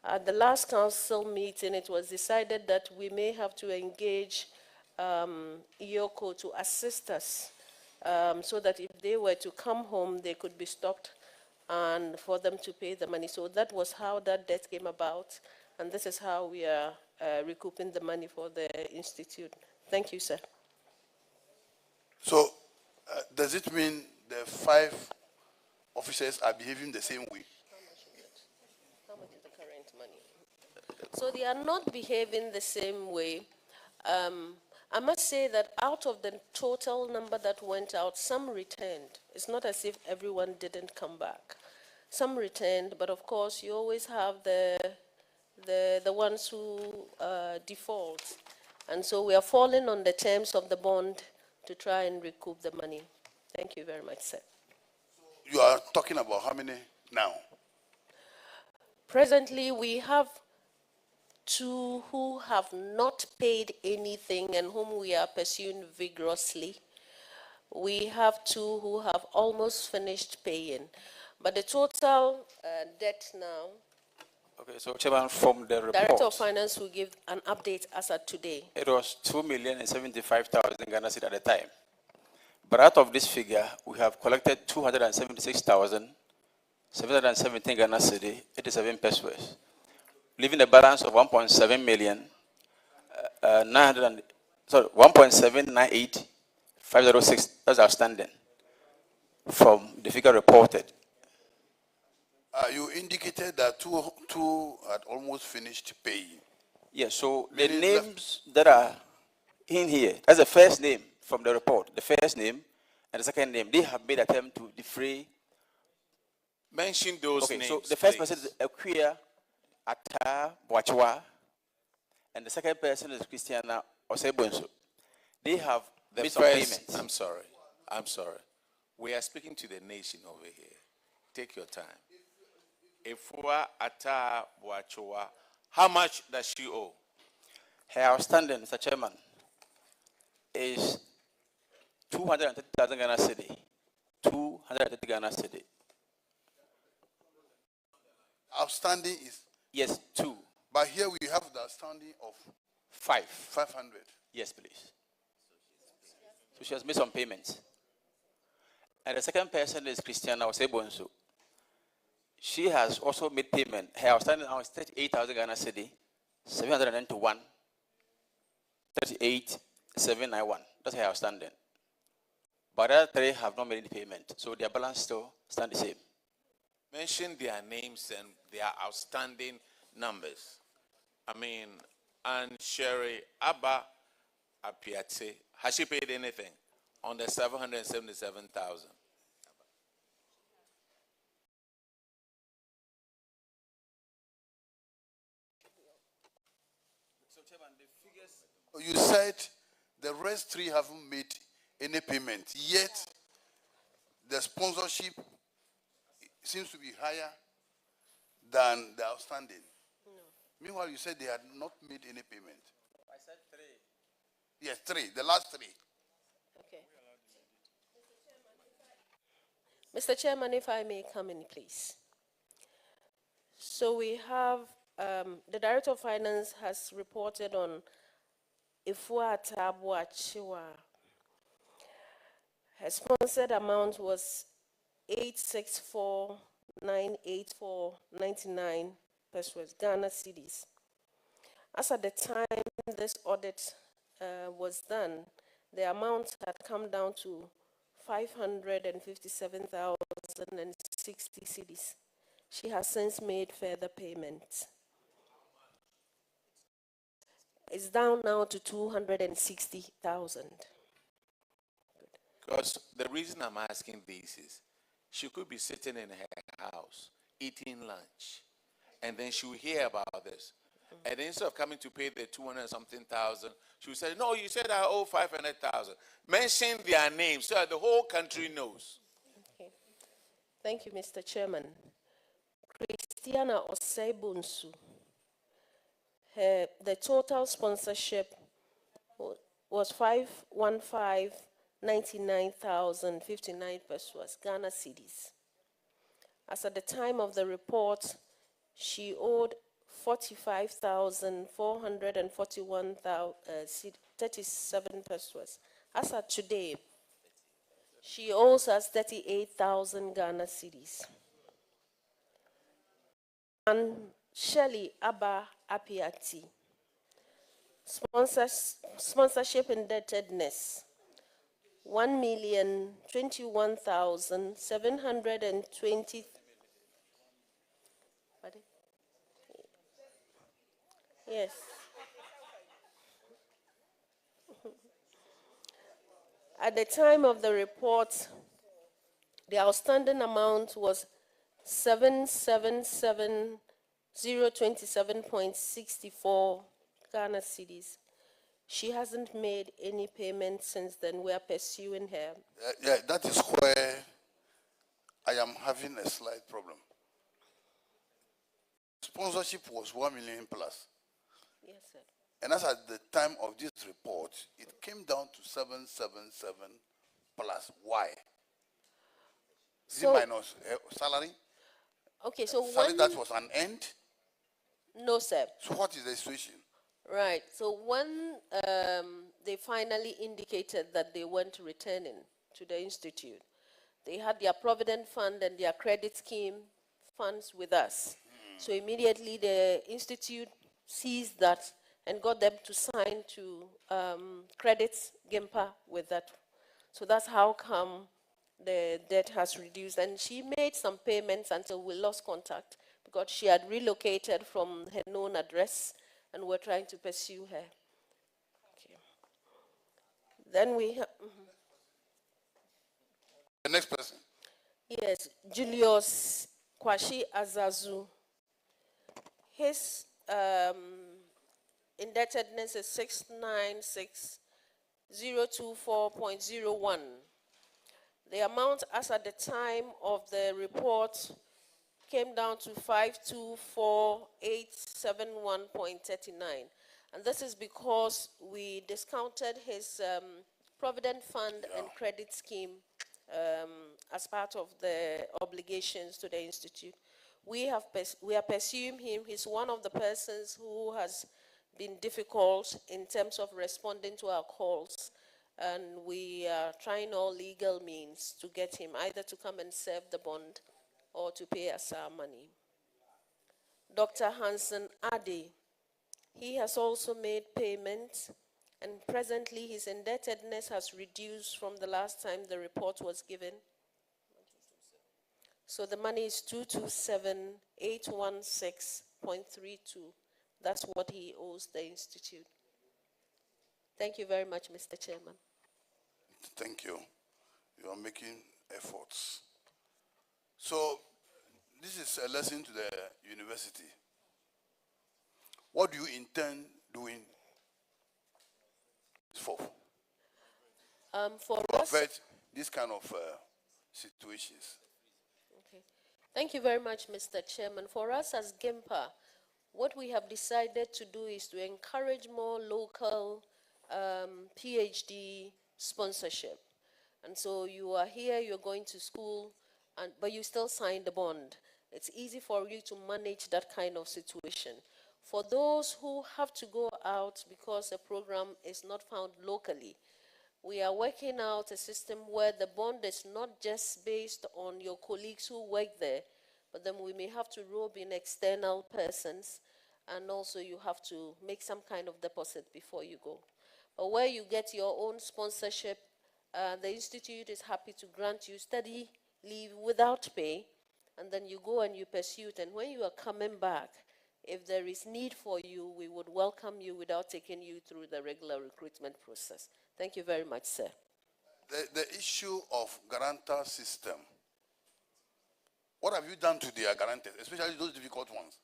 At the last council meeting, it was decided that we may have to engage IOCO to assist us so that if they were to come home, they could be stopped and for them to pay the money. So that was how that debt came about, and this is how we are recouping the money for the institute. Thank you, sir. So, does it mean the 5 officers are behaving the same way? How much is the current money? So they are not behaving the same way. I must say that out of the total number that went out, some returned. It's not as if everyone didn't come back. Some returned, but of course you always have the ones who default. And so we are falling on the terms of the bond to try and recoup the money. Thank you very much, sir. You are talking about how many now? Presently, we have 2 who have not paid anything and whom we are pursuing vigorously. We have 2 who have almost finished paying. But the total debt now, Okay, so Chairman, from the report, Director of Finance will give an update as of today. it was 2,075,000 Ghana cedi at the time. But out of this figure, we have collected 276,717 Ghana cedi, 87 pesos, leaving a balance of 1.7 million, 1.798,506. That's outstanding from the figure reported. You indicated that two had almost finished paying. Yes, so the names that are in here, that's the first name from the report, the first name and the second name. They have made attempt to defray. Mention those Okay, names. so the first please. person is Akuya Ata Boachwa, and the second person is Christiana Osebonso. They have made some payments. I'm sorry. We are speaking to the nation over here. Take your time. Efua Ata Boachwa, how much does she owe? Her outstanding, Mr. Chairman, is 230,000 Ghana cedi. 230 Ghana cedi. Outstanding is? Yes, 2. But here we have the outstanding of 500. Yes, please. So she has made some payments. And the second person is Christiana Osebonso. She has also made payment. Her outstanding now is 38,000 Ghana cedi, 791, 38,791. That's her outstanding. But the other 3 have not made any payment, so their balance still stand the same. Mention their names and their outstanding numbers. I mean, and Sherry Abba Apiate, has she paid anything on the 777,000? You said the rest 3 haven't made any payment, yet the sponsorship seems to be higher than the outstanding. No. Meanwhile, you said they had not made any payment. I said 3. Yes, 3, the last 3. Okay. Mr. Chairman, if I may come in, please. So we have, the Director of Finance has reported on Efua Ata Boachwa. Her sponsored amount was 864,984.99 pesos, Ghana cedis. As at the time this audit was done, the amount had come down to 557,060 cedis. She has since made further payments. It's down now to 260,000. Because the reason I'm asking this is she could be sitting in her house eating lunch, and then she will hear about this. And instead of coming to pay the 200 something thousand, she will say, "No, you said I owe 500,000. Mention their names so that the whole country knows." Okay. Thank you, Mr. Chairman. Christiana Osebunsu. The total sponsorship was 515,99,059 pesos, Ghana cedis. As at the time of the report, she owed 45,441,37 pesos. As at today, she owes us 38,000 Ghana cedis. And Shelley Abba Apiati, sponsorship indebtedness, 1,021,720. Yes. At the time of the report, the outstanding amount was 777,027.64 Ghana cedis. She hasn't made any payment since then. We are pursuing her. Yeah, that is where I am having a slight problem. Sponsorship was 1 million plus. Yes, sir. And as at the time of this report, it came down to 777 plus. Why? Is it minus salary? Okay, so salary that was an end? No, sir. So what is the situation? Right. So when they finally indicated that they weren't returning to the institute, they had their provident fund and their credit scheme funds with us. So immediately the institute seized that and got them to sign to credit GIMPA with that. So that's how come the debt has reduced. And she made some payments until we lost contact because she had relocated from her known address and we're trying to pursue her. Okay. Then we have... The next person. Yes, Julius Kwashi Azazu. His indebtedness is 696,024.01. The amount as at the time of the report came down to 524,871.39. And this is because we discounted his provident fund and credit scheme as part of the obligations to the institute. We are pursuing him. He's one of the persons who has been difficult in terms of responding to our calls. And we are trying all legal means to get him either to come and serve the bond or to pay us our money. Dr. Hansen Ade, he has also made payments, and presently his indebtedness has reduced from the last time the report was given. So the money is 227,816.32. That's what he owes the institute. Thank you very much, Mr. Chairman. Thank you. You are making efforts. So this is a lesson to the university. What do you intend doing for prevent this kind of situations? Okay. Thank you very much, Mr. Chairman. For us as GIMPA, what we have decided to do is to encourage more local PhD sponsorship. And so you are here, you're going to school, but you still sign the bond. It's easy for you to manage that kind of situation. For those who have to go out because a program is not found locally, we are working out a system where the bond is not just based on your colleagues who work there, but then we may have to rope in external persons, and also you have to make some kind of deposit before you go. But where you get your own sponsorship, the institute is happy to grant you study leave without pay, and then you go and you pursue it. And when you are coming back, If there is need for you, we would welcome you without taking you through the regular recruitment process. Thank you very much, sir. The issue of guarantor system. What have you done to their guarantors, especially those difficult ones?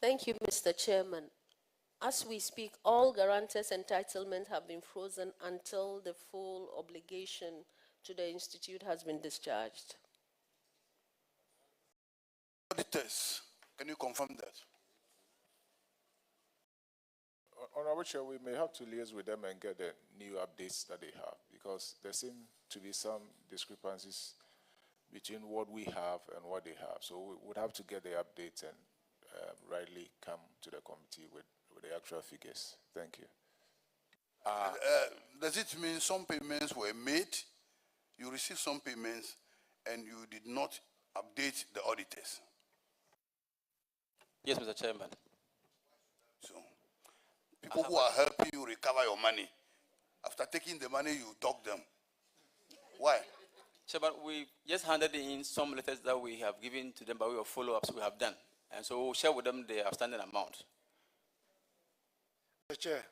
Thank you, Mr. Chairman. As we speak, all guarantors' entitlements have been frozen until the full obligation to the institute has been discharged. Auditors, can you confirm that? Honorable Chair, we may have to liaise with them and get the new updates that they have, because there seem to be some discrepancies between what we have and what they have. So we would have to get the updates and rightly come to the committee with the actual figures. Thank you. Does it mean some payments were made, you received some payments, and you did not update the auditors? Yes, Mr. Chairman. So, people who are helping you recover your money, after taking the money, you dog them. Why? Chairman, we just handed in some letters that we have given to them by way of follow-ups we have done. And so we'll share with them the outstanding amount. Mr. Chair,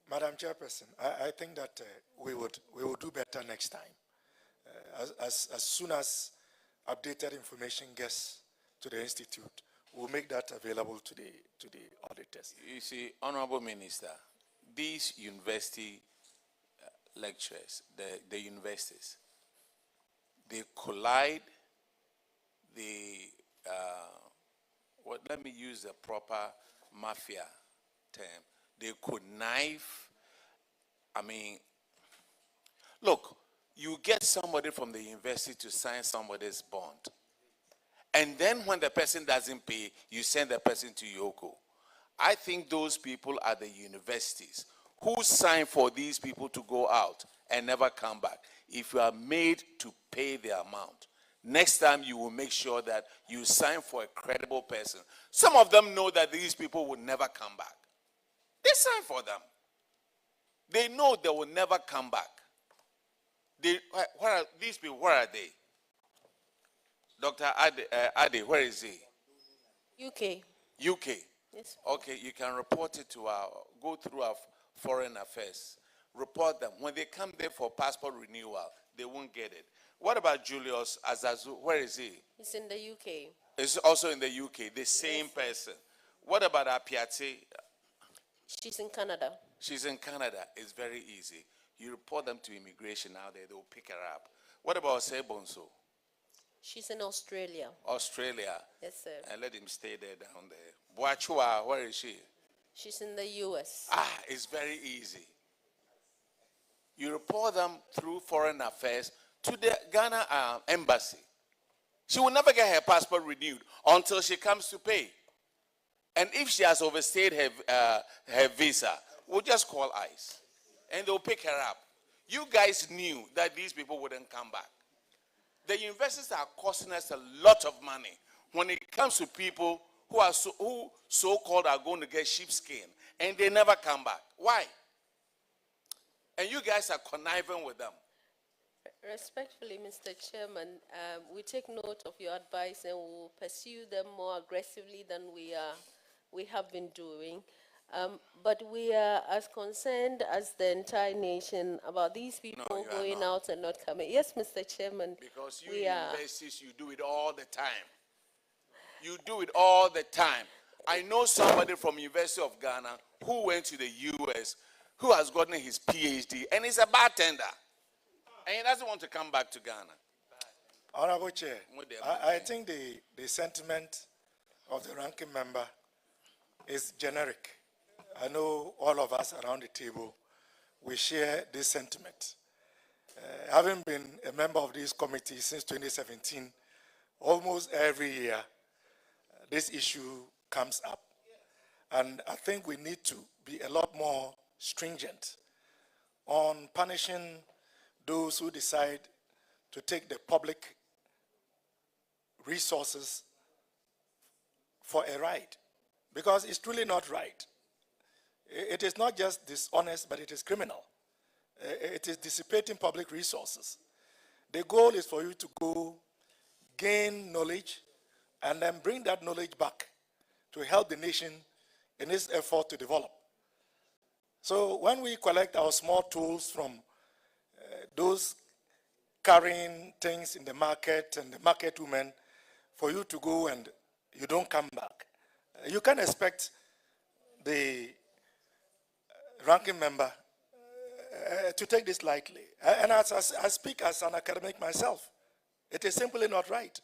Madam Chairperson, I think that we will do better next time. As soon as updated information gets to the institute, we'll make that available to the auditors. You see, Honorable Minister, these university lecturers, the universities, they collide, let me use the proper mafia term. They connive. I mean, look, you get somebody from the university to sign somebody's bond. And then when the person doesn't pay, you send the person to Yoko. I think those people are the universities who sign for these people to go out and never come back. If you are made to pay the amount, next time you will make sure that you sign for a credible person. Some of them know that these people will never come back. They sign for them. They know they will never come back. These people, where are they? Dr. Ade, where is he? UK. UK. Yes. Okay, you can report it to go through our foreign affairs. Report them. When they come there for passport renewal, they won't get it. What about Julius Azazu? Where is he? He's in the UK. He's also in the UK, the same person. What about Apiati? She's in Canada. She's in Canada. It's very easy. You report them to immigration now there, they'll pick her up. What about Sebonso? She's in Australia. Australia. Yes, sir. And let him stay there down there. Boachua, where is she? She's in the US. It's very easy. You report them through foreign affairs to the Ghana embassy. She will never get her passport renewed until she comes to pay. And if she has overstayed her visa, we'll just call ICE. And they'll pick her up. You guys knew that these people wouldn't come back. The universities are costing us a lot of money when it comes to people who so-called are going to get sheepskin, and they never come back. Why? And you guys are conniving with them. Respectfully, Mr. Chairman, we take note of your advice and we'll pursue them more aggressively than we have been doing. But we are as concerned as the entire nation about these people going out and not coming. Yes, Mr. Chairman. Because you universities, you do it all the time. You do it all the time. I know somebody from University of Ghana who went to the US, who has gotten his PhD, and he's a bartender. And he doesn't want to come back to Ghana. Honorable Chair, I think the sentiment of the ranking member is generic. I know all of us around the table, we share this sentiment. Having been a member of this committee since 2017, almost every year, this issue comes up. And I think we need to be a lot more stringent on punishing those who decide to take the public resources for a ride. Because it's truly not right. It is not just dishonest, but it is criminal. It is dissipating public resources. The goal is for you to go gain knowledge, and then bring that knowledge back to help the nation in its effort to develop. So when we collect our small tools from those carrying things in the market and the market women, for you to go and you don't come back, you can't expect the ranking member to take this lightly. And as I speak as an academic myself, it is simply not right.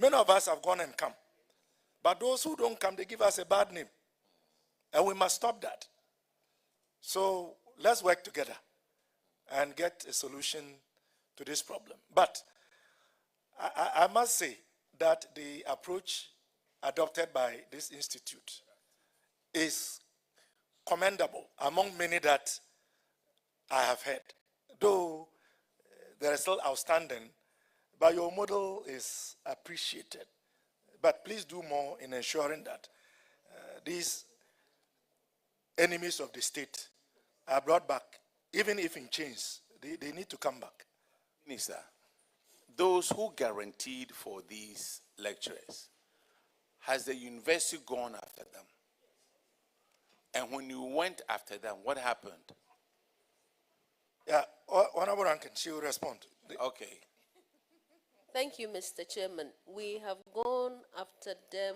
Many of us have gone and come, but those who don't come, they give us a bad name, and we must stop that. So let's work together and get a solution to this problem. But I must say that the approach adopted by this institute is commendable among many that I have heard, though there is still outstanding, but your model is appreciated. But please do more in ensuring that these enemies of the state are brought back, even if in chains, they need to come back. Minister, those who guaranteed for these lecturers, has the university gone after them? And when you went after them, what happened? Yeah, Honorable Rankin, she will respond. Okay. Thank you, Mr. Chairman. We have gone after them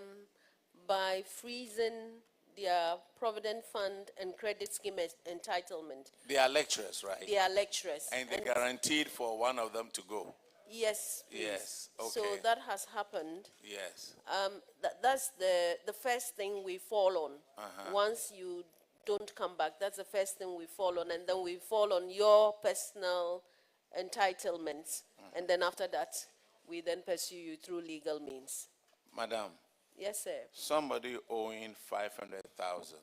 by freezing their Provident Fund and Credit Scheme entitlement. They are lecturers, right? They are lecturers. And they guaranteed for one of them to go? Yes, please. Yes, okay. So that has happened. Yes. That's the first thing we fall on. Once you don't come back, that's the first thing we fall on. And then we fall on your personal entitlements. And then after that, we then pursue you through legal means. Madam. Yes, sir. Somebody owing 500,000.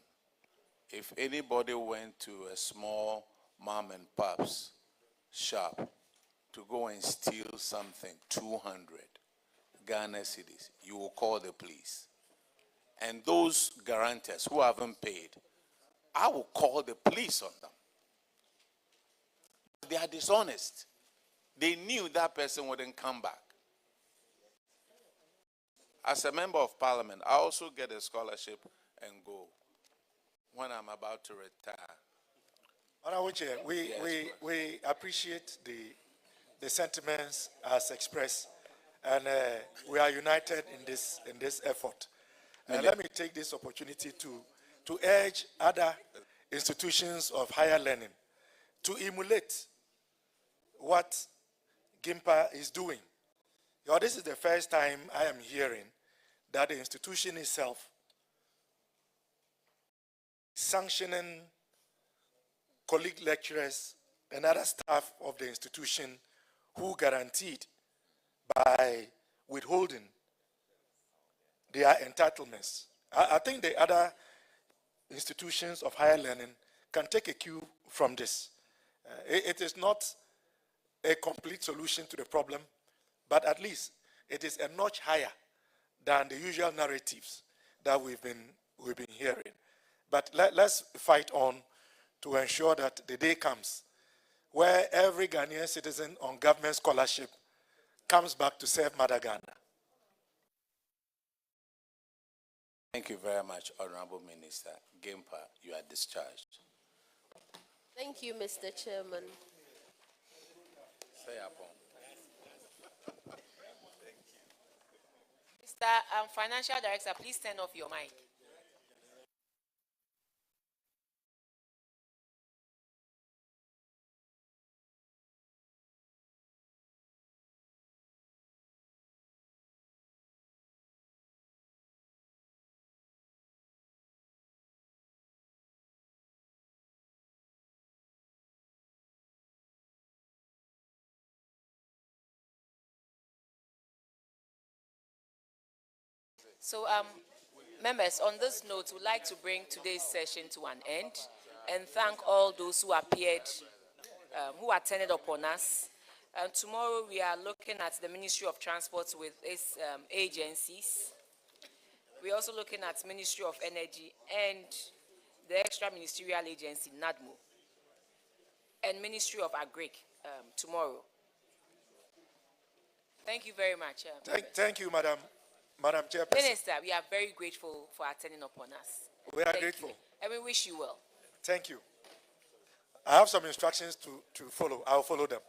If anybody went to a small mom and pop's shop to go and steal something, 200 Ghana cedis, you will call the police. And those guarantors who haven't paid, I will call the police on them. They are dishonest. They knew that person wouldn't come back. As a member of parliament, I also get a scholarship and go when I'm about to retire. Honorable Chair, we appreciate the sentiments as expressed, and we are united in this effort. And let me take this opportunity to urge other institutions of higher learning to emulate what GIMPA is doing. This is the first time I am hearing that the institution itself sanctioning colleague lecturers and other staff of the institution who guaranteed by withholding their entitlements. I think the other institutions of higher learning can take a cue from this. It is not a complete solution to the problem, but at least it is a notch higher than the usual narratives that we've been hearing. But let's fight on to ensure that the day comes where every Ghanaian citizen on government scholarship comes back to serve Mother Ghana. Thank you very much, Honorable Minister. GIMPA, you are discharged. Thank you, Mr. Chairman. Stay upon. Mr. Financial Director, please turn off your mic. So, members, on this note, we'd like to bring today's session to an end and thank all those who appeared, who attended upon us. Tomorrow, we are looking at the Ministry of Transport with its agencies. We're also looking at Ministry of Energy and the extra ministerial agency, NADMO, and Ministry of Agric tomorrow. Thank you very much. Thank you, Madam Madam Chairperson, Minister, we are very grateful for attending upon us. we are Thank grateful. you. And we wish you well. Thank you. I have some instructions to follow. I'll follow them.